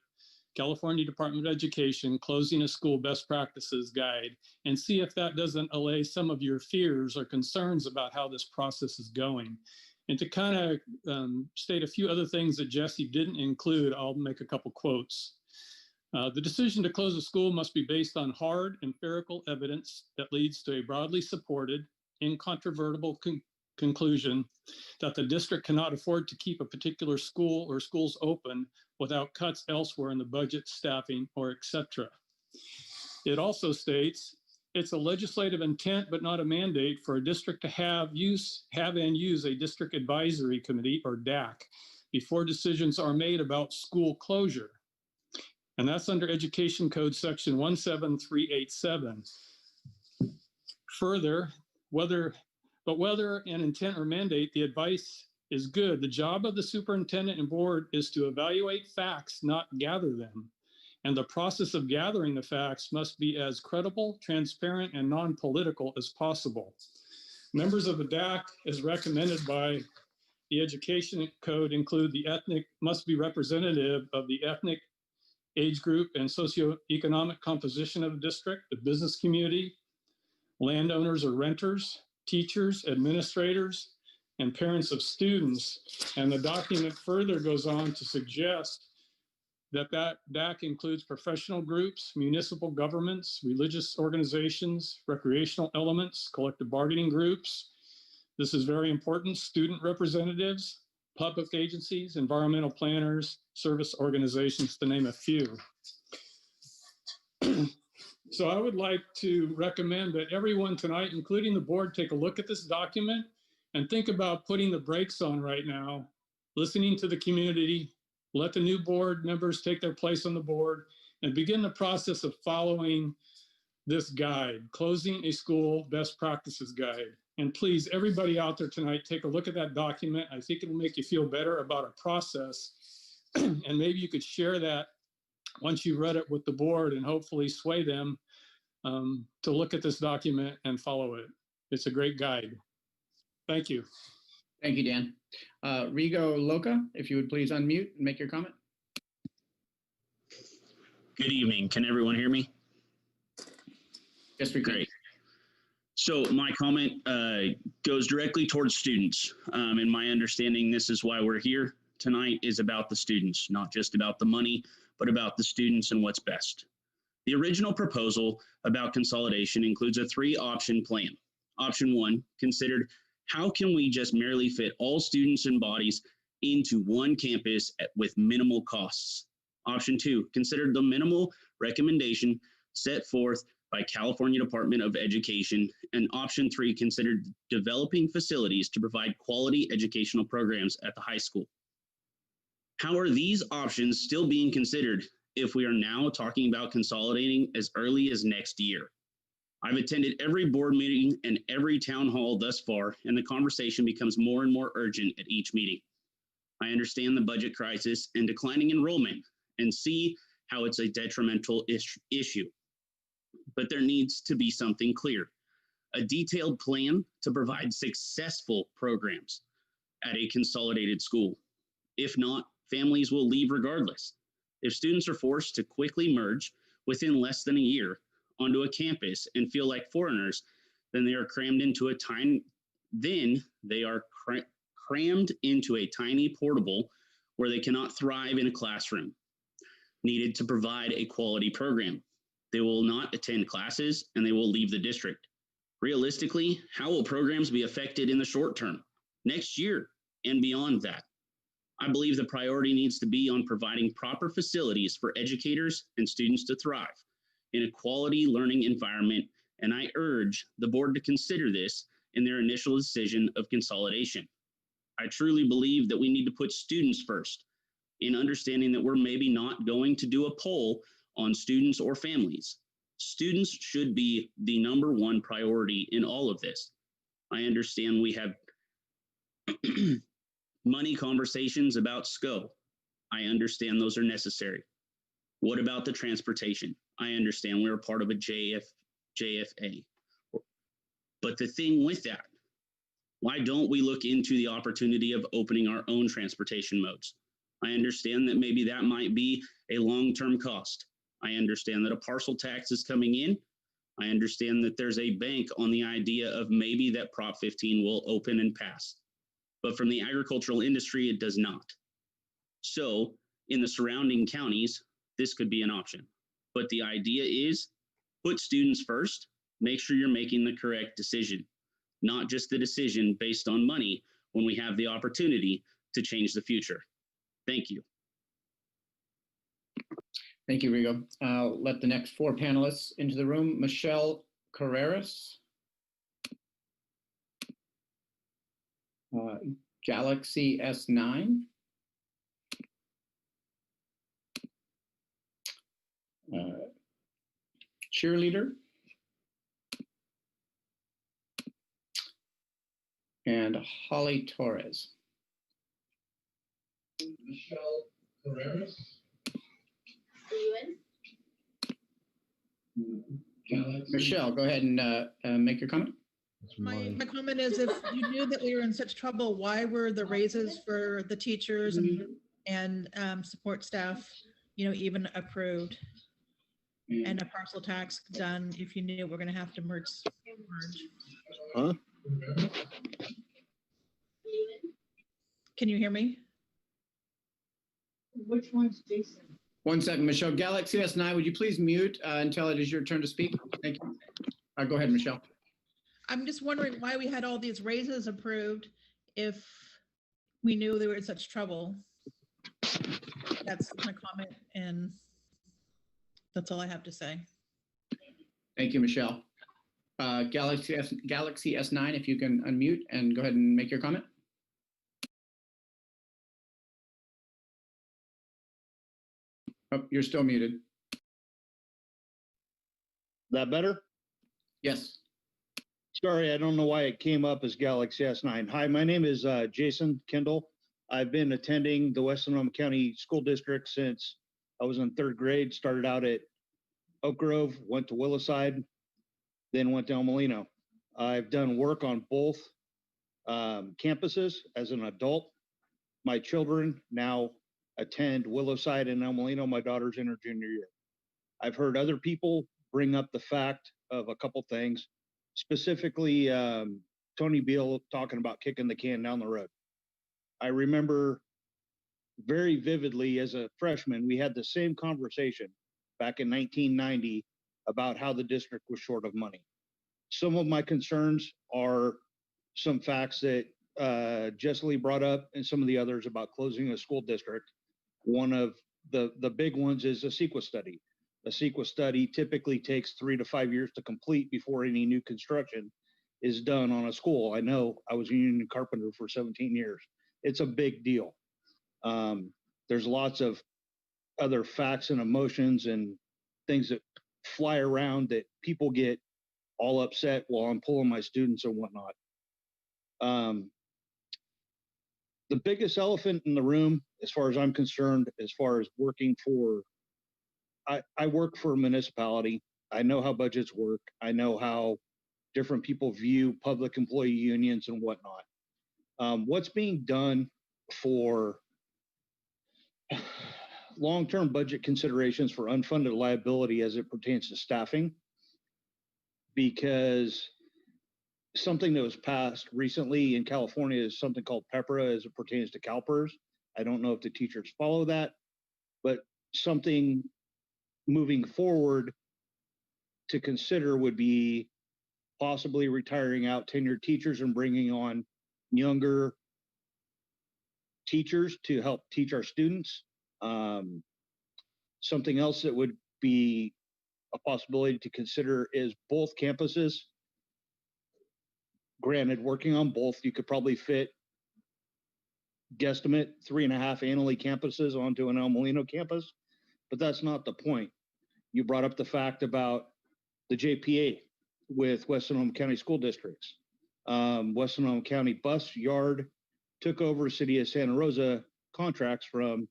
California Department of Education closing a school best practices guide, and see if that doesn't allay some of your fears or concerns about how this process is going. And to kind of state a few other things that Jesse didn't include, I'll make a couple quotes. The decision to close a school must be based on hard empirical evidence that leads to a broadly supported, incontrovertible conclusion that the district cannot afford to keep a particular school or schools open without cuts elsewhere in the budget, staffing, or etc. It also states it's a legislative intent, but not a mandate for a district to have and use a district advisory committee, or DAC, before decisions are made about school closure. And that's under Education Code Section 17387. Further, whether an intent or mandate, the advice is good. The job of the superintendent and board is to evaluate facts, not gather them. And the process of gathering the facts must be as credible, transparent, and non-political as possible. Members of the DAC, as recommended by the Education Code, include must be representative of the ethnic, age group, and socioeconomic composition of the district, the business community, landowners or renters, teachers, administrators, and parents of students. And the document further goes on to suggest that DAC includes professional groups, municipal governments, religious organizations, recreational elements, collective bargaining groups. This is very important. Student representatives, public agencies, environmental planners, service organizations, to name a few. So I would like to recommend that everyone tonight, including the board, take a look at this document and think about putting the brakes on right now, listening to the community, let the new board members take their place on the board, and begin the process of following this guide, closing a school best practices guide. And please, everybody out there tonight, take a look at that document. I think it will make you feel better about our process. And maybe you could share that once you read it with the board and hopefully sway them to look at this document and follow it. It's a great guide. Thank you. Thank you, Dan. Rigo Loca, if you would please unmute and make your comment. Good evening. Can everyone hear me? Yes, we can. Great. So my comment goes directly towards students. In my understanding, this is why we're here tonight, is about the students, not just about the money, but about the students and what's best. The original proposal about consolidation includes a 3-option plan. Option 1 considered how can we just merely fit all students and bodies into one campus with minimal costs. Option 2 considered the minimal recommendation set forth by California Department of Education. And option 3 considered developing facilities to provide quality educational programs at the high school. How are these options still being considered if we are now talking about consolidating as early as next year? I've attended every board meeting and every town hall thus far, and the conversation becomes more and more urgent at each meeting. I understand the budget crisis and declining enrollment and see how it's a detrimental issue. But there needs to be something clear, a detailed plan to provide successful programs. at a consolidated school. If not, families will leave regardless. If students are forced to quickly merge within less than a year onto a campus and feel like foreigners, then they are crammed into a tiny portable where they cannot thrive in a classroom needed to provide a quality program. They will not attend classes and they will leave the district. Realistically, how will programs be affected in the short term, next year, and beyond that? I believe the priority needs to be on providing proper facilities for educators and students to thrive in a quality learning environment, and I urge the board to consider this in their initial decision of consolidation. I truly believe that we need to put students first in understanding that we're maybe not going to do a poll on students or families. Students should be the number one priority in all of this. I understand we have money conversations about SCO. I understand those are necessary. What about the transportation? I understand we're a part of a JFA. But the thing with that, why don't we look into the opportunity of opening our own transportation modes? I understand that maybe that might be a long-term cost. I understand that a parcel tax is coming in. I understand that there's a bank on the idea of maybe that Prop 15 will open and pass. But from the agricultural industry, it does not. So in the surrounding counties, this could be an option. But the idea is put students first, make sure you're making the correct decision, not just the decision based on money when we have the opportunity to change the future. Thank you. Thank you, Rigo. I'll let the next four panelists into the room. Michelle Carreras. Galaxy S9. Cheerleader. And Holly Torres. Michelle Carreras. Are you in? Michelle, go ahead and make your comment. My comment is, if you knew that we were in such trouble, why were the raises for the teachers and support staff, even approved? And a parcel tax done if you knew we're going to have to merge? Huh? Can you hear me? Which one's Jason? 1 second, Michelle. Galaxy S9, would you please mute until it is your turn to speak? Thank you. Go ahead, Michelle. I'm just wondering why we had all these raises approved if we knew they were in such trouble. That's my comment, and that's all I have to say. Thank you, Michelle. Galaxy S9, if you can unmute and go ahead and make your comment. Oh, you're still muted. That better? Yes. Sorry, I don't know why it came up as Galaxy S9. Hi, my name is Jason Kendall. I've been attending the West Sonoma County School District since I was in 3rd grade. Started out at Oak Grove, went to Willow-Side, then went to El Molino. I've done work on both campuses as an adult. My children now attend Willow-Side and El Molino. My daughter's in her junior year. I've heard other people bring up the fact of a couple things, specifically Tony Beal talking about kicking the can down the road. I remember very vividly as a freshman, we had the same conversation back in 1990 about how the district was short of money. Some of my concerns are some facts that Jesselie brought up and some of the others about closing a school district. One of the big ones is a CEQA study. A CEQA study typically takes 3 to 5 years to complete before any new construction is done on a school. I know, I was a union carpenter for 17 years. It's a big deal. There's lots of other facts and emotions and things that fly around that people get all upset while I'm pulling my students and whatnot. The biggest elephant in the room, as far as I'm concerned, as far as working for, I work for a municipality. I know how budgets work. I know how different people view public employee unions and whatnot. What's being done for long-term budget considerations for unfunded liability as it pertains to staffing? Because something that was passed recently in California is something called PEPRA as it pertains to CalPERS. I don't know if the teachers follow that, but something moving forward to consider would be possibly retiring out tenured teachers and bringing on younger teachers to help teach our students. Something else that would be a possibility to consider is both campuses. Granted, working on both, you could probably fit, guesstimate, 3.5 annually campuses onto an El Molino campus, but that's not the point. You brought up the fact about the JPA with West Sonoma County School Districts. West Sonoma County Bus Yard took over City of Santa Rosa contracts from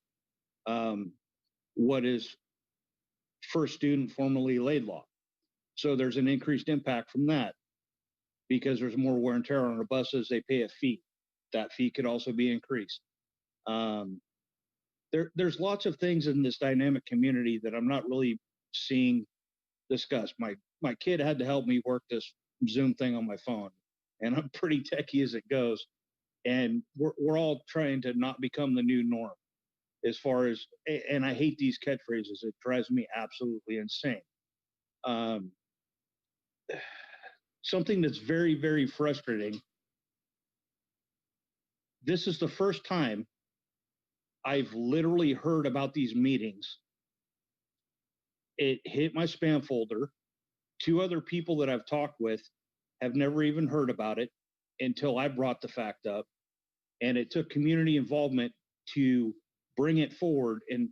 what is First Student, formerly Laidlaw. So there's an increased impact from that because there's more wear and tear on our buses. They pay a fee. That fee could also be increased. There's lots of things in this dynamic community that I'm not really seeing discussed. My kid had to help me work this Zoom thing on my phone, and I'm pretty techie as it goes. And we're all trying to not become the new norm as far as, and I hate these catchphrases. It drives me absolutely insane. Something that's very, very frustrating. This is the first time I've literally heard about these meetings. It hit my spam folder. 2 other people that I've talked with have never even heard about it until I brought the fact up. And it took community involvement to bring it forward and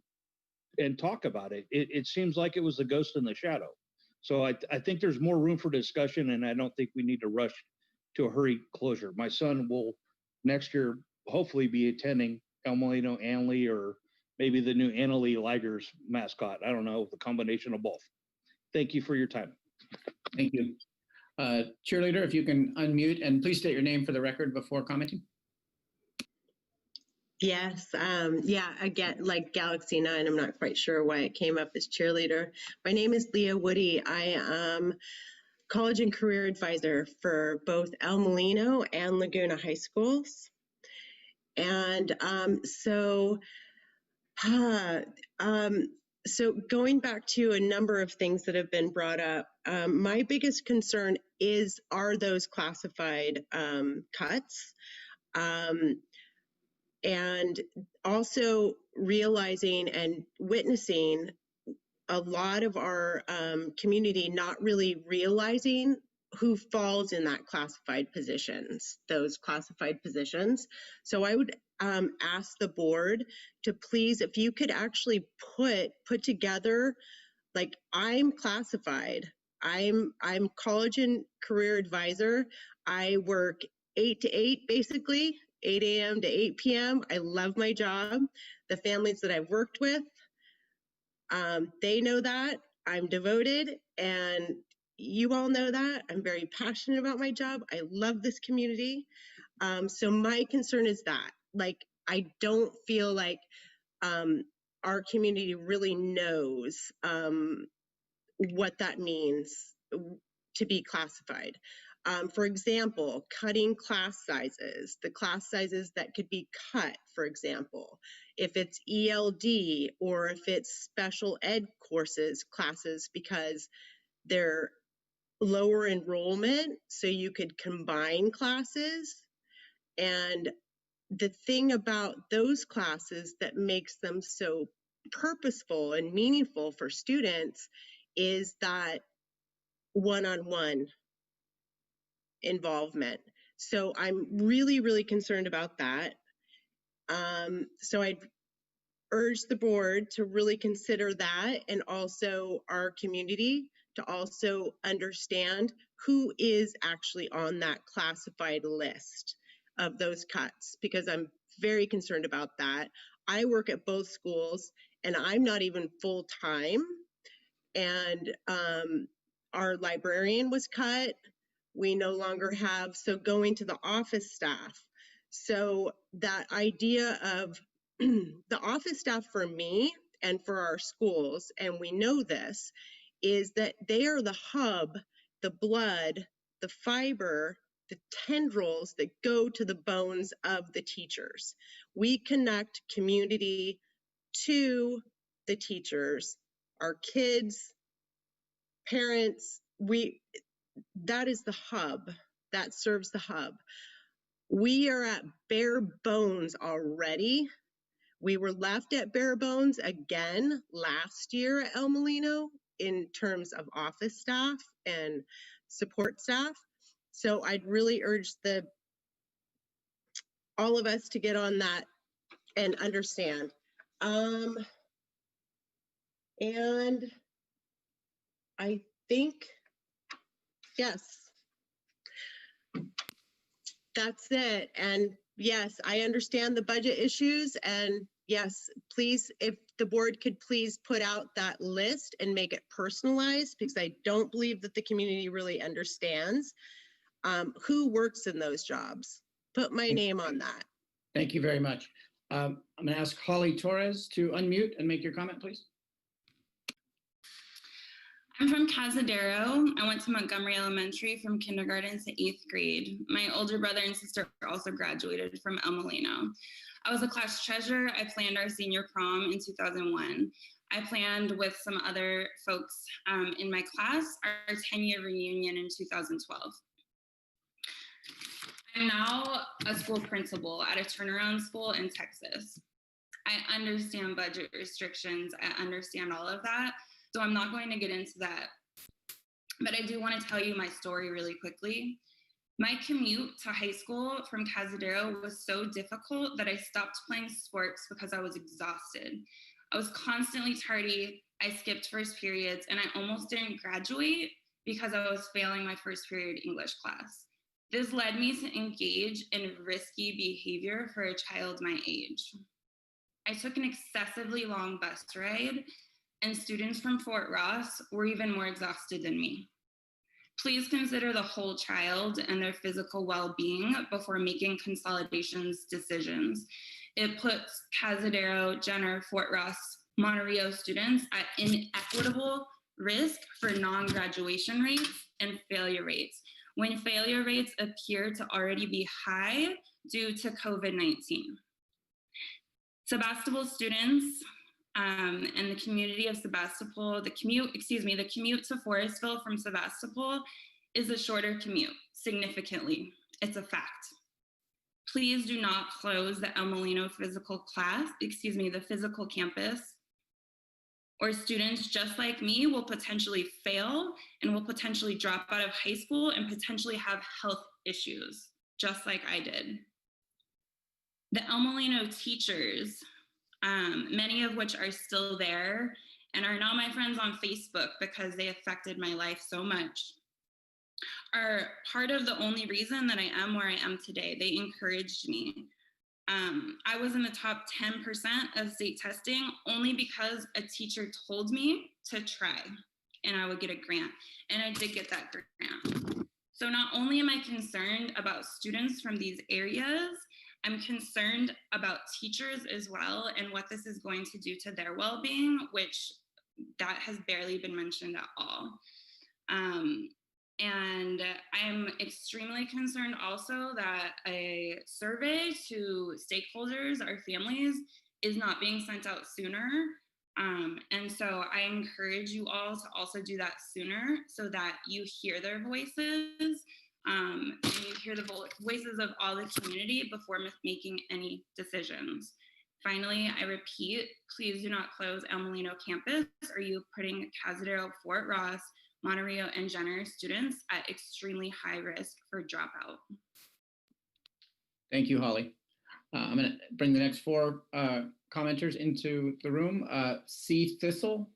talk about it. It seems like it was the ghost in the shadow. So I think there's more room for discussion, and I don't think we need to rush to a hurried closure. My son will next year hopefully be attending El Molino Anley, or maybe the new Annalee Ligers mascot. I don't know, the combination of both. Thank you for your time. Thank you. Cheerleader, if you can unmute and please state your name for the record before commenting. Yes, yeah, again, like Galaxy 9, I'm not quite sure why it came up as cheerleader. My name is Leah Woody. I am college and career advisor for both El Molino and Laguna High Schools. And so going back to a number of things that have been brought up, my biggest concern are those classified cuts. And also realizing and witnessing a lot of our community not really realizing who falls in that those classified positions. So I would ask the board to please, if you could actually put together, like, I'm classified. I'm college and career advisor. I work 8 to 8, basically. 8 a.m. to 8 p.m. I love my job. The families that I've worked with, they know that. I'm devoted, and you all know that. I'm very passionate about my job. I love this community. So my concern is that, like, I don't feel like our community really knows what that means to be classified. For example, cutting class sizes, the class sizes that could be cut, for example, if it's ELD or if it's special ed classes, because they're lower enrollment, so you could combine classes. And the thing about those classes that makes them so purposeful and meaningful for students is that one-on-one involvement. So I'm really, really concerned about that. So I'd urge the board to really consider that, and also our community to also understand who is actually on that classified list of those cuts, because I'm very concerned about that. I work at both schools and I'm not even full-time, and our librarian was cut. We no longer have, so going to the office staff. So that idea of the office staff for me and for our schools, and we know this, is that they are the hub, the blood, the fiber, the tendrils that go to the bones of the teachers. We connect community to the teachers, our kids, parents. That is the hub, that serves the hub. We are at bare bones already. We were left at bare bones again last year at El Molino in terms of office staff and support staff. So I'd really urge all of us to get on that and understand. And I think, yes, that's it. And yes, I understand the budget issues. And yes, please, if the board could please put out that list and make it personalized, because I don't believe that the community really understands who works in those jobs. Put my name on that. Thank you very much. I'm going to ask Holly Torres to unmute and make your comment, please. I'm from Cazadero. I went to Montgomery Elementary from kindergarten to 8th grade. My older brother and sister also graduated from El Molino. I was a class treasurer. I planned our senior prom in 2001. I planned with some other folks in my class our 10-year reunion in 2012. I'm now a school principal at a turnaround school in Texas. I understand budget restrictions. I understand all of that. So I'm not going to get into that. But I do want to tell you my story really quickly. My commute to high school from Cazadero was so difficult that I stopped playing sports because I was exhausted. I was constantly tardy. I skipped first periods, and I almost didn't graduate because I was failing my first period English class. This led me to engage in risky behavior for a child my age. I took an excessively long bus ride, and students from Fort Ross were even more exhausted than me. Please consider the whole child and their physical well-being before making consolidations decisions. It puts Cazadero, Jenner, Fort Ross, Monterey students at inequitable risk for non-graduation rates and failure rates, when failure rates appear to already be high due to COVID-19. Sebastopol students and the community of Sebastopol, the commute to Forestville from Sebastopol is a shorter commute, significantly. It's a fact. Please do not close the El Molino physical campus, or students just like me will potentially fail and will potentially drop out of high school and potentially have health issues, just like I did. The El Molino teachers, many of which are still there and are now my friends on Facebook because they affected my life so much, are part of the only reason that I am where I am today. They encouraged me. I was in the top 10% of state testing only because a teacher told me to try and I would get a grant, and I did get that grant. So not only am I concerned about students from these areas, I'm concerned about teachers as well and what this is going to do to their well-being, which that has barely been mentioned at all. And I'm extremely concerned also that a survey to stakeholders, our families, is not being sent out sooner. And so I encourage you all to also do that sooner so that you hear their voices and you hear the voices of all the community before making any decisions. Finally, I repeat, please do not close El Molino campus, or you're putting Cazadero, Fort Ross, Monterey, and Jenner students at extremely high risk for dropout. Thank you, Holly. I'm going to bring the next four commenters into the room. C. Thistle,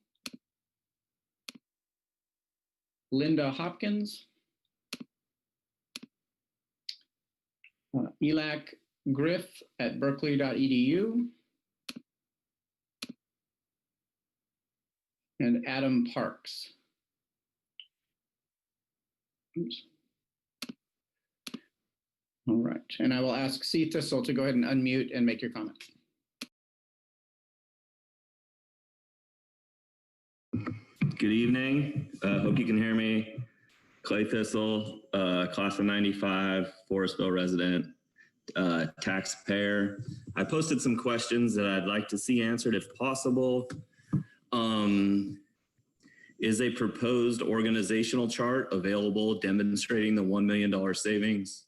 Linda Hopkins, Elac Griff at berkeley.edu, and Adam Parks. Oops. All right, and I will ask C. Thistle to go ahead and unmute and make your comment. Good evening. Hope you can hear me. Clay Thistle, class of 95, Forestville resident, taxpayer. I posted some questions that I'd like to see answered if possible. Is a proposed organizational chart available demonstrating the $1 million savings?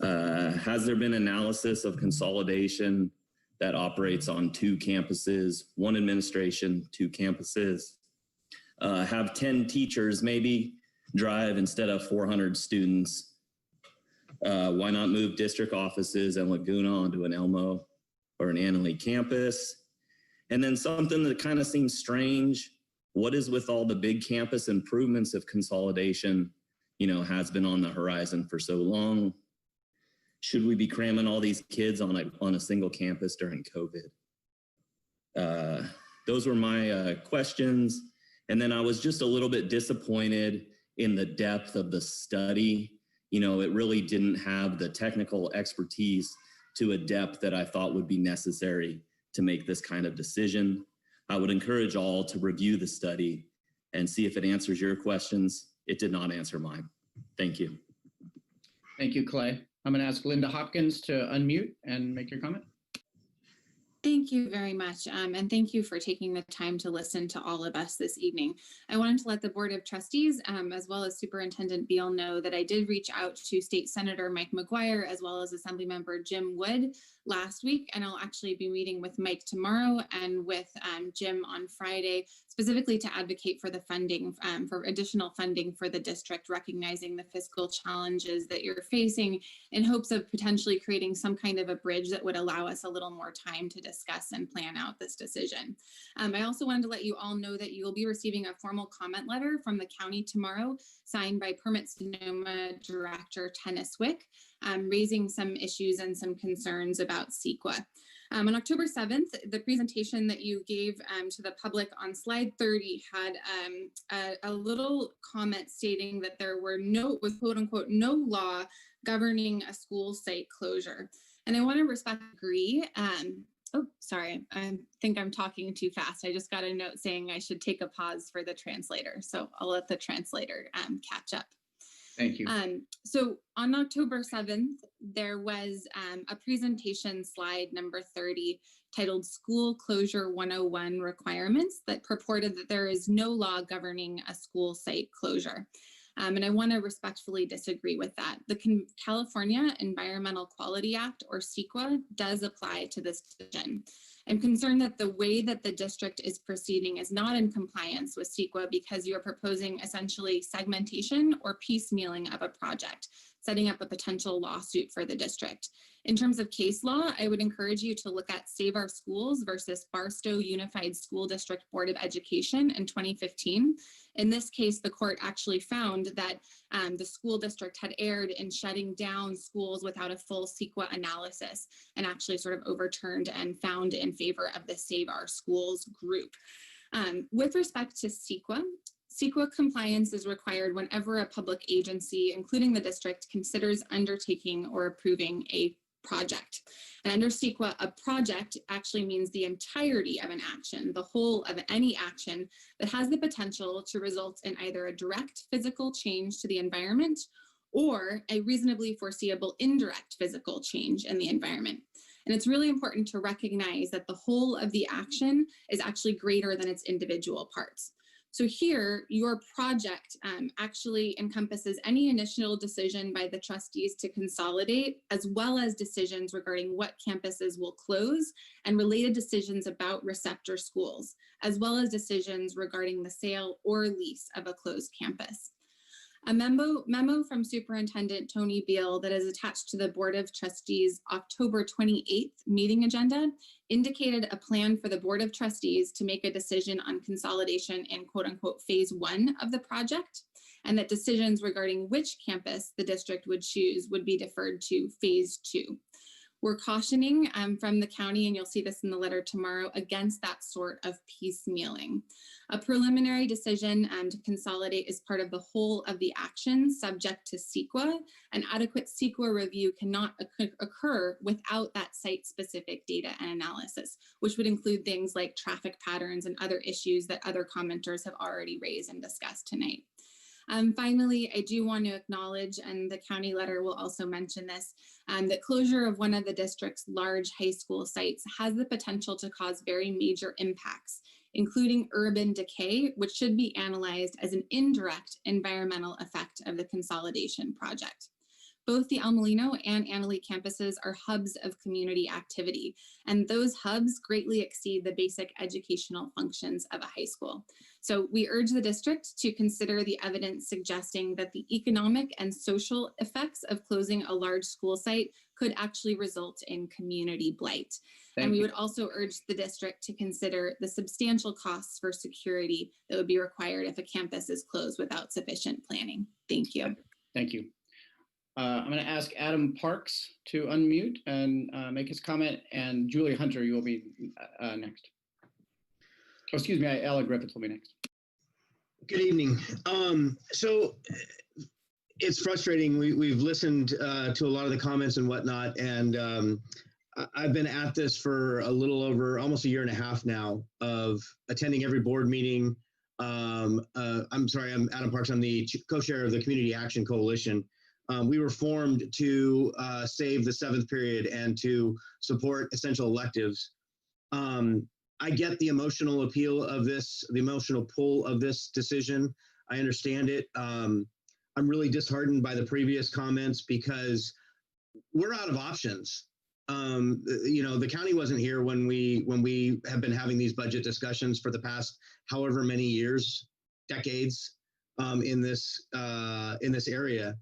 Has there been analysis of consolidation that operates on 2 campuses, 1 administration, 2 campuses? Have 10 teachers maybe drive instead of 400 students? Why not move district offices in Laguna onto an Elmo or an Annalee campus? And then something that kind of seems strange, what is with all the big campus improvements if consolidation, has been on the horizon for so long? Should we be cramming all these kids on a single campus during COVID? Those were my questions. And then I was just a little bit disappointed in the depth of the study. It really didn't have the technical expertise to a depth that I thought would be necessary to make this kind of decision. I would encourage all to review the study and see if it answers your questions. It did not answer mine. Thank you. Thank you, Clay. I'm going to ask Linda Hopkins to unmute and make your comment. Thank you very much. And thank you for taking the time to listen to all of us this evening. I wanted to let the Board of Trustees, as well as Superintendent Beal, know that I did reach out to State Senator Mike McGuire, as well as Assemblymember Jim Wood last week. And I'll actually be meeting with Mike tomorrow and with Jim on Friday, specifically to advocate for the funding, for additional funding for the district, recognizing the fiscal challenges that you're facing in hopes of potentially creating some kind of a bridge that would allow us a little more time to discuss and plan out this decision. I also wanted to let you all know that you will be receiving a formal comment letter from the county tomorrow, signed by Permit Sonoma Director Tennis Wick, raising some issues and some concerns about CEQA. On October 7th, the presentation that you gave to the public on slide 30 had a little comment stating that there was quote unquote no law governing a school site closure. And I want to respectfully agree. Oh, sorry, I think I'm talking too fast. I just got a note saying I should take a pause for the translator. So I'll let the translator catch up. Thank you. So on October 7th, there was a presentation slide number 30 titled School Closure 101 Requirements that purported that there is no law governing a school site closure. And I want to respectfully disagree with that. The California Environmental Quality Act, or CEQA, does apply to this decision. I'm concerned that the way that the district is proceeding is not in compliance with CEQA because you are proposing essentially segmentation or piecemealing of a project, setting up a potential lawsuit for the district. In terms of case law, I would encourage you to look at Save Our Schools versus Barstow Unified School District Board of Education in 2015. In this case, the court actually found that the school district had erred in shutting down schools without a full CEQA analysis, and actually sort of overturned and found in favor of the Save Our Schools group. With respect to CEQA compliance is required whenever a public agency, including the district, considers undertaking or approving a project. And under CEQA, a project actually means the entirety of an action, the whole of any action that has the potential to result in either a direct physical change to the environment or a reasonably foreseeable indirect physical change in the environment. And it's really important to recognize that the whole of the action is actually greater than its individual parts. So here, your project actually encompasses any initial decision by the trustees to consolidate, as well as decisions regarding what campuses will close and related decisions about receptor schools, as well as decisions regarding the sale or lease of a closed campus. A memo from Superintendent Tony Beal that is attached to the Board of Trustees October 28th meeting agenda indicated a plan for the Board of Trustees to make a decision on consolidation in quote unquote phase 1 of the project, and that decisions regarding which campus the district would choose would be deferred to phase 2. We're cautioning from the county, and you'll see this in the letter tomorrow, against that sort of piecemealing. A preliminary decision to consolidate is part of the whole of the action subject to CEQA. An adequate CEQA review cannot occur without that site-specific data and analysis, which would include things like traffic patterns and other issues that other commenters have already raised and discussed tonight. Finally, I do want to acknowledge, and the county letter will also mention this, that closure of one of the district's large high school sites has the potential to cause very major impacts, including urban decay, which should be analyzed as an indirect environmental effect of the consolidation project. Both the El Molino and Annalee campuses are hubs of community activity, and those hubs greatly exceed the basic educational functions of a high school. So we urge the district to consider the evidence suggesting that the economic and social effects of closing a large school site could actually result in community blight. And we would also urge the district to consider the substantial costs for security that would be required if a campus is closed without sufficient planning. Thank you. Thank you. I'm going to ask Adam Parks to unmute and make his comment, and Julie Hunter, you will be next. Oh, excuse me, Ella Griffith will be next. Good evening. So it's frustrating. We've listened to a lot of the comments and whatnot, and I've been at this for a little over almost a year and a half now of attending every board meeting. I'm Adam Parks. I'm the co-chair of the Community Action Coalition. We were formed to save the 7th period and to support essential electives. I get the emotional appeal of this, the emotional pull of this decision. I understand it. I'm really disheartened by the previous comments because we're out of options. You know, the county wasn't here when we have been having these budget discussions for the past however many years, decades, in this area.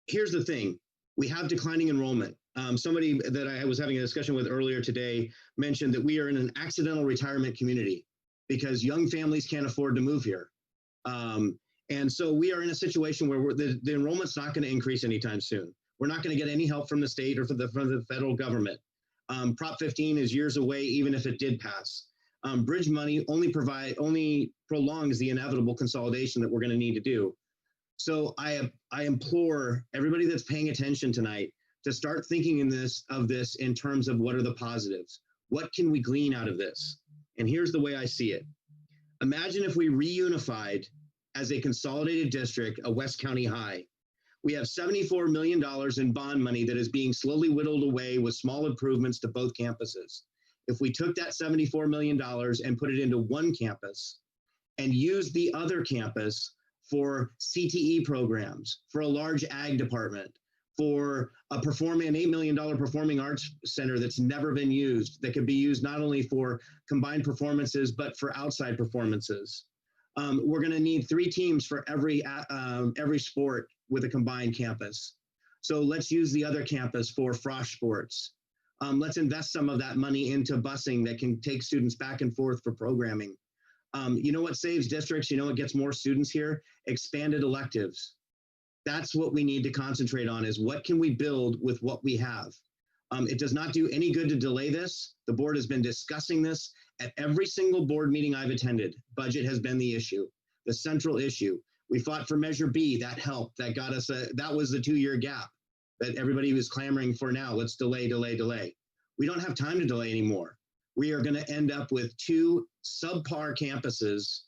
Here's the thing: we have declining enrollment. Somebody that I was having a discussion with earlier today mentioned that we are in an accidental retirement community because young families can't afford to move here. And so we are in a situation where the enrollment's not going to increase anytime soon. We're not going to get any help from the state or from the federal government. Prop 15 is years away, even if it did pass. Bridge money only prolongs the inevitable consolidation that we're going to need to do. So I implore everybody that's paying attention tonight to start thinking of this in terms of what are the positives. What can we glean out of this? And here's the way I see it. Imagine if we reunified as a consolidated district, a West County high. We have $74 million in bond money that is being slowly whittled away with small improvements to both campuses. If we took that $74 million and put it into one campus and used the other campus for CTE programs, for a large ag department, for an $8 million performing arts center that's never been used, that could be used not only for combined performances, but for outside performances. We're going to need 3 teams for every sport with a combined campus. So let's use the other campus for frosh sports. Let's invest some of that money into busing that can take students back and forth for programming. You know what saves districts? You know what gets more students here? Expanded electives. That's what we need to concentrate on, is what can we build with what we have? It does not do any good to delay this. The board has been discussing this at every single board meeting I've attended. Budget has been the issue, the central issue. We fought for Measure B, that helped, that got us, that was the 2-year gap that everybody was clamoring for now. Let's delay, delay, delay. We don't have time to delay anymore. We are going to end up with 2 subpar campuses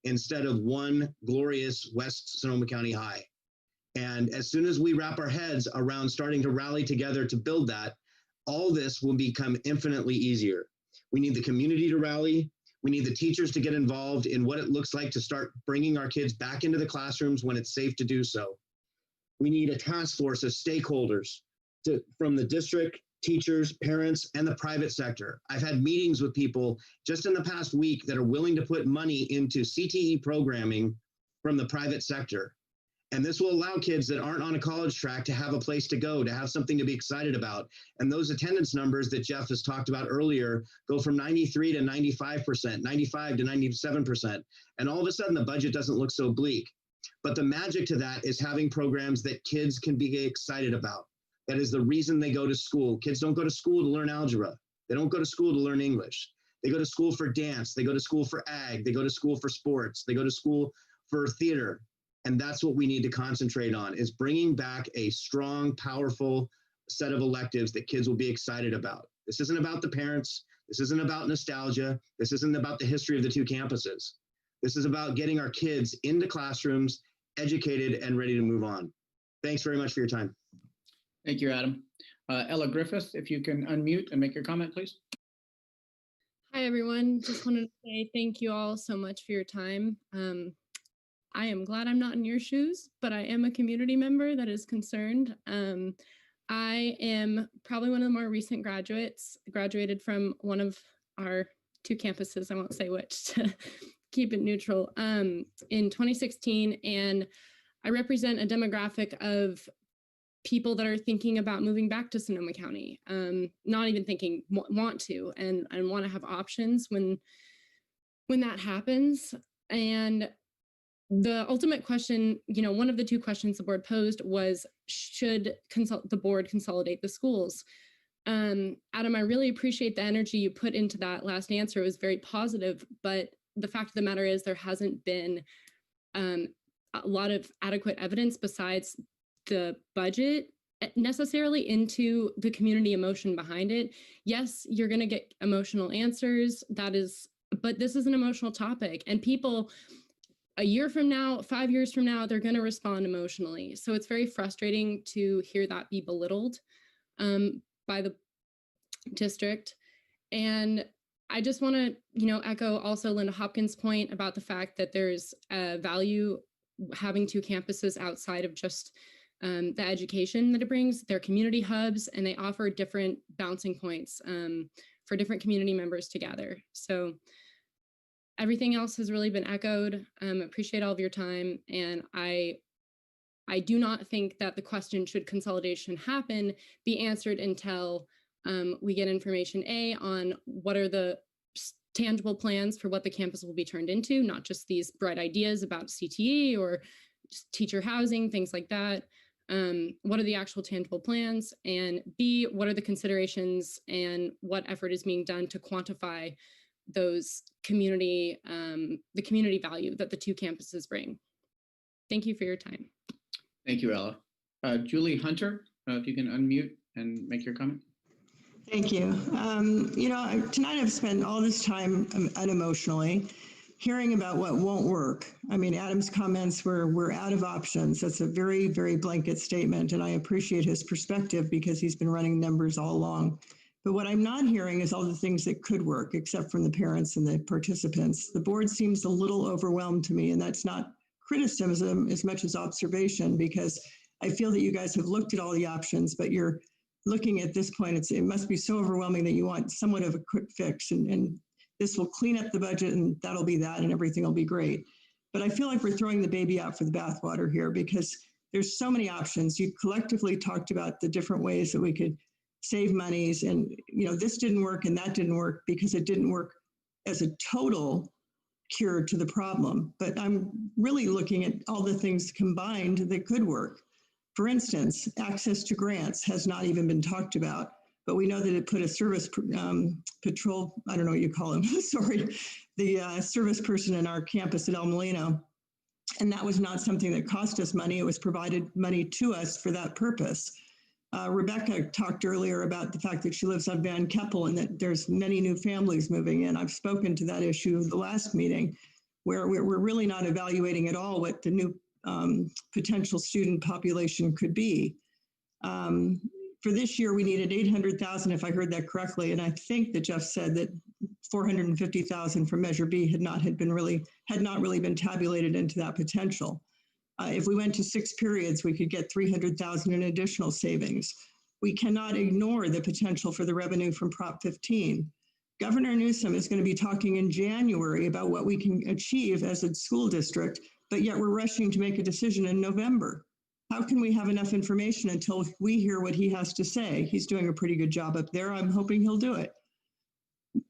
instead of one glorious West Sonoma County high. And as soon as we wrap our heads around starting to rally together to build that, all this will become infinitely easier. We need the community to rally. We need the teachers to get involved in what it looks like to start bringing our kids back into the classrooms when it's safe to do so. We need a task force of stakeholders from the district, teachers, parents, and the private sector. I've had meetings with people just in the past week that are willing to put money into CTE programming from the private sector. And this will allow kids that aren't on a college track to have a place to go, to have something to be excited about. And those attendance numbers that Jeff has talked about earlier go from 93 to 95%, 95 to 97%. And all of a sudden, the budget doesn't look so bleak. But the magic to that is having programs that kids can be excited about. That is the reason they go to school. Kids don't go to school to learn algebra. They don't go to school to learn English. They go to school for dance. They go to school for ag. They go to school for sports. They go to school for theater. And that's what we need to concentrate on, is bringing back a strong, powerful set of electives that kids will be excited about. This isn't about the parents. This isn't about nostalgia. This isn't about the history of the two campuses. This is about getting our kids into classrooms, educated, and ready to move on. Thanks very much for your time. Thank you, Adam. Ella Griffith, if you can unmute and make your comment, please. Hi, everyone. Just wanted to say thank you all so much for your time. I am glad I'm not in your shoes, but I am a community member that is concerned. I am probably one of the more recent graduates, graduated from one of our two campuses, I won't say which to keep it neutral, in 2016. And I represent a demographic of people that are thinking about moving back to Sonoma County, not even thinking, want to, and want to have options when that happens. And the ultimate question, one of the two questions the board posed was, should the board consolidate the schools? Adam, I really appreciate the energy you put into that last answer. It was very positive, but the fact of the matter is there hasn't been a lot of adequate evidence besides the budget necessarily into the community emotion behind it. Yes, you're going to get emotional answers. But this is an emotional topic, and people a year from now, 5 years from now, they're going to respond emotionally. So it's very frustrating to hear that be belittled by the district. And I just want to, echo also Linda Hopkins' point about the fact that there's a value having two campuses outside of just the education that it brings. They're community hubs, and they offer different bouncing points for different community members to gather. So everything else has really been echoed. Appreciate all of your time. And I do not think that the question, should consolidation happen, be answered until we get information on what are the tangible plans for what the campus will be turned into, not just these bright ideas about CTE or teacher housing, things like that. What are the actual tangible plans? And B, what are the considerations and what effort is being done to quantify those community, the community value that the two campuses bring. Thank you for your time. Thank you, Ella. Julie Hunter, if you can unmute and make your comment. Thank you. Tonight I've spent all this time unemotionally hearing about what won't work. I mean, Adam's comments were, we're out of options. That's a very, very blanket statement, and I appreciate his perspective because he's been running numbers all along. But what I'm not hearing is all the things that could work, except from the parents and the participants. The board seems a little overwhelmed to me, and that's not criticism as much as observation, because I feel that you guys have looked at all the options, but you're looking at this point, it must be so overwhelming that you want somewhat of a quick fix, and this will clean up the budget and that'll be that and everything will be great. But I feel like we're throwing the baby out for the bathwater here, because there's so many options. You collectively talked about the different ways that we could save monies, and this didn't work and that didn't work because it didn't work as a total cure to the problem. But I'm really looking at all the things combined that could work. For instance, access to grants has not even been talked about, but we know that it put a service patrol, I don't know what you call him, sorry, the service person in our campus at El Molino. And that was not something that cost us money. It was provided money to us for that purpose. Rebecca talked earlier about the fact that she lives on Van Keppel and that there's many new families moving in. I've spoken to that issue at the last meeting, where we're really not evaluating at all what the new potential student population could be. For this year, we needed 800,000, if I heard that correctly, and I think that Jeff said that 450,000 from Measure B had not really been tabulated into that potential. If we went to 6 periods, we could get 300,000 in additional savings. We cannot ignore the potential for the revenue from Prop 15. Governor Newsom is going to be talking in January about what we can achieve as a school district, but yet we're rushing to make a decision in November. How can we have enough information until we hear what he has to say? He's doing a pretty good job up there. I'm hoping he'll do it.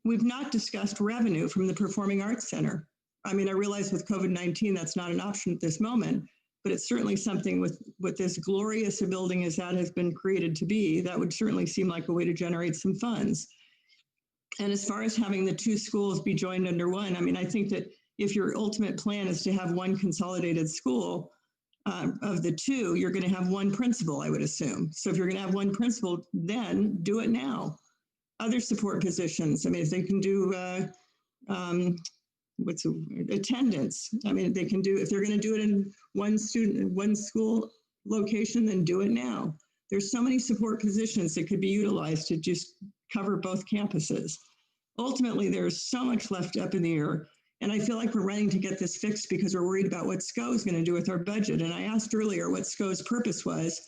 We've not discussed revenue from the Performing Arts Center. I mean, I realize with COVID-19, that's not an option at this moment, but it's certainly something with this glorious a building as that has been created to be, that would certainly seem like a way to generate some funds. And as far as having the two schools be joined under one, I mean, I think that if your ultimate plan is to have one consolidated school, of the two, you're going to have one principal, I would assume. So if you're going to have one principal, then do it now. Other support positions, I mean, if they can do attendance, I mean, they can do, if they're going to do it in one school location, then do it now. There's so many support positions that could be utilized to just cover both campuses. Ultimately, there's so much left up in the air. And I feel like we're running to get this fixed because we're worried about what SCO is going to do with our budget. And I asked earlier what SCO's purpose was.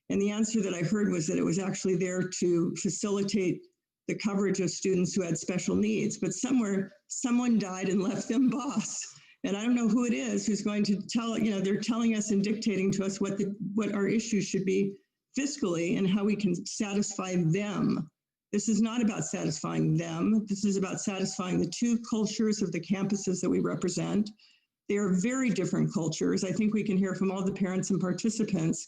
And the answer that I heard was that it was actually there to facilitate the coverage of students who had special needs. But somewhere, someone died and left them boss. And I don't know who it is who's going to tell, you know, they're telling us and dictating to us what our issues should be fiscally and how we can satisfy them. This is not about satisfying them. This is about satisfying the two cultures of the campuses that we represent. They are very different cultures. I think we can hear from all the parents and participants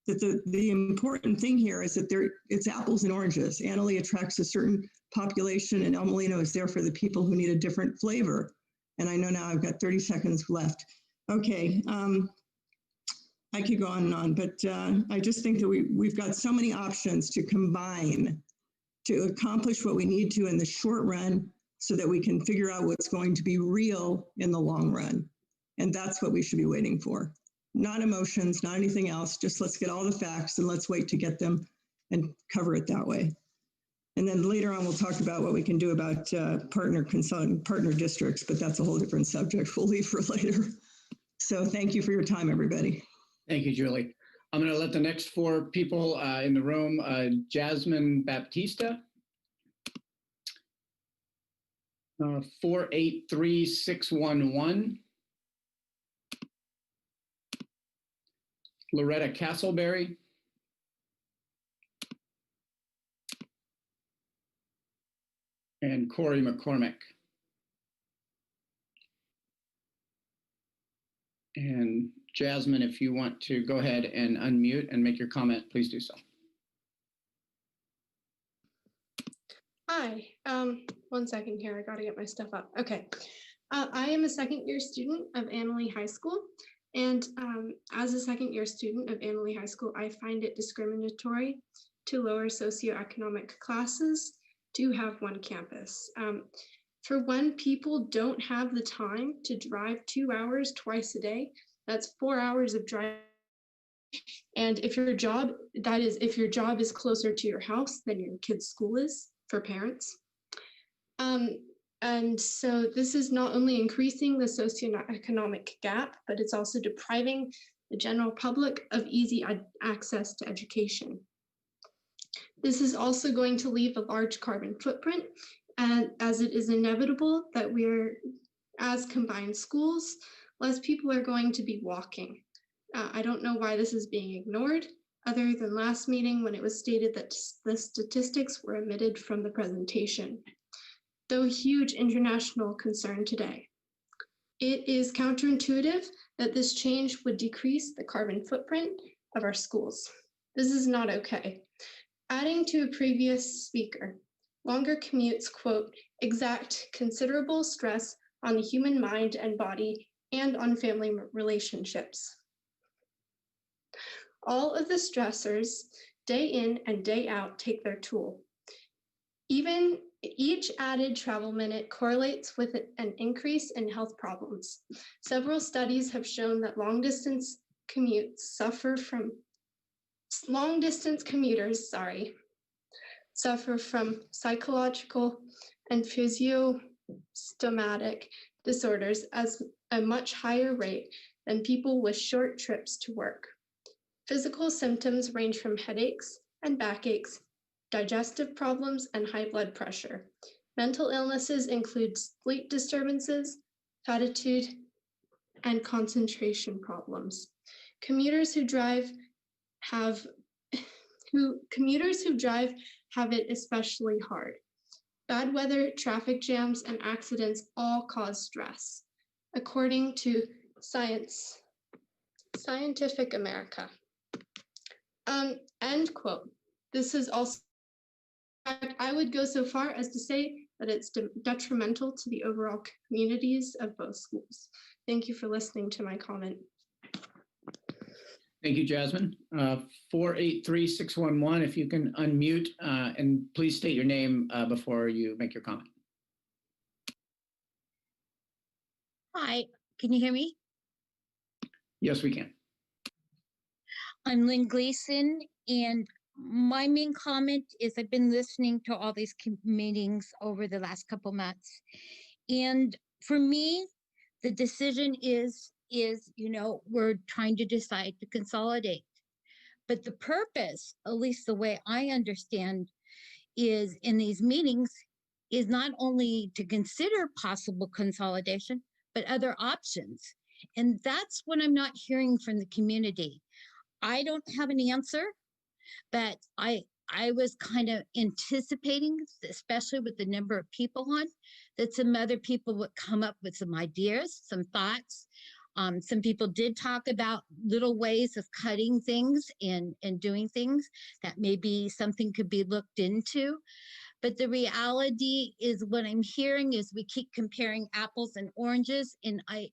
that the important thing here is that it's apples and oranges. Annalee attracts a certain population and El Molino is there for the people who need a different flavor. And I know now I've got 30 seconds left. Okay, I could go on and on, but I just think that we've got so many options to combine to accomplish what we need to in the short run so that we can figure out what's going to be real in the long run. And that's what we should be waiting for. Not emotions, not anything else, just let's get all the facts and let's wait to get them and cover it that way. And then later on, we'll talk about what we can do about partner districts, but that's a whole different subject we'll leave for later. So thank you for your time, everybody. Thank you, Julie. I'm going to let the next four people in the room, Jasmine Baptista, 483611, Loretta Castleberry, and Corey McCormick. And Jasmine, if you want to go ahead and unmute and make your comment, please do so. Hi, 1 second here. I got to get my stuff up. Okay. I am a second-year student of Annalee High School. And as a second-year student of Annalee High School, I find it discriminatory to lower socioeconomic classes to have one campus. For one, people don't have the time to drive 2 hours twice a day. That's 4 hours of driving. And if your job is closer to your house than your kid's school is for parents. And so this is not only increasing the socioeconomic gap, but it's also depriving the general public of easy access to education. This is also going to leave a large carbon footprint, and as it is inevitable that as combined schools, less people are going to be walking. I don't know why this is being ignored, other than last meeting when it was stated that the statistics were omitted from the presentation. Though a huge international concern today. It is counterintuitive that this change would decrease the carbon footprint of our schools. This is not okay. Adding to a previous speaker, longer commutes, quote, exact considerable stress on the human mind and body and on family relationships. All of the stressors, day in and day out, take their toll. Even each added travel minute correlates with an increase in health problems. Several studies have shown that long distance commuters suffer from psychological and physiosomatic disorders at a much higher rate than people with short trips to work. Physical symptoms range from headaches and backaches, digestive problems, and high blood pressure. Mental illnesses include sleep disturbances, attitude, and concentration problems. Commuters who drive have it especially hard. Bad weather, traffic jams, and accidents all cause stress. According to Science Scientific America. End quote. This is also, I would go so far as to say that it's detrimental to the overall communities of both schools. Thank you for listening to my comment. Thank you, Jasmine. 483611, if you can unmute and please state your name before you make your comment. Hi, can you hear me? Yes, we can. I'm Lynn Gleason, and my main comment is I've been listening to all these meetings over the last couple months. And for me, the decision is, we're trying to decide to consolidate. But the purpose, at least the way I understand, is in these meetings is not only to consider possible consolidation, but other options. And that's what I'm not hearing from the community. I don't have an answer, but I was kind of anticipating, especially with the number of people on, that some other people would come up with some ideas, some thoughts. Some people did talk about little ways of cutting things and doing things that maybe something could be looked into. But the reality is what I'm hearing is we keep comparing apples and oranges. And I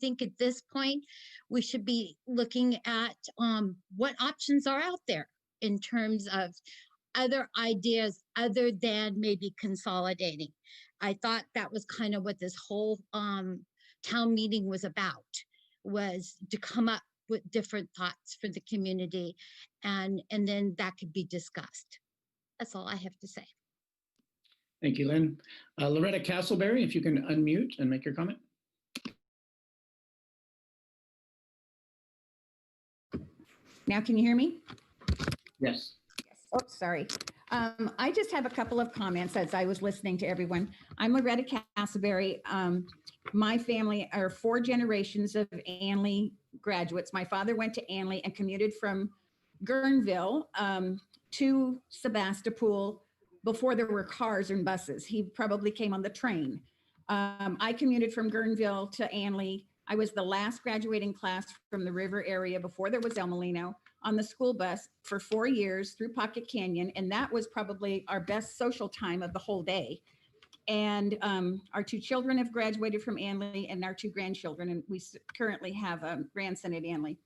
think at this point, we should be looking at what options are out there in terms of other ideas other than maybe consolidating. I thought that was kind of what this whole town meeting was about, was to come up with different thoughts for the community, and then that could be discussed. That's all I have to say. Thank you, Lynn. Loretta Castleberry, if you can unmute and make your comment. Now, can you hear me? Yes. Oh, sorry. I just have a couple of comments as I was listening to everyone. I'm Loretta Castleberry. My family are 4 generations of Anley graduates. My father went to Anley and commuted from Guerneville to Sebastopol before there were cars and buses. He probably came on the train. I commuted from Guerneville to Anley. I was the last graduating class from the river area before there was El Molino on the school bus for 4 years through Pocket Canyon. And that was probably our best social time of the whole day. And our 2 children have graduated from Anley and our 2 grandchildren. And we currently have a grandson at Anley.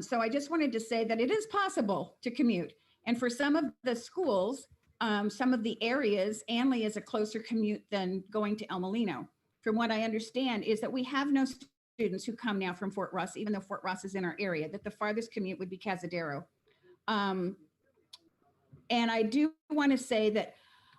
So I just wanted to say that it is possible to commute. And for some of the schools, some of the areas, Anley is a closer commute than going to El Molino. From what I understand is that we have no students who come now from Fort Ross, even though Fort Ross is in our area, that the farthest commute would be Cazadero. And I do want to say that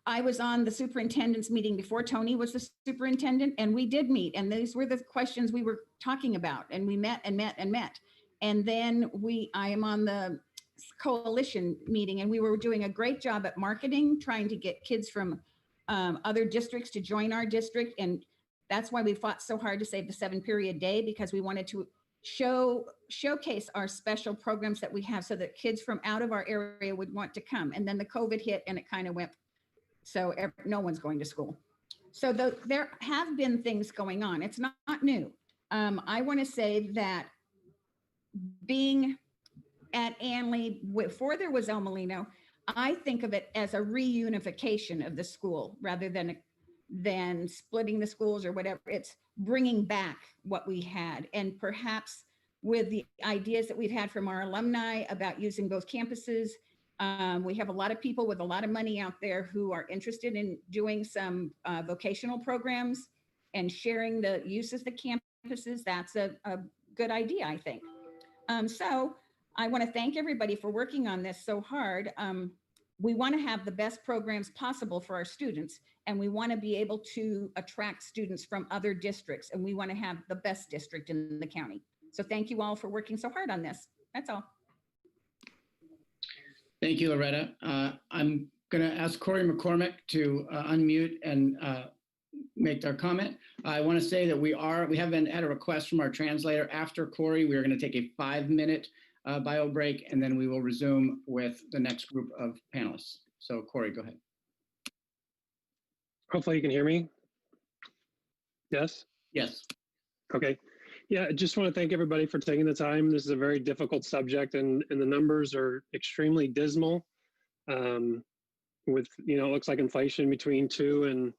I was on the superintendent's meeting before Tony was the superintendent, and we did meet, and these were the questions we were talking about, and we met and met and met. And then I am on the coalition meeting, and we were doing a great job at marketing, trying to get kids from other districts to join our district. And that's why we fought so hard to save the 7-period day, because we wanted to showcase our special programs that we have so that kids from out of our area would want to come. And then the COVID hit and it kind of went, so no one's going to school. So there have been things going on. It's not new. I want to say that being at Anley before there was El Molino, I think of it as a reunification of the school rather than splitting the schools or whatever. It's bringing back what we had, and perhaps with the ideas that we've had from our alumni about using both campuses. We have a lot of people with a lot of money out there who are interested in doing some vocational programs and sharing the use of the campuses. That's a good idea, I think. So I want to thank everybody for working on this so hard. We want to have the best programs possible for our students, and we want to be able to attract students from other districts, and we want to have the best district in the county. So thank you all for working so hard on this. That's all. Thank you, Loretta. I'm going to ask Corey McCormick to unmute and make their comment. I want to say that we haven't had a request from our translator. After Corey, we're going to take a 5-minute bio break, and then we will resume with the next group of panelists. So Corey, go ahead. Hopefully you can hear me. Yes? Yes. Okay. Yeah, I just want to thank everybody for taking the time. This is a very difficult subject, and the numbers are extremely dismal. With, it looks like inflation between 2 and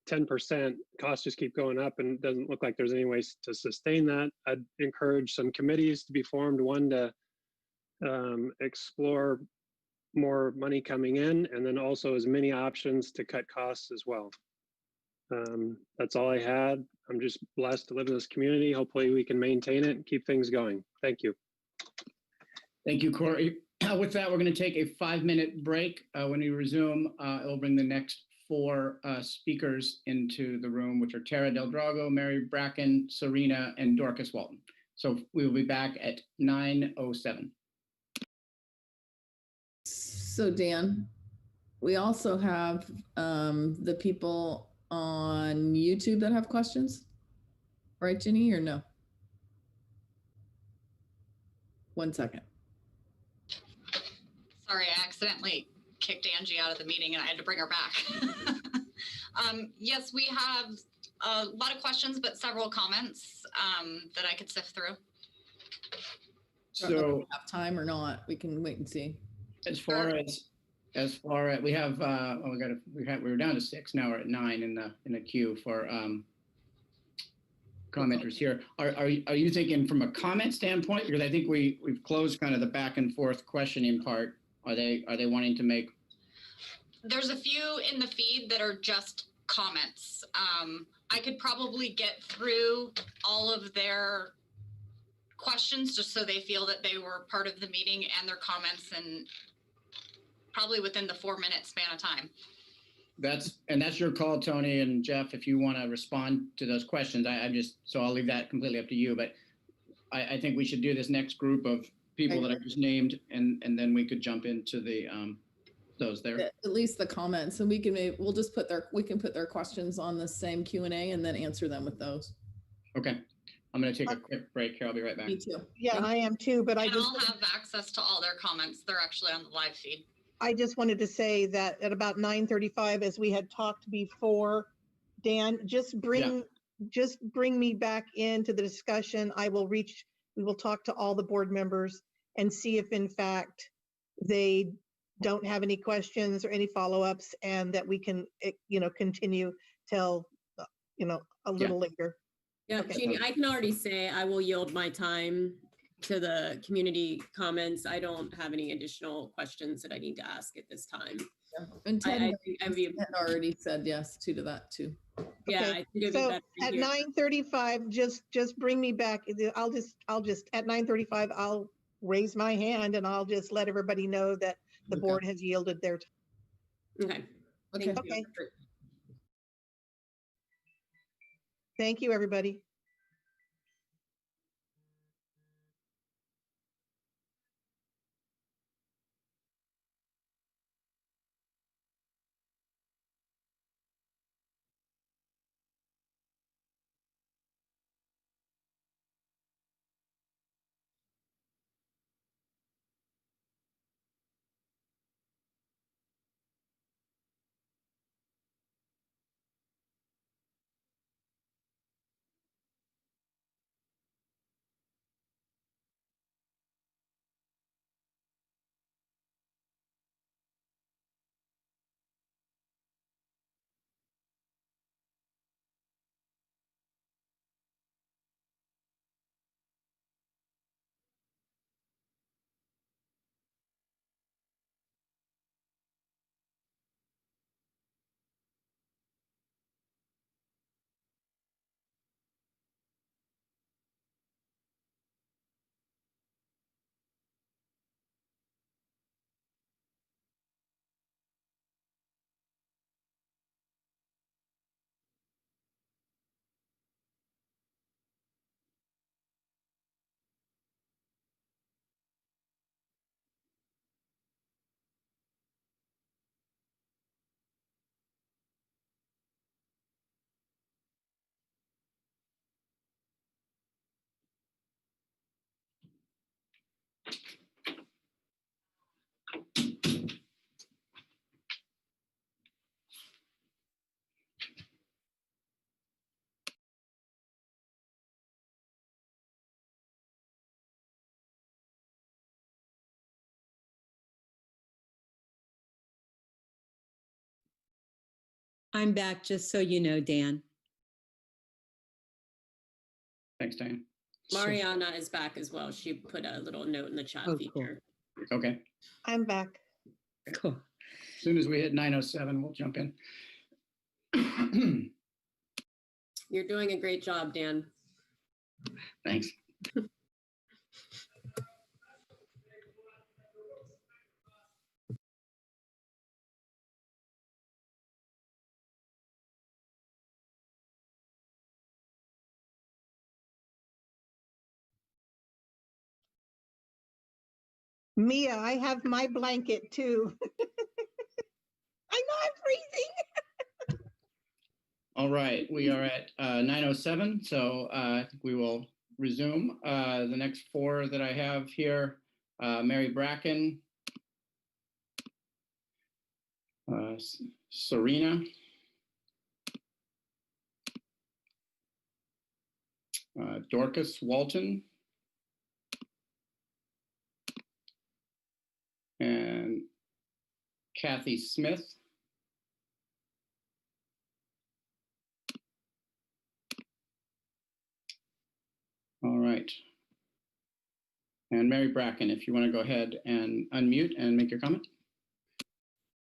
10%. Costs just keep going up, and it doesn't look like there's any ways to sustain that. I'd encourage some committees to be formed. One to explore more money coming in, and then also as many options to cut costs as well. That's all I had. I'm just blessed to live in this community. Hopefully we can maintain it and keep things going. Thank you. Thank you, Corey. With that, we're going to take a 5-minute break. When we resume, it'll bring the next 4 speakers into the room, which are Tara Del Drago, Mary Bracken, Serena, and Dorcas Walton. So we will be back at 9:07. So Dan, we also have the people on YouTube that have questions, right, Ginny, or no? 1 second. Sorry, I accidentally kicked Angie out of the meeting and I had to bring her back. Yes, we have a lot of questions, but several comments that I could sift through. So have time or not, we can wait and see. As far as we have, we were down to 6. Now we're at 9 in the queue for commenters here. Are you thinking from a comment standpoint? Because I think we've closed kind of the back and forth questioning part. Are they wanting to make? There's a few in the feed that are just comments. I could probably get through all of their questions just so they feel that they were part of the meeting and their comments, and probably within the 4-minute span of time. That's your call, Tony and Jeff, if you want to respond to those questions. So I'll leave that completely up to you, but I think we should do this next group of people that I just named, and then we could jump into the those there. At least the comments, and we can put their questions on the same Q&A and then answer them with those. Okay. I'm going to take a quick break here. I'll be right back. Me too. Yeah, I am too, but I'll have access to all their comments. They're actually on the live feed. I just wanted to say that at about 9:35, as we had talked before, Dan, just bring me back into the discussion. We will talk to all the board members and see if in fact they don't have any questions or any follow-ups, and that we can, continue till, a little later. Yeah, Okay. Jeannie, I can already say I will yield my time to the community comments. I don't have any additional questions that I need to ask at this time. Yeah. And Ted already said yes to that too. Yeah, Okay. I think it'd be So better at here. 9:35, just bring me back. I'll just at 9:35, I'll raise my hand and I'll just let everybody know that the board has yielded their time. Okay. Okay. Thank you, everybody. I'm back, just so you know, Dan. Thanks, Diane. Mariana is back as well. She put a little note in the chat feature. Okay. I'm back. Cool. As soon as we hit 9:07, we'll jump in. You're doing a great job, Dan. Thanks. Mia, I have my blanket too. I know I'm freezing. All right, we are at 9:07, so we will resume. The next four that I have here, Mary Bracken, Serena, Dorcas Walton, and Kathy Smith. All right. And Mary Bracken, if you want to go ahead and unmute and make your comment.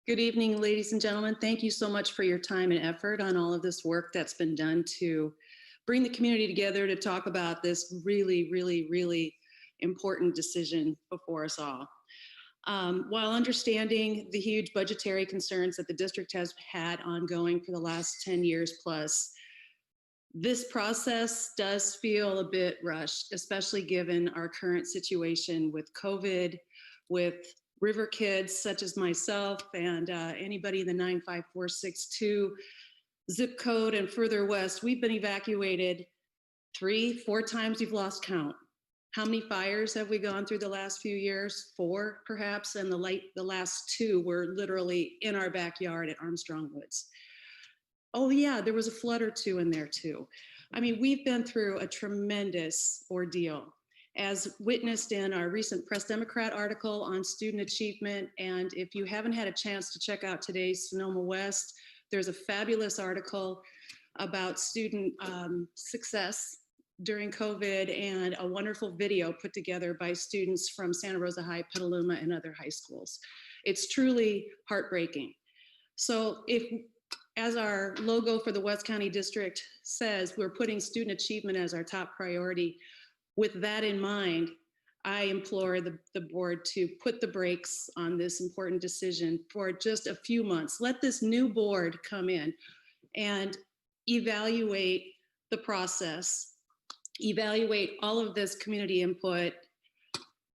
Good evening, ladies and gentlemen. Thank you so much for your time and effort on all of this work that's been done to bring the community together to talk about this really, really, really important decision before us all. While understanding the huge budgetary concerns that the district has had ongoing for the last 10 years plus, this process does feel a bit rushed, especially given our current situation with COVID, with river kids such as myself and anybody in the 95462 zip code and further west. We've been evacuated 3-4 times. We've lost count. How many fires have we gone through the last few years? 4 perhaps, and the last 2 were literally in our backyard at Armstrong Woods. Oh yeah, there was a flood or 2 in there too. I mean, we've been through a tremendous ordeal, as witnessed in our recent Press Democrat article on student achievement. And if you haven't had a chance to check out today's Sonoma West, there's a fabulous article about student success during COVID and a wonderful video put together by students from Santa Rosa High, Petaluma, and other high schools. It's truly heartbreaking. So if, as our logo for the West County District says, we're putting student achievement as our top priority, with that in mind, I implore the board to put the brakes on this important decision for just a few months. Let this new board come in and evaluate the process, evaluate all of this community input,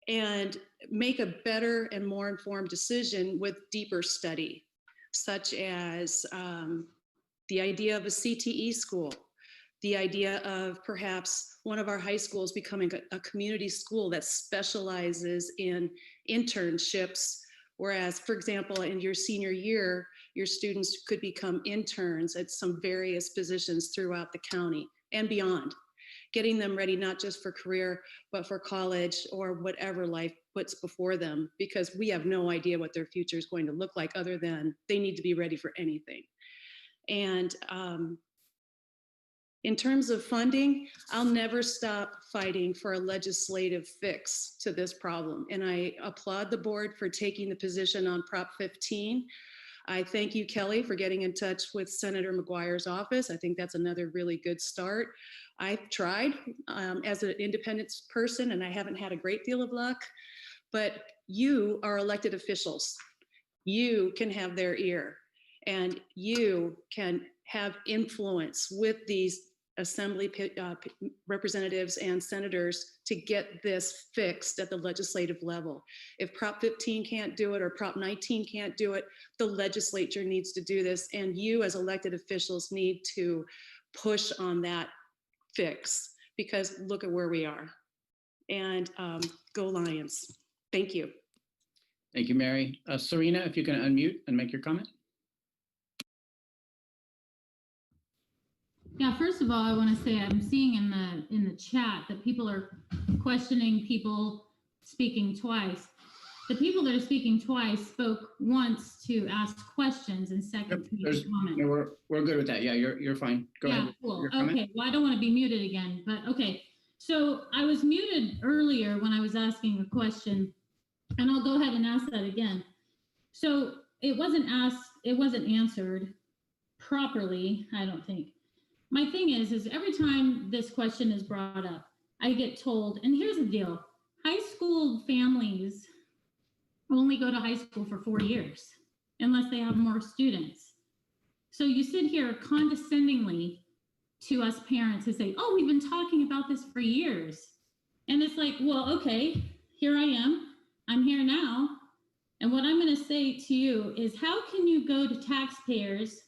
and make a better and more informed decision with deeper study, such as the idea of a CTE school, the idea of perhaps one of our high schools becoming a community school that specializes in internships, whereas, for example, in your senior year, your students could become interns at some various positions throughout the county and beyond, getting them ready not just for career, but for college or whatever life puts before them, because we have no idea what their future is going to look like other than they need to be ready for anything. And in terms of funding, I'll never stop fighting for a legislative fix to this problem. And I applaud the board for taking the position on Prop 15. I thank you, Kelly, for getting in touch with Senator McGuire's office. I think that's another really good start. I've tried as an independent person, and I haven't had a great deal of luck, but you are elected officials. You can have their ear, and you can have influence with these assembly representatives and senators to get this fixed at the legislative level. If Prop 15 can't do it or Prop 19 can't do it, the legislature needs to do this, and you as elected officials need to push on that fix, because look at where we are. And go Lions. Thank you. Thank you, Mary. Serena, if you can unmute and make your comment. Yeah, first of all, I want to say I'm seeing in the chat that people are questioning people speaking twice. the people that are speaking twice spoke once to ask questions and second to make There's, a comment. no, we're good with that. Yeah, you're fine. Go Yeah, ahead. cool. Your comment. Okay, well, I don't want to be muted again, but okay. So I was muted earlier when I was asking a question, and I'll go ahead and ask that again. So it wasn't answered properly, I don't think. My thing is every time this question is brought up, I get told, and here's the deal, high school families only go to high school for 4 years, unless they have more students. So you sit here condescendingly to us parents who say, oh, we've been talking about this for years. And it's like, well, okay, here I am. I'm here now. And what I'm going to say to you is, how can you go to taxpayers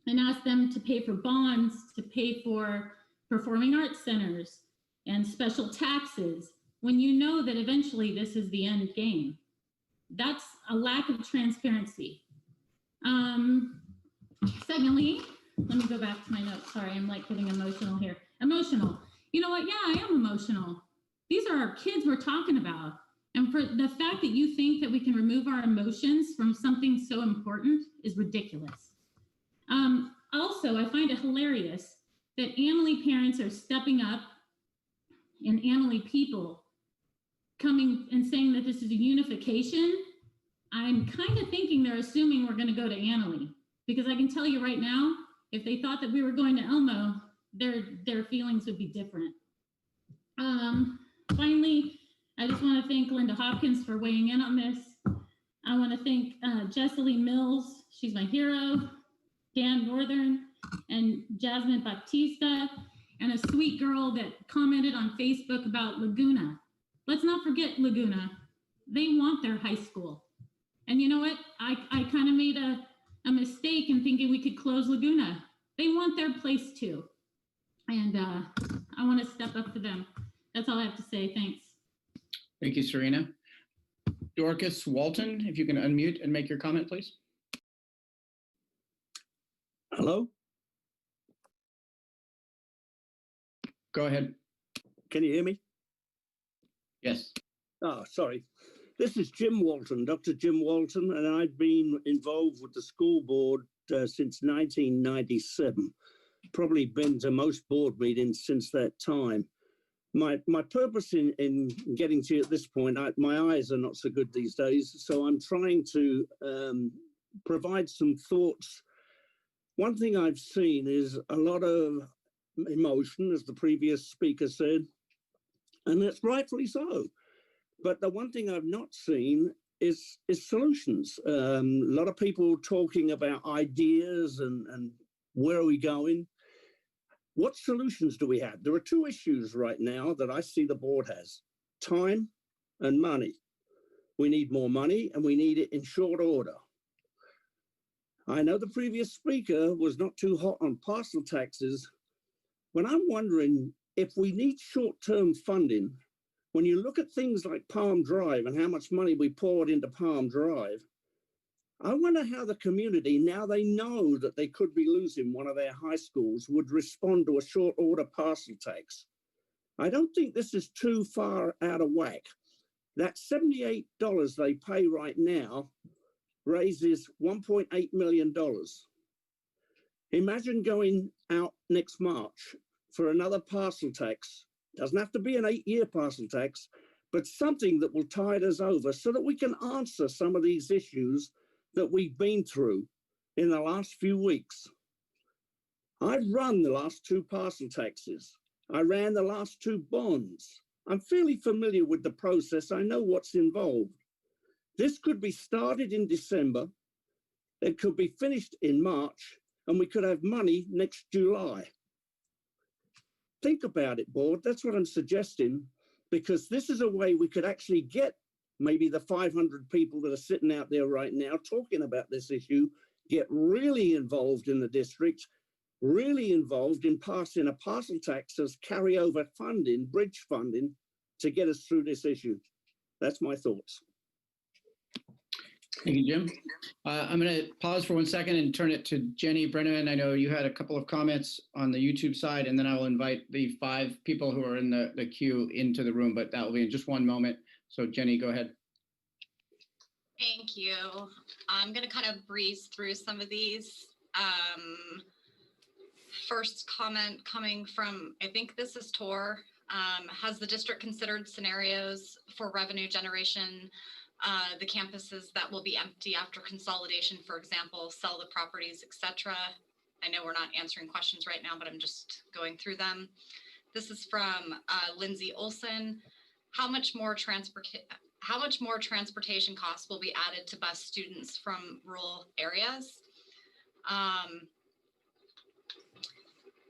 and ask them to pay for bonds, to pay for performing arts centers and special taxes, when you know that eventually this is the end game? That's a lack of transparency. Secondly, let me go back to my notes. Sorry, I'm like getting emotional here. Emotional. You know what? Yeah, I am emotional. These are our kids we're talking about. And for the fact that you think that we can remove our emotions from something so important is ridiculous. Also, I find it hilarious that Annalee parents are stepping up and Annalee people coming and saying that this is a unification. I'm kind of thinking they're assuming we're going to go to Annalee, because I can tell you right now, if they thought that we were going to Elmo, their feelings would be different. Finally, I just want to thank Linda Hopkins for weighing in on this. I want to thank Jesseline Mills, she's my hero, Dan Northern, and Jasmine Baptista, and a sweet girl that commented on Facebook about Laguna. Let's not forget Laguna. They want their high school. And you know what? I kind of made a mistake in thinking we could close Laguna. They want their place too. And I want to step up for them. That's all I have to say. Thanks. Thank you, Serena. Dorcas Walton, if you can unmute and make your comment, please. Hello? Go ahead. Can you hear me? Yes. Oh, sorry. This is Jim Walton, Dr. Jim Walton, and I've been involved with the school board since 1997. Probably been to most board meetings since that time. My purpose in getting to you at this point, my eyes are not so good these days, so I'm trying to provide some thoughts. One thing I've seen is a lot of emotion, as the previous speaker said, and it's rightfully so. But the one thing I've not seen is solutions. A lot of people talking about ideas and where are we going? What solutions do we have? There are two issues right now that I see the board has: time and money. We need more money and we need it in short order. I know the previous speaker was not too hot on parcel taxes, but I'm wondering if we need short-term funding. When you look at things like Palm Drive and how much money we poured into Palm Drive, I wonder how the community, now they know that they could be losing one of their high schools, would respond to a short order parcel tax. I don't think this is too far out of whack. That $78 they pay right now raises $1.8 million. Imagine going out next March for another parcel tax. Doesn't have to be an 8-year parcel tax, but something that will tide us over so that we can answer some of these issues that we've been through in the last few weeks. I've run the last 2 parcel taxes. I ran the last 2 bonds. I'm fairly familiar with the process. I know what's involved. This could be started in December. It could be finished in March, and we could have money next July. Think about it, board. That's what I'm suggesting, because this is a way we could actually get maybe the 500 people that are sitting out there right now talking about this issue, get really involved in the district, really involved in passing a parcel tax as carryover funding, bridge funding, to get us through this issue. That's my thoughts. Thank you, Jim. I'm going to pause for 1 second and turn it to Jenny Brenneman. I know you had a couple of comments on the YouTube side, and then I will invite the 5 people who are in the queue into the room, but that will be in just one moment. So Jenny, go ahead. Thank you. I'm going to kind of breeze through some of these. First comment coming from, I think this is Tor. Has the district considered scenarios for revenue generation? The campuses that will be empty after consolidation, for example, sell the properties, etc. I know we're not answering questions right now, but I'm just going through them. This is from Lindsay Olson. How much more transportation costs will be added to bus students from rural areas?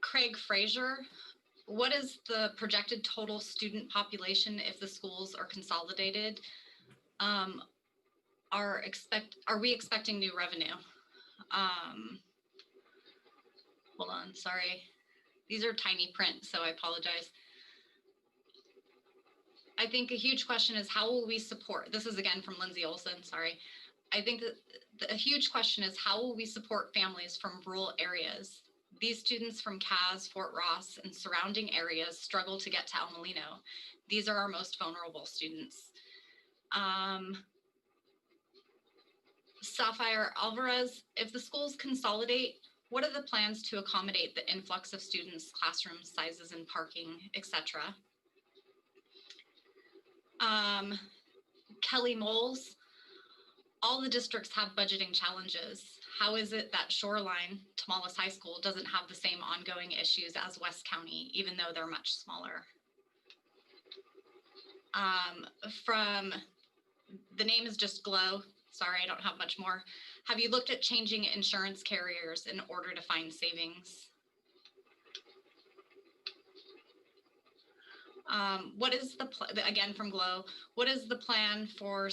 Craig Fraser, what is the projected total student population if the schools are consolidated? Are we expecting new revenue? Hold on, sorry. These are tiny print, so I apologize. I think a huge question is how will we support, this is again from Lindsay Olson, sorry. I think that a huge question is how will we support families from rural areas? These students from Cass, Fort Ross, and surrounding areas struggle to get to El Molino. These are our most vulnerable students. Sapphire Alvarez, if the schools consolidate, what are the plans to accommodate the influx of students, classroom sizes and parking, etc.? Kelly Moles, all the districts have budgeting challenges. How is it that Shoreline, Tomales High School, doesn't have the same ongoing issues as West County, even though they're much smaller? From, the name is just Glow. Sorry, I don't have much more. Have you looked at changing insurance carriers in order to find savings? What is the, again from Glow, what is the plan for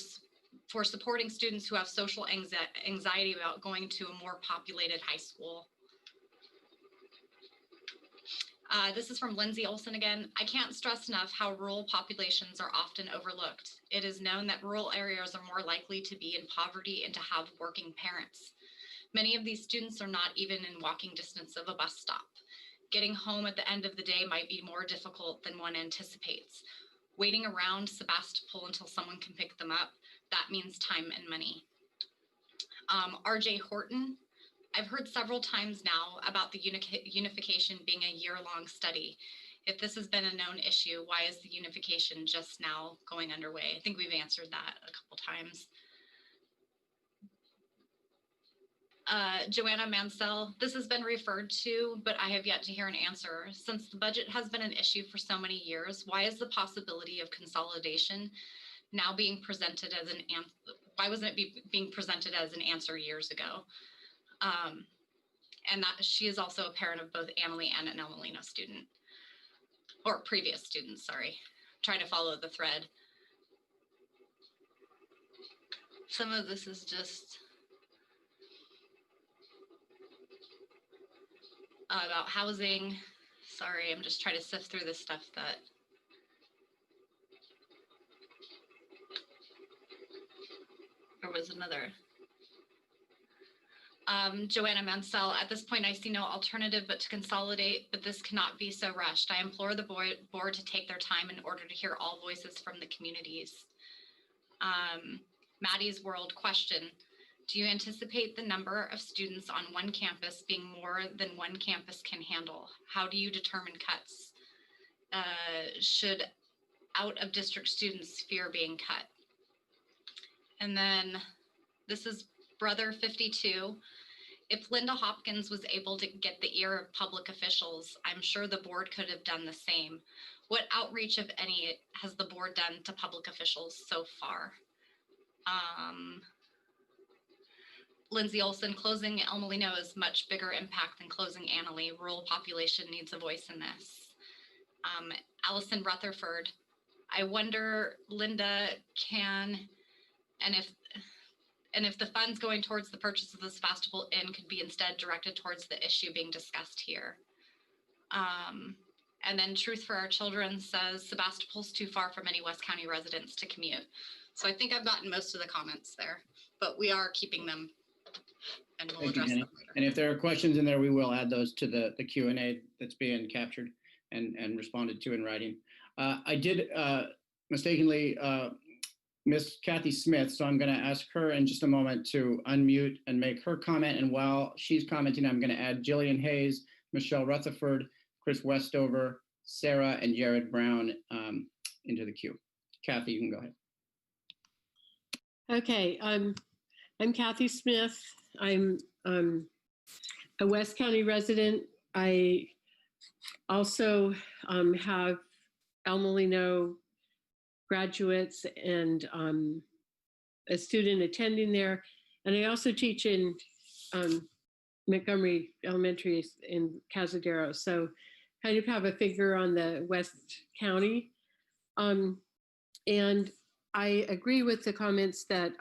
supporting students who have social anxiety about going to a more populated high school? This is from Lindsay Olson again. I can't stress enough how rural populations are often overlooked. It is known that rural areas are more likely to be in poverty and to have working parents. Many of these students are not even in walking distance of a bus stop. Getting home at the end of the day might be more difficult than one anticipates. Waiting around Sebastopol until someone can pick them up, that means time and money. RJ Horton, I've heard several times now about the unification being a year-long study. If this has been a known issue, why is the unification just now going underway? I think we've answered that a couple times. Joanna Mansell, this has been referred to, but I have yet to hear an answer. Since the budget has been an issue for so many years, why is the possibility of consolidation now being presented as an answer? Why wasn't it being presented as an answer years ago? And that she is also a parent of both Annalee and an El Molino student, or previous students, sorry. Trying to follow the thread. Some of this is just about housing. Sorry, I'm just trying to sift through this stuff that there was another. Joanna Mansell, at this point, I see no alternative but to consolidate, but this cannot be so rushed. I implore the board to take their time in order to hear all voices from the communities. Maddie's World question, do you anticipate the number of students on one campus being more than one campus can handle? How do you determine cuts? Should out-of-district students fear being cut? And then this is Brother 52. If Linda Hopkins was able to get the ear of public officials, I'm sure the board could have done the same. What outreach, if any, has the board done to public officials so far? Lindsay Olson, closing El Molino is much bigger impact than closing Annalee. Rural population needs a voice in this. Allison Rutherford, I wonder, Linda, and if the funds going towards the purchase of the Sebastopol Inn could be instead directed towards the issue being discussed here. And then Truth for Our Children says Sebastopol's too far for many West County residents to commute. So I think I've gotten most of the comments there, but we are keeping them and we'll address them later. And if there are questions in there, we will add those to the Q&A that's being captured and responded to in writing. I did mistakenly Miss Kathy Smith. So I'm going to ask her in just a moment to unmute and make her comment. And while she's commenting, I'm going to add Jillian Hayes, Michelle Rutherford, Chris Westover, Sarah, and Jared Brown into the queue. Kathy, you can go ahead. Okay, I'm Kathy Smith. I'm a West County resident. I also have El Molino graduates and a student attending there. And I also teach in Montgomery Elementary in Cazadero. So kind of have a finger on the West County. And I agree with the comments that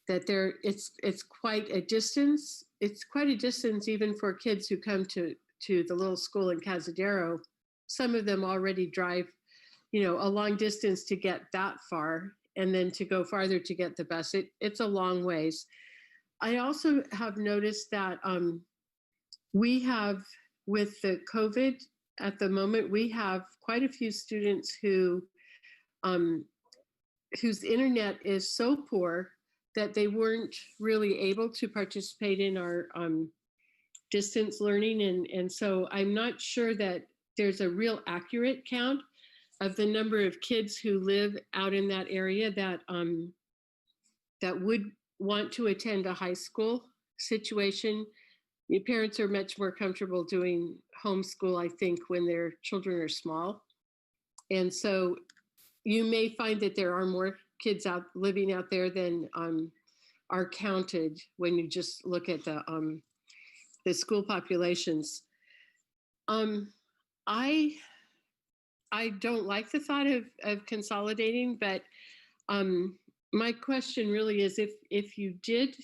that it's quite a distance. It's quite a distance even for kids who come to the little school in Cazadero. Some of them already drive, a long distance to get that far, and then to go farther to get the bus. It's a long ways. I also have noticed that we have, with the COVID at the moment, we have quite a few students who whose internet is so poor that they weren't really able to participate in our distance learning. And so I'm not sure that there's a real accurate count of the number of kids who live out in that area that that would want to attend a high school situation. Your parents are much more comfortable doing homeschool, I think, when their children are small. And so you may find that there are more kids living out there than are counted when you just look at the school populations. I don't like the thought of consolidating, but my question really is, if you did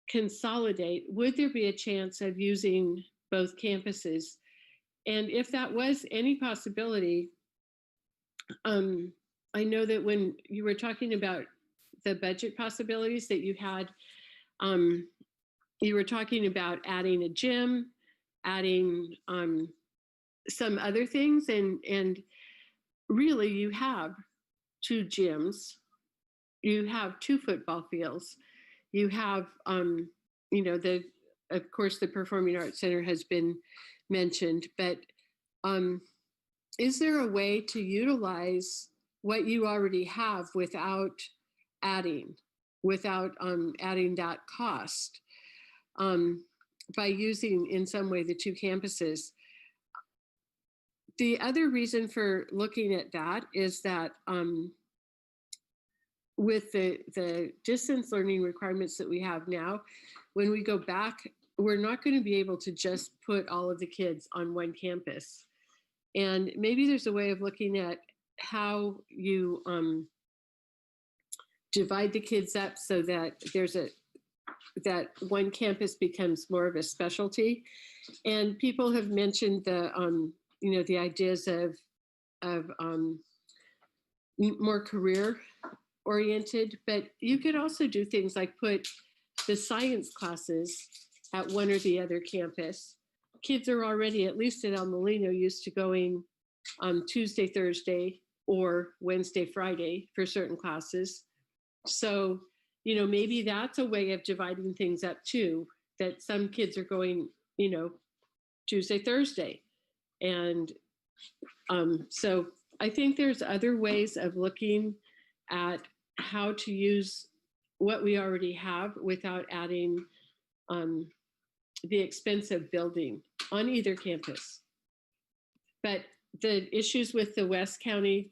consolidate, would there be a chance of using both campuses? And if that was any possibility, I know that when you were talking about the budget possibilities that you had, you were talking about adding a gym, adding some other things, and really you have 2 gyms, you have 2 football fields, you have, of course, the Performing Arts Center has been mentioned, but is there a way to utilize what you already have without adding that cost by using in some way the 2 campuses? The other reason for looking at that is that with the distance learning requirements that we have now, when we go back, we're not going to be able to just put all of the kids on one campus. And maybe there's a way of looking at how you divide the kids up so that that one campus becomes more of a specialty. And people have mentioned the ideas of more career oriented, but you could also do things like put the science classes at one or the other campus. Kids are already, at least at El Molino, used to going Tuesday, Thursday, or Wednesday, Friday for certain classes. So, maybe that's a way of dividing things up too, that some kids are going, Tuesday, Thursday. And so I think there's other ways of looking at how to use what we already have without adding the expense of building on either campus. But the issues with the West County,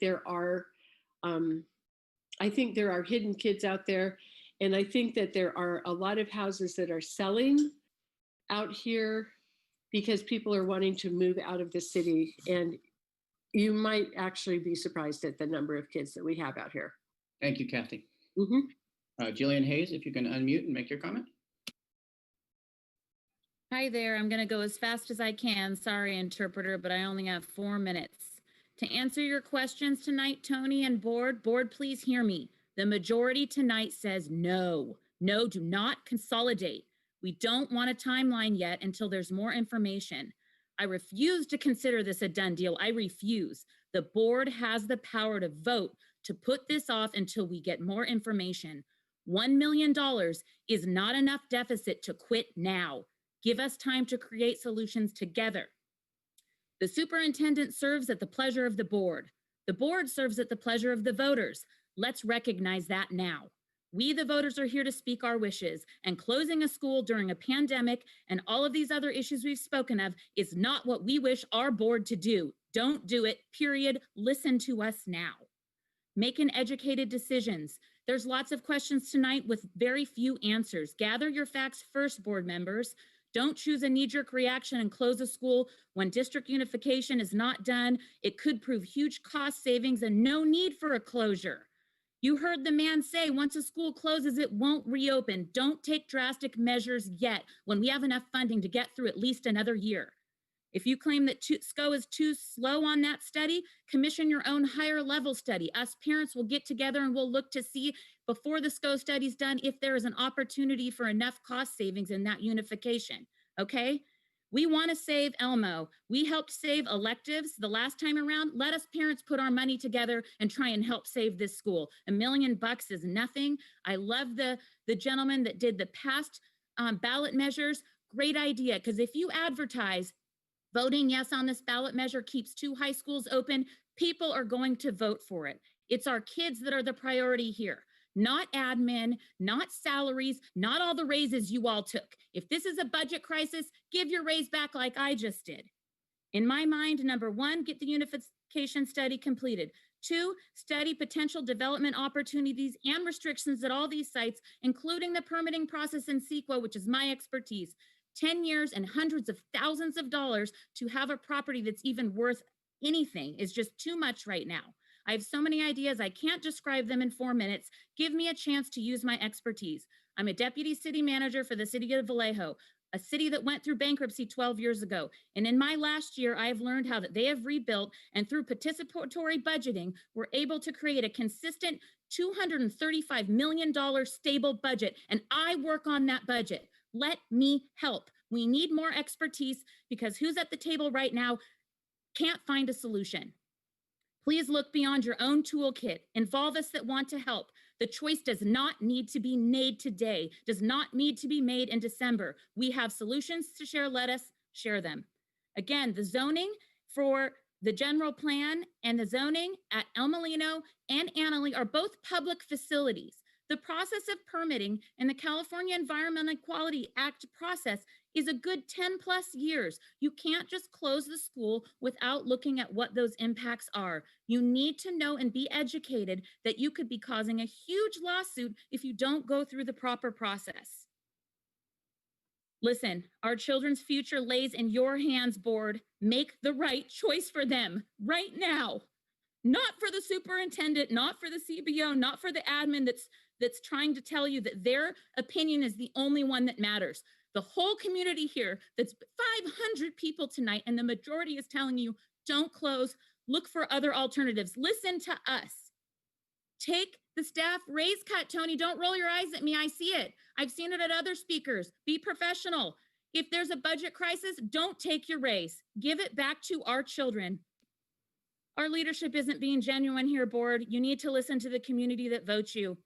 I think there are hidden kids out there. And I think that there are a lot of houses that are selling out here because people are wanting to move out of the city. And you might actually be surprised at the number of kids that we have out here. Thank you, Kathy. Mm-hmm. Jillian Hayes, if you can unmute and make your comment. Hi there. I'm going to go as fast as I can. Sorry, interpreter, but I only have 4 minutes. To answer your questions tonight, Tony and board, please hear me. The majority tonight says no. No, do not consolidate. We don't want a timeline yet until there's more information. I refuse to consider this a done deal. I refuse. The board has the power to vote to put this off until we get more information. $1 million is not enough deficit to quit now. Give us time to create solutions together. The superintendent serves at the pleasure of the board. The board serves at the pleasure of the voters. Let's recognize that now. We, the voters, are here to speak our wishes, and closing a school during a pandemic and all of these other issues we've spoken of is not what we wish our board to do. Don't do it, period. Listen to us now. Making educated decisions. There's lots of questions tonight with very few answers. Gather your facts first, board members. Don't choose a knee-jerk reaction and close a school when district unification is not done. It could prove huge cost savings and no need for a closure. You heard the man say, once a school closes, it won't reopen. Don't take drastic measures yet when we have enough funding to get through at least another year. If you claim that SCO is too slow on that study, commission your own higher level study. Us parents will get together and we'll look to see before the SCO study's done if there is an opportunity for enough cost savings in that unification, okay? We want to save Elmo. We helped save electives the last time around. Let us parents put our money together and try and help save this school. $1 million is nothing. I love the gentleman that did the past ballot measures. Great idea, because if you advertise voting yes on this ballot measure keeps 2 high schools open, people are going to vote for it. It's our kids that are the priority here, not admin, not salaries, not all the raises you all took. If this is a budget crisis, give your raise back like I just did. In my mind, number 1, get the unification study completed. 2, study potential development opportunities and restrictions at all these sites, including the permitting process in CEQA, which is my expertise. 10 years and hundreds of thousands of dollars to have a property that's even worth anything is just too much right now. I have so many ideas, I can't describe them in 4 minutes. Give me a chance to use my expertise. I'm a deputy city manager for the city of Vallejo, a city that went through bankruptcy 12 years ago. And in my last year, I have learned how that they have rebuilt, and through participatory budgeting, we're able to create a consistent $235 million stable budget. And I work on that budget. Let me help. We need more expertise because who's at the table right now can't find a solution. Please look beyond your own toolkit. Involve us that want to help. The choice does not need to be made today, does not need to be made in December. We have solutions to share. Let us share them. Again, the zoning for the general plan and the zoning at El Molino and Annalee are both public facilities. The process of permitting in the California Environmental Quality Act process is a good 10 plus years. You can't just close the school without looking at what those impacts are. You need to know and be educated that you could be causing a huge lawsuit if you don't go through the proper process. Listen, our children's future lays in your hands, board. Make the right choice for them right now. Not for the superintendent, not for the CBO, not for the admin that's trying to tell you that their opinion is the only one that matters. The whole community here, that's 500 people tonight, and the majority is telling you, don't close, look for other alternatives. Listen to us. Take the staff raise cut, Tony. Don't roll your eyes at me. I see it. I've seen it at other speakers. Be professional. If there's a budget crisis, don't take your raise. Give it back to our children. Our leadership isn't being genuine here, board. You need to listen to the community that votes you.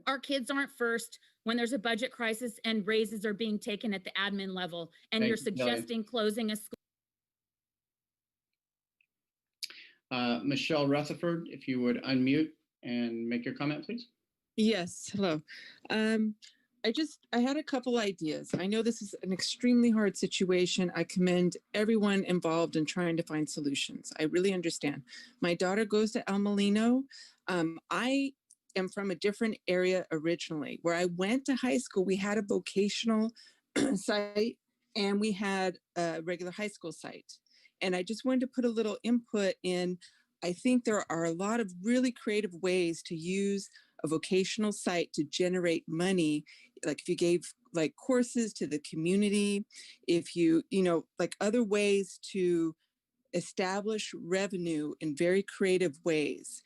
Our kids aren't first when there's a budget crisis and raises are being taken at the admin level, and you're suggesting closing a school. Michelle Rutherford, if you would unmute and make your comment, please. Yes, hello. I had a couple ideas. I know this is an extremely hard situation. I commend everyone involved in trying to find solutions. I really understand. My daughter goes to El Molino. I am from a different area originally. Where I went to high school, we had a vocational site and we had a regular high school site. And I just wanted to put a little input in. I think there are a lot of really creative ways to use a vocational site to generate money. Like if you gave like courses to the community, if you like other ways to establish revenue in very creative ways,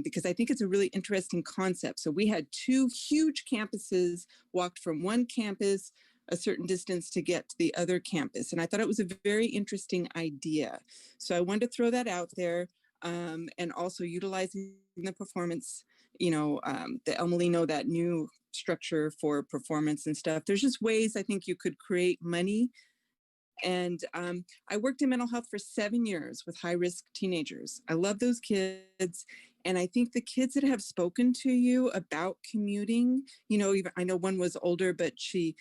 because I think it's a really interesting concept. So we had 2 huge campuses, walked from one campus a certain distance to get to the other campus. And I thought it was a very interesting idea. So I wanted to throw that out there. and also utilizing the performance, the El Molino, that new structure for performance and stuff. There's just ways I think you could create money. And I worked in mental health for 7 years with high-risk teenagers. I love those kids. And I think the kids that have spoken to you about commuting, even, I know one was older, but she,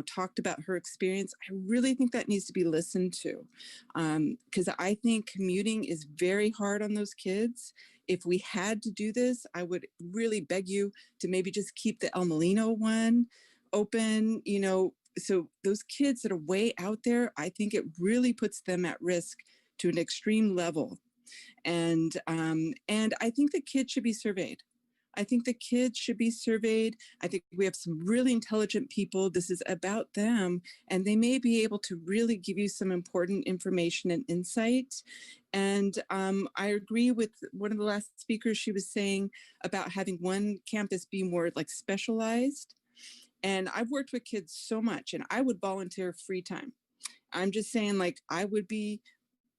talked about her experience. I really think that needs to be listened to, because I think commuting is very hard on those kids. If we had to do this, I would really beg you to maybe just keep the El Molino one open, so those kids that are way out there, I think it really puts them at risk to an extreme level. And I think the kids should be surveyed. I think we have some really intelligent people. This is about them, and they may be able to really give you some important information and insight. And I agree with one of the last speakers. She was saying about having one campus be more like specialized. And I've worked with kids so much, and I would volunteer free time. I'm just saying, I would be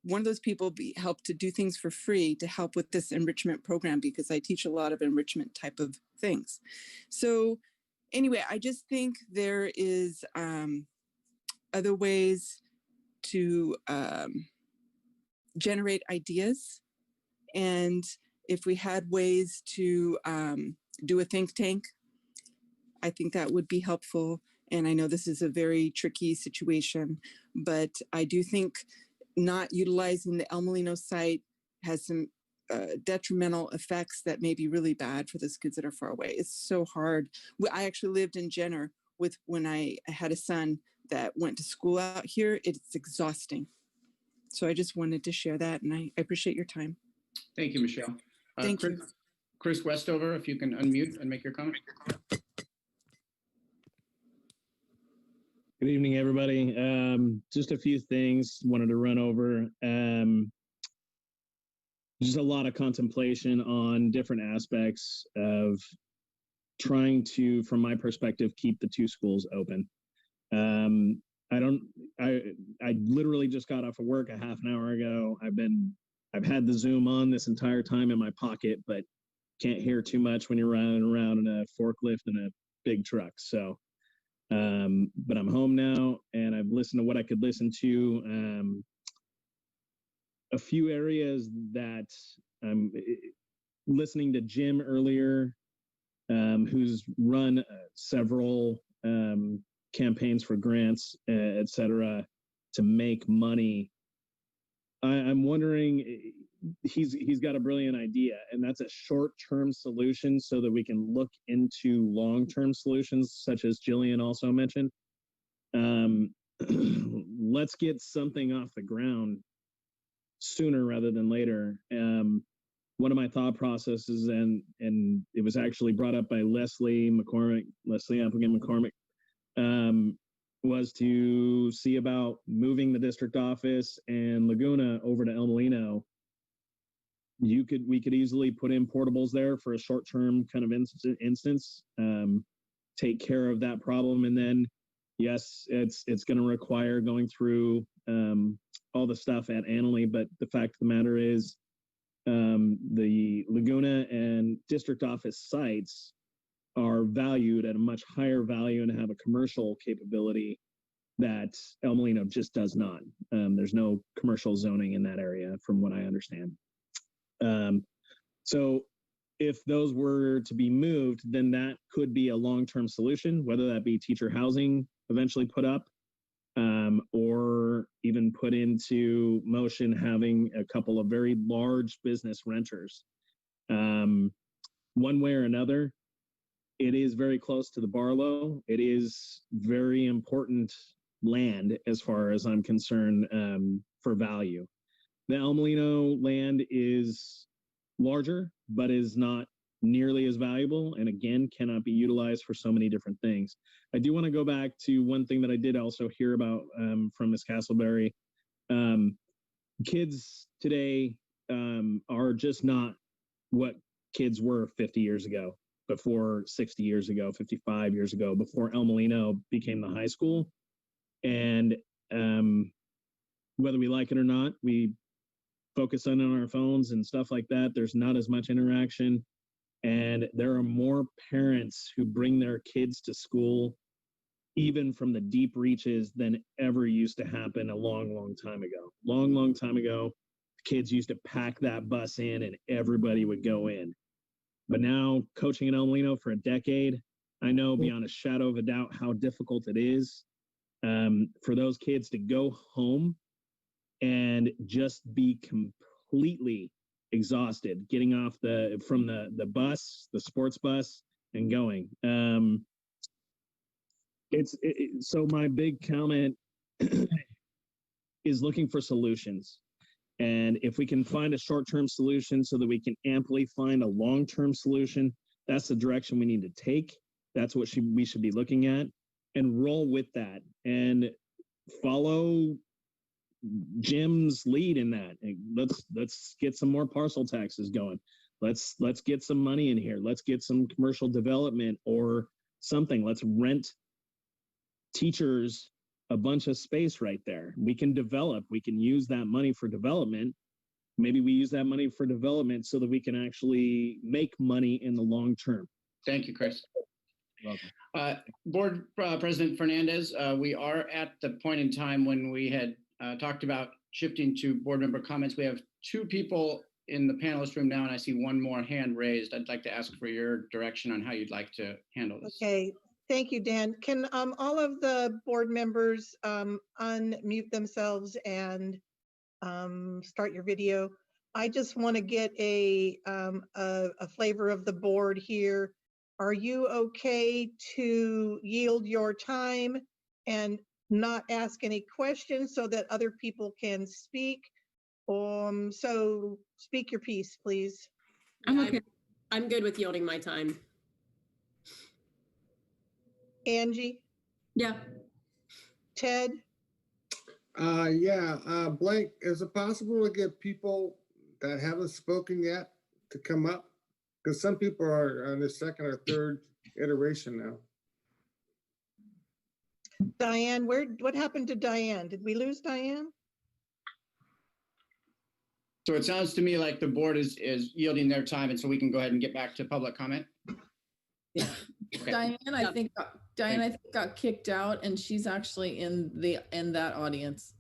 one of those people help to do things for free to help with this enrichment program, because I teach a lot of enrichment type of things. So anyway, I just think there is other ways to generate ideas. And if we had ways to do a think tank, I think that would be helpful. And I know this is a very tricky situation, but I do think not utilizing the El Molino site has some detrimental effects that may be really bad for those kids that are far away. It's so hard. I actually lived in Jenner when I had a son that went to school out here. It's exhausting. So I just wanted to share that, and I appreciate your time. Thank you, Michelle. Thank you. Chris Westover, if you can unmute and make your comment. Good evening, everybody. Just a few things wanted to run over. Just a lot of contemplation on different aspects of trying to, from my perspective, keep the two schools open. I literally just got off of work a half an hour ago. I've had the Zoom on this entire time in my pocket, but can't hear too much when you're running around in a forklift and a big truck. So, but I'm home now, and I've listened to what I could listen to. A few areas that I'm listening to Jim earlier, who's run several campaigns for grants, et cetera, to make money. I'm wondering, he's got a brilliant idea, and that's a short-term solution so that we can look into long-term solutions, such as Jillian also mentioned. Let's get something off the ground sooner rather than later. One of my thought processes, and it was actually brought up by Leslie Applegan McCormick, was to see about moving the district office and Laguna over to El Molino. We could easily put in portables there for a short-term kind of instance, take care of that problem, and then yes, it's going to require going through all the stuff at Annalee, but the fact of the matter is the Laguna and district office sites are valued at a much higher value and have a commercial capability that El Molino just does not. There's no commercial zoning in that area, from what I understand. So if those were to be moved, then that could be a long-term solution, whether that be teacher housing eventually put up, or even put into motion having a couple of very large business renters. One way or another, it is very close to the Barlow. It is very important land as far as I'm concerned, for value. The El Molino land is larger, but is not nearly as valuable, and again, cannot be utilized for so many different things. I do want to go back to one thing that I did also hear about from Ms. Castleberry. Kids today are just not what kids were 50 years ago, before 60 years ago, 55 years ago, before El Molino became the high school. And whether we like it or not, we focusing on our phones and stuff like that. There's not as much interaction. And there are more parents who bring their kids to school, even from the deep reaches, than ever used to happen a long, long time ago. Long time ago, kids used to pack that bus in and everybody would go in. But now, coaching in El Molino for a decade, I know beyond a shadow of a doubt how difficult it is for those kids to go home and just be completely exhausted, getting off from the bus, the sports bus, and going. So my big comment is looking for solutions. And if we can find a short-term solution so that we can amply find a long-term solution, that's the direction we need to take. That's what we should be looking at, and roll with that and follow Jim's lead in that. And let's get some more parcel taxes going. Let's get some money in here. Let's get some commercial development or something. Let's rent teachers a bunch of space right there. We can develop. We can use that money for development. Maybe we use that money for development so that we can actually make money in the long term. Thank you, Chris. Board President Fernandez, we are at the point in time when we had talked about shifting to board member comments. We have 2 people in the panelist room now, and I see one more hand raised. I'd like to ask for your direction on how you'd like to handle this. Okay, thank you, Dan. Can all of the board members unmute themselves and start your video? I just want to get a flavor of the board here. Are you okay to yield your time and not ask any questions so that other people can speak? So speak your piece, please. I'm okay. I'm good with yielding my time. Angie? Yeah. Ted? Yeah, Blake, is it possible to get people that haven't spoken yet to come up? Because some people are on the second or third iteration now. Diane, what happened to Diane? Did we lose Diane? So it sounds to me like the board is yielding their time, and so we can go ahead and get back to public comment. Yeah. Okay. Diane, I think got kicked out, and she's actually in that audience.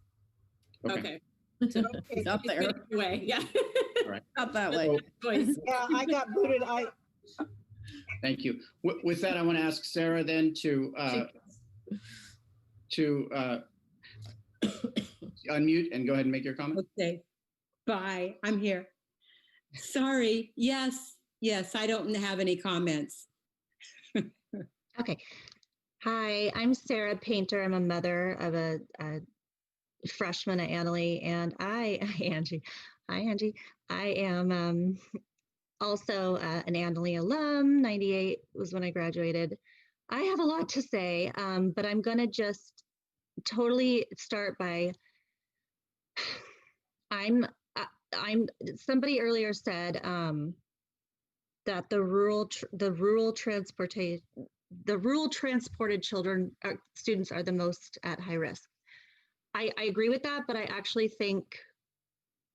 Okay. She's up there. Way, yeah. All right. Not that way. Yeah, I got booted. Thank you. With that, I want to ask Sarah then to unmute and go ahead and make your comment. Okay. Bye. I'm here. Sorry. Yes, I don't have any comments. Okay. Hi, I'm Sarah Painter. I'm a mother of a freshman at Annalee, and Angie. Hi, Angie. I am also an Annalee alum. 98 was when I graduated. I have a lot to say, but I'm going to just totally start by, somebody earlier said that the rural transported students are the most at high risk. I agree with that, but I actually think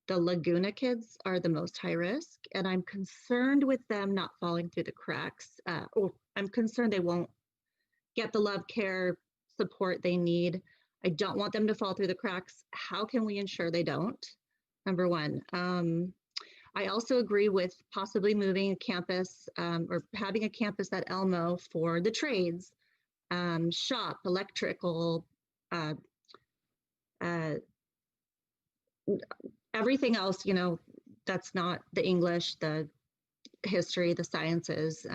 the Laguna kids are the most high risk, and I'm concerned with them not falling through the cracks. Or I'm concerned they won't get the love, care, support they need. I don't want them to fall through the cracks. How can we ensure they don't? Number one. I also agree with possibly moving a campus or having a campus at Elmo for the trades, shop, electrical, everything else, that's not the English, the history, the sciences,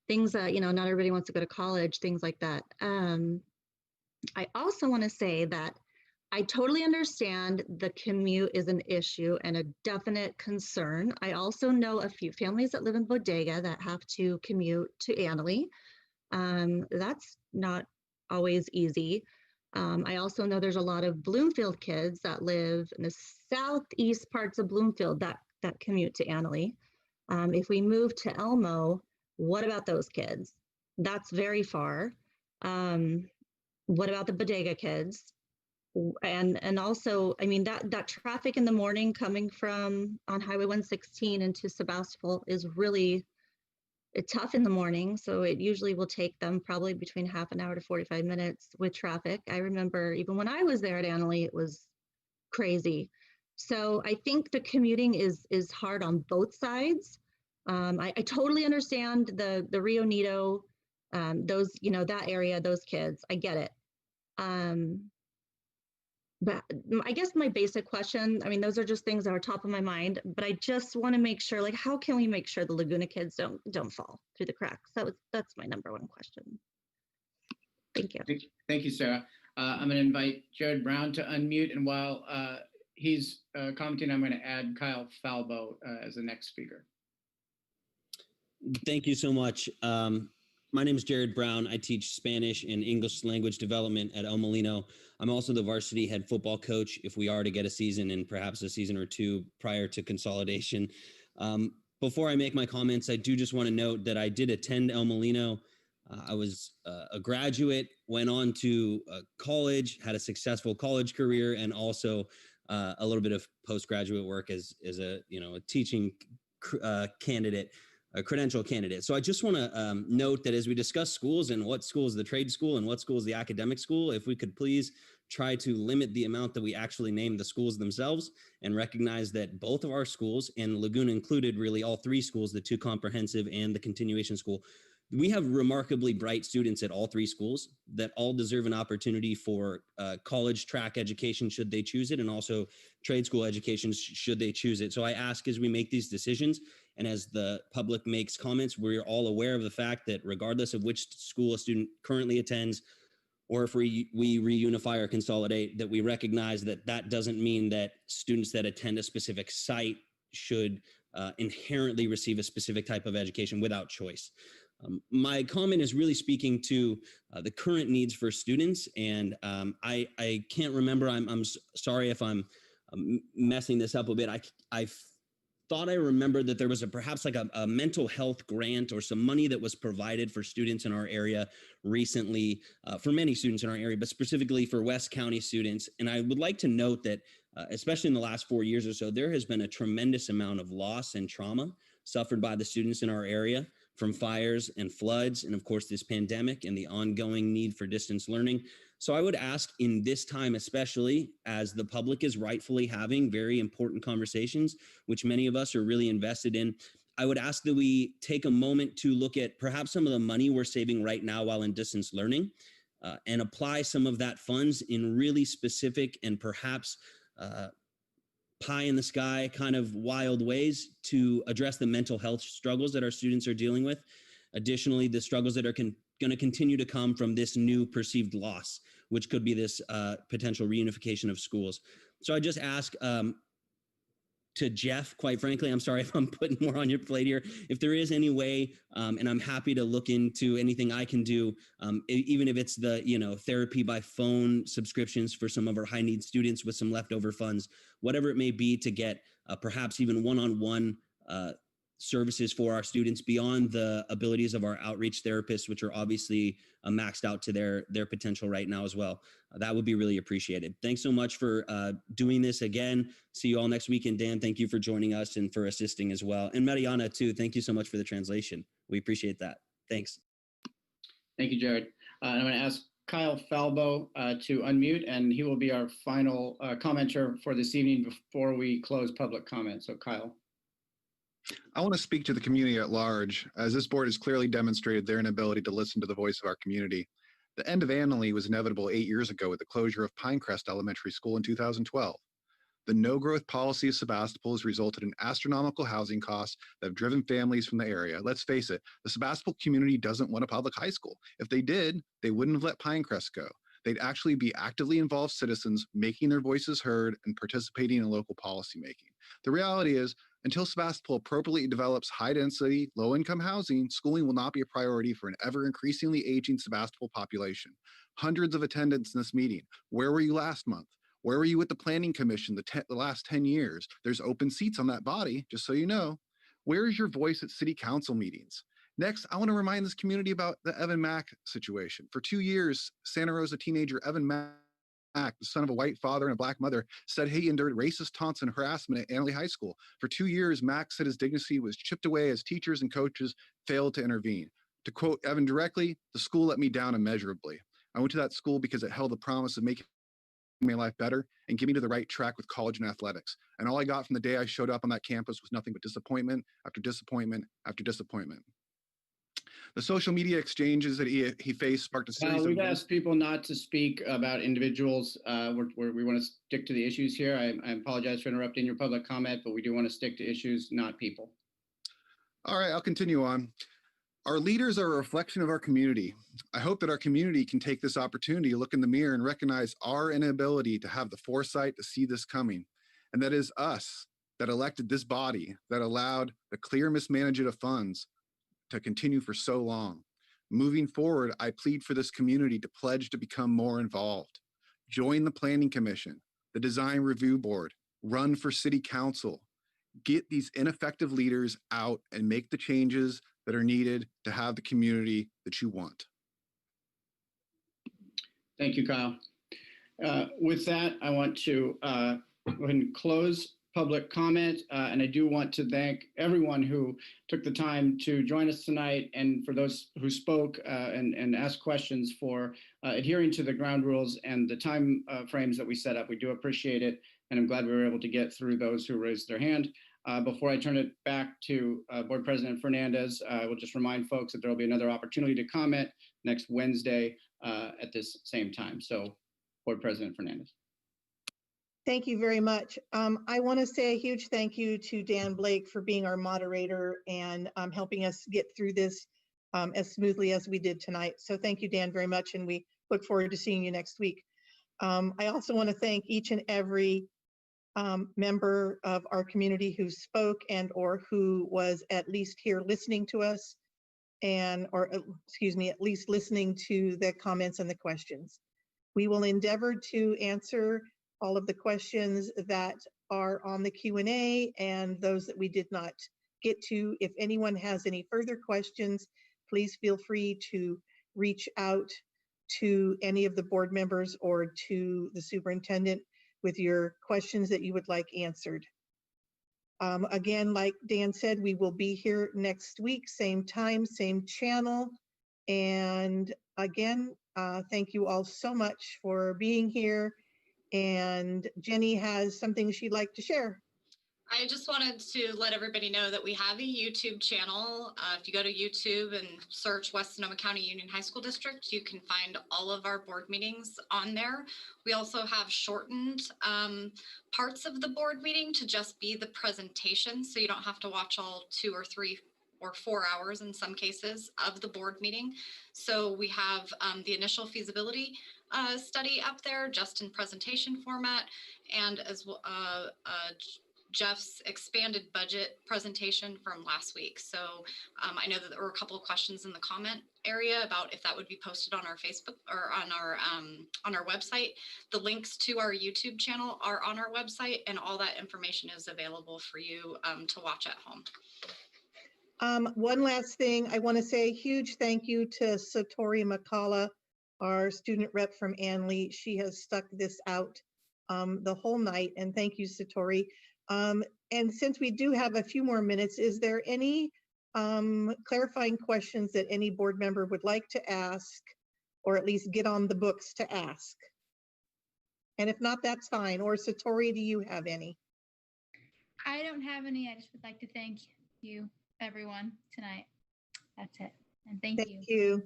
things that, not everybody wants to go to college, things like that. I also want to say that I totally understand the commute is an issue and a definite concern. I also know a few families that live in Bodega that have to commute to Annalee. That's not always easy. I also know there's a lot of Bloomfield kids that live in the southeast parts of Bloomfield that commute to Annalee. If we move to Elmo, what about those kids? That's very far. What about the Bodega kids? And also, I mean, that traffic in the morning coming from on Highway 116 into Sebastopol is really tough in the morning. So it usually will take them probably between half an hour to 45 minutes with traffic. I remember even when I was there at Annalee, it was crazy. So I think the commuting is hard on both sides. I totally understand the Rio Nito, those, you know, that area, those kids, I get it. But I guess my basic question, I mean, those are just things that are top of my mind, but I just want to make sure, like, how can we make sure the Laguna kids don't fall through the cracks? That's my number one question. Thank you. Thank you, Sarah. I'm going to invite Jared Brown to unmute, and while he's commenting, I'm going to add Kyle Falbo as the next speaker. Thank you so much. My name is Jared Brown. I teach Spanish and English language development at El Molino. I'm also the varsity head football coach if we are to get a season and perhaps a season or two prior to consolidation. Before I make my comments, I do just want to note that I did attend El Molino. I was a graduate, went on to college, had a successful college career, and also a little bit of postgraduate work as a teaching candidate. A credential candidate. So I just want to note that as we discuss schools and what school is the trade school and what school is the academic school, if we could please try to limit the amount that we actually name the schools themselves and recognize that both of our schools, and Laguna included, really all three schools, the two comprehensive and the continuation school, we have remarkably bright students at all three schools that all deserve an opportunity for college track education should they choose it, and also trade school education should they choose it. So I ask, as we make these decisions and as the public makes comments, we're all aware of the fact that regardless of which school a student currently attends, or if we reunify or consolidate, that we recognize that that doesn't mean that students that attend a specific site should inherently receive a specific type of education without choice. My comment is really speaking to the current needs for students, and I can't remember. I'm sorry if I'm messing this up a bit. I thought I remembered that there was perhaps like a mental health grant or some money that was provided for students in our area recently, for many students in our area, but specifically for West County students. And I would like to note that, especially in the last 4 years or so, there has been a tremendous amount of loss and trauma suffered by the students in our area from fires and floods, and of course this pandemic and the ongoing need for distance learning. So I would ask, in this time especially, as the public is rightfully having very important conversations, which many of us are really invested in, I would ask that we take a moment to look at perhaps some of the money we're saving right now while in distance learning, and apply some of that funds in really specific and perhaps pie in the sky kind of wild ways to address the mental health struggles that our students are dealing with. Additionally, the struggles that are going to continue to come from this new perceived loss, which could be this potential reunification of schools. So I just ask to Jeff, quite frankly, I'm sorry if I'm putting more on your plate here, if there is any way, and I'm happy to look into anything I can do, even if it's the, therapy by phone subscriptions for some of our high need students with some leftover funds, whatever it may be, to get perhaps even one-on-one services for our students beyond the abilities of our outreach therapists, which are obviously maxed out to their potential right now as well. That would be really appreciated. Thanks so much for doing this again. See you all next week. And Dan, thank you for joining us and for assisting as well. And Mariana too, thank you so much for the translation. We appreciate that. Thanks. Thank you, Jared. I'm going to ask Kyle Falbo to unmute, and he will be our final commenter for this evening before we close public comment. So Kyle. I want to speak to the community at large, as this board has clearly demonstrated their inability to listen to the voice of our community. The end of Annalee was inevitable 8 years ago with the closure of Pinecrest Elementary School in 2012. The no-growth policy of Sebastopol has resulted in astronomical housing costs that have driven families from the area. Let's face it, the Sebastopol community doesn't want a public high school. If they did, they wouldn't have let Pinecrest go. They'd actually be actively involved citizens, making their voices heard and participating in local policymaking. The reality is, until Sebastopol appropriately develops high-density, low-income housing, schooling will not be a priority for an ever-increasingly aging Sebastopol population. Hundreds of attendants in this meeting. Where were you last month? Where were you with the Planning Commission the last 10 years? There's open seats on that body, just so you know. Where is your voice at city council meetings? Next, I want to remind this community about the Evan Mack situation. For 2 years, Santa Rosa teenager Evan Mack the son of a white father and a black mother, said he endured racist taunts and harassment at Annalee High School. For 2 years, Max said his dignity was chipped away as teachers and coaches failed to intervene. To quote Evan directly, the school let me down immeasurably. I went to that school because it held the promise of making my life better and get me to the right track with college and athletics. And all I got from the day I showed up on that campus was nothing but disappointment after disappointment after disappointment. The social media exchanges that he faced sparked a series We've of asked people not to speak about individuals. We want to stick to the issues here. I apologize for interrupting your public comment, but we do want to stick to issues, not people. All right, I'll continue on. Our leaders are a reflection of our community. I hope that our community can take this opportunity to look in the mirror and recognize our inability to have the foresight to see this coming. And that is us that elected this body that allowed the clear mismanagement of funds to continue for so long. Moving forward, I plead for this community to pledge to become more involved. Join the Planning Commission, the Design Review Board, run for City Council. Get these ineffective leaders out and make the changes that are needed to have the community that you want. Thank you, Kyle. With that, I want to go ahead and close public comment. And I do want to thank everyone who took the time to join us tonight, and for those who spoke and asked questions, for adhering to the ground rules and the time frames that we set up. We do appreciate it. And I'm glad we were able to get through those who raised their hand. Before I turn it back to Board President Fernandez, I will just remind folks that there will be another opportunity to comment next Wednesday at this same time. So, Board President Fernandez. Thank you very much. I want to say a huge thank you to Dan Blake for being our moderator and helping us get through this as smoothly as we did tonight. So thank you, Dan, very much, and we look forward to seeing you next week. I also want to thank each and every member of our community who spoke and or who was at least here listening to us and, or excuse me, at least listening to the comments and the questions. We will endeavor to answer all of the questions that are on the Q&A and those that we did not get to. If anyone has any further questions, please feel free to reach out to any of the board members or to the superintendent with your questions that you would like answered. Again, like Dan said, we will be here next week, same time, same channel. And again, thank you all so much for being here. And Jenny has something she'd like to share. I just wanted to let everybody know that we have a YouTube channel. If you go to YouTube and search West Sonoma County Union High School District, you can find all of our board meetings on there. We also have shortened parts of the board meeting to just be the presentation, so you don't have to watch all 2 or 3 or 4 hours in some cases of the board meeting. So we have the initial feasibility study up there just in presentation format, and as well Jeff's expanded budget presentation from last week. So I know that there were a couple of questions in the comment area about if that would be posted on our Facebook or on our website. The links to our YouTube channel are on our website, and all that information is available for you to watch at home. One last thing, I want to say a huge thank you to Satori Makala, our student rep from Annalee. She has stuck this out the whole night, and thank you, Satori. And since we do have a few more minutes, is there any clarifying questions that any board member would like to ask, or at least get on the books to ask? And if not, that's fine. Or Satori, do you have any? I don't have any. I just would like to thank you, everyone, tonight. That's it. And thank you.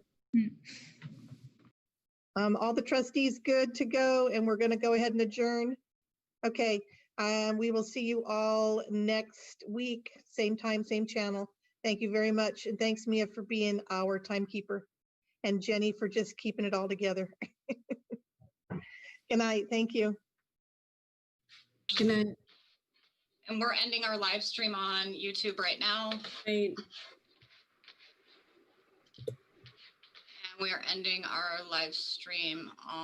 All the trustees good to go, and we're going to go ahead and adjourn. Okay. We will see you all next week, same time, same channel. Thank you very much. And thanks, Mia, for being our timekeeper, and Jenny for just keeping it all together. Good night. Thank you. Good night. And we're ending our live stream on YouTube right now. Right. And we are ending our live stream on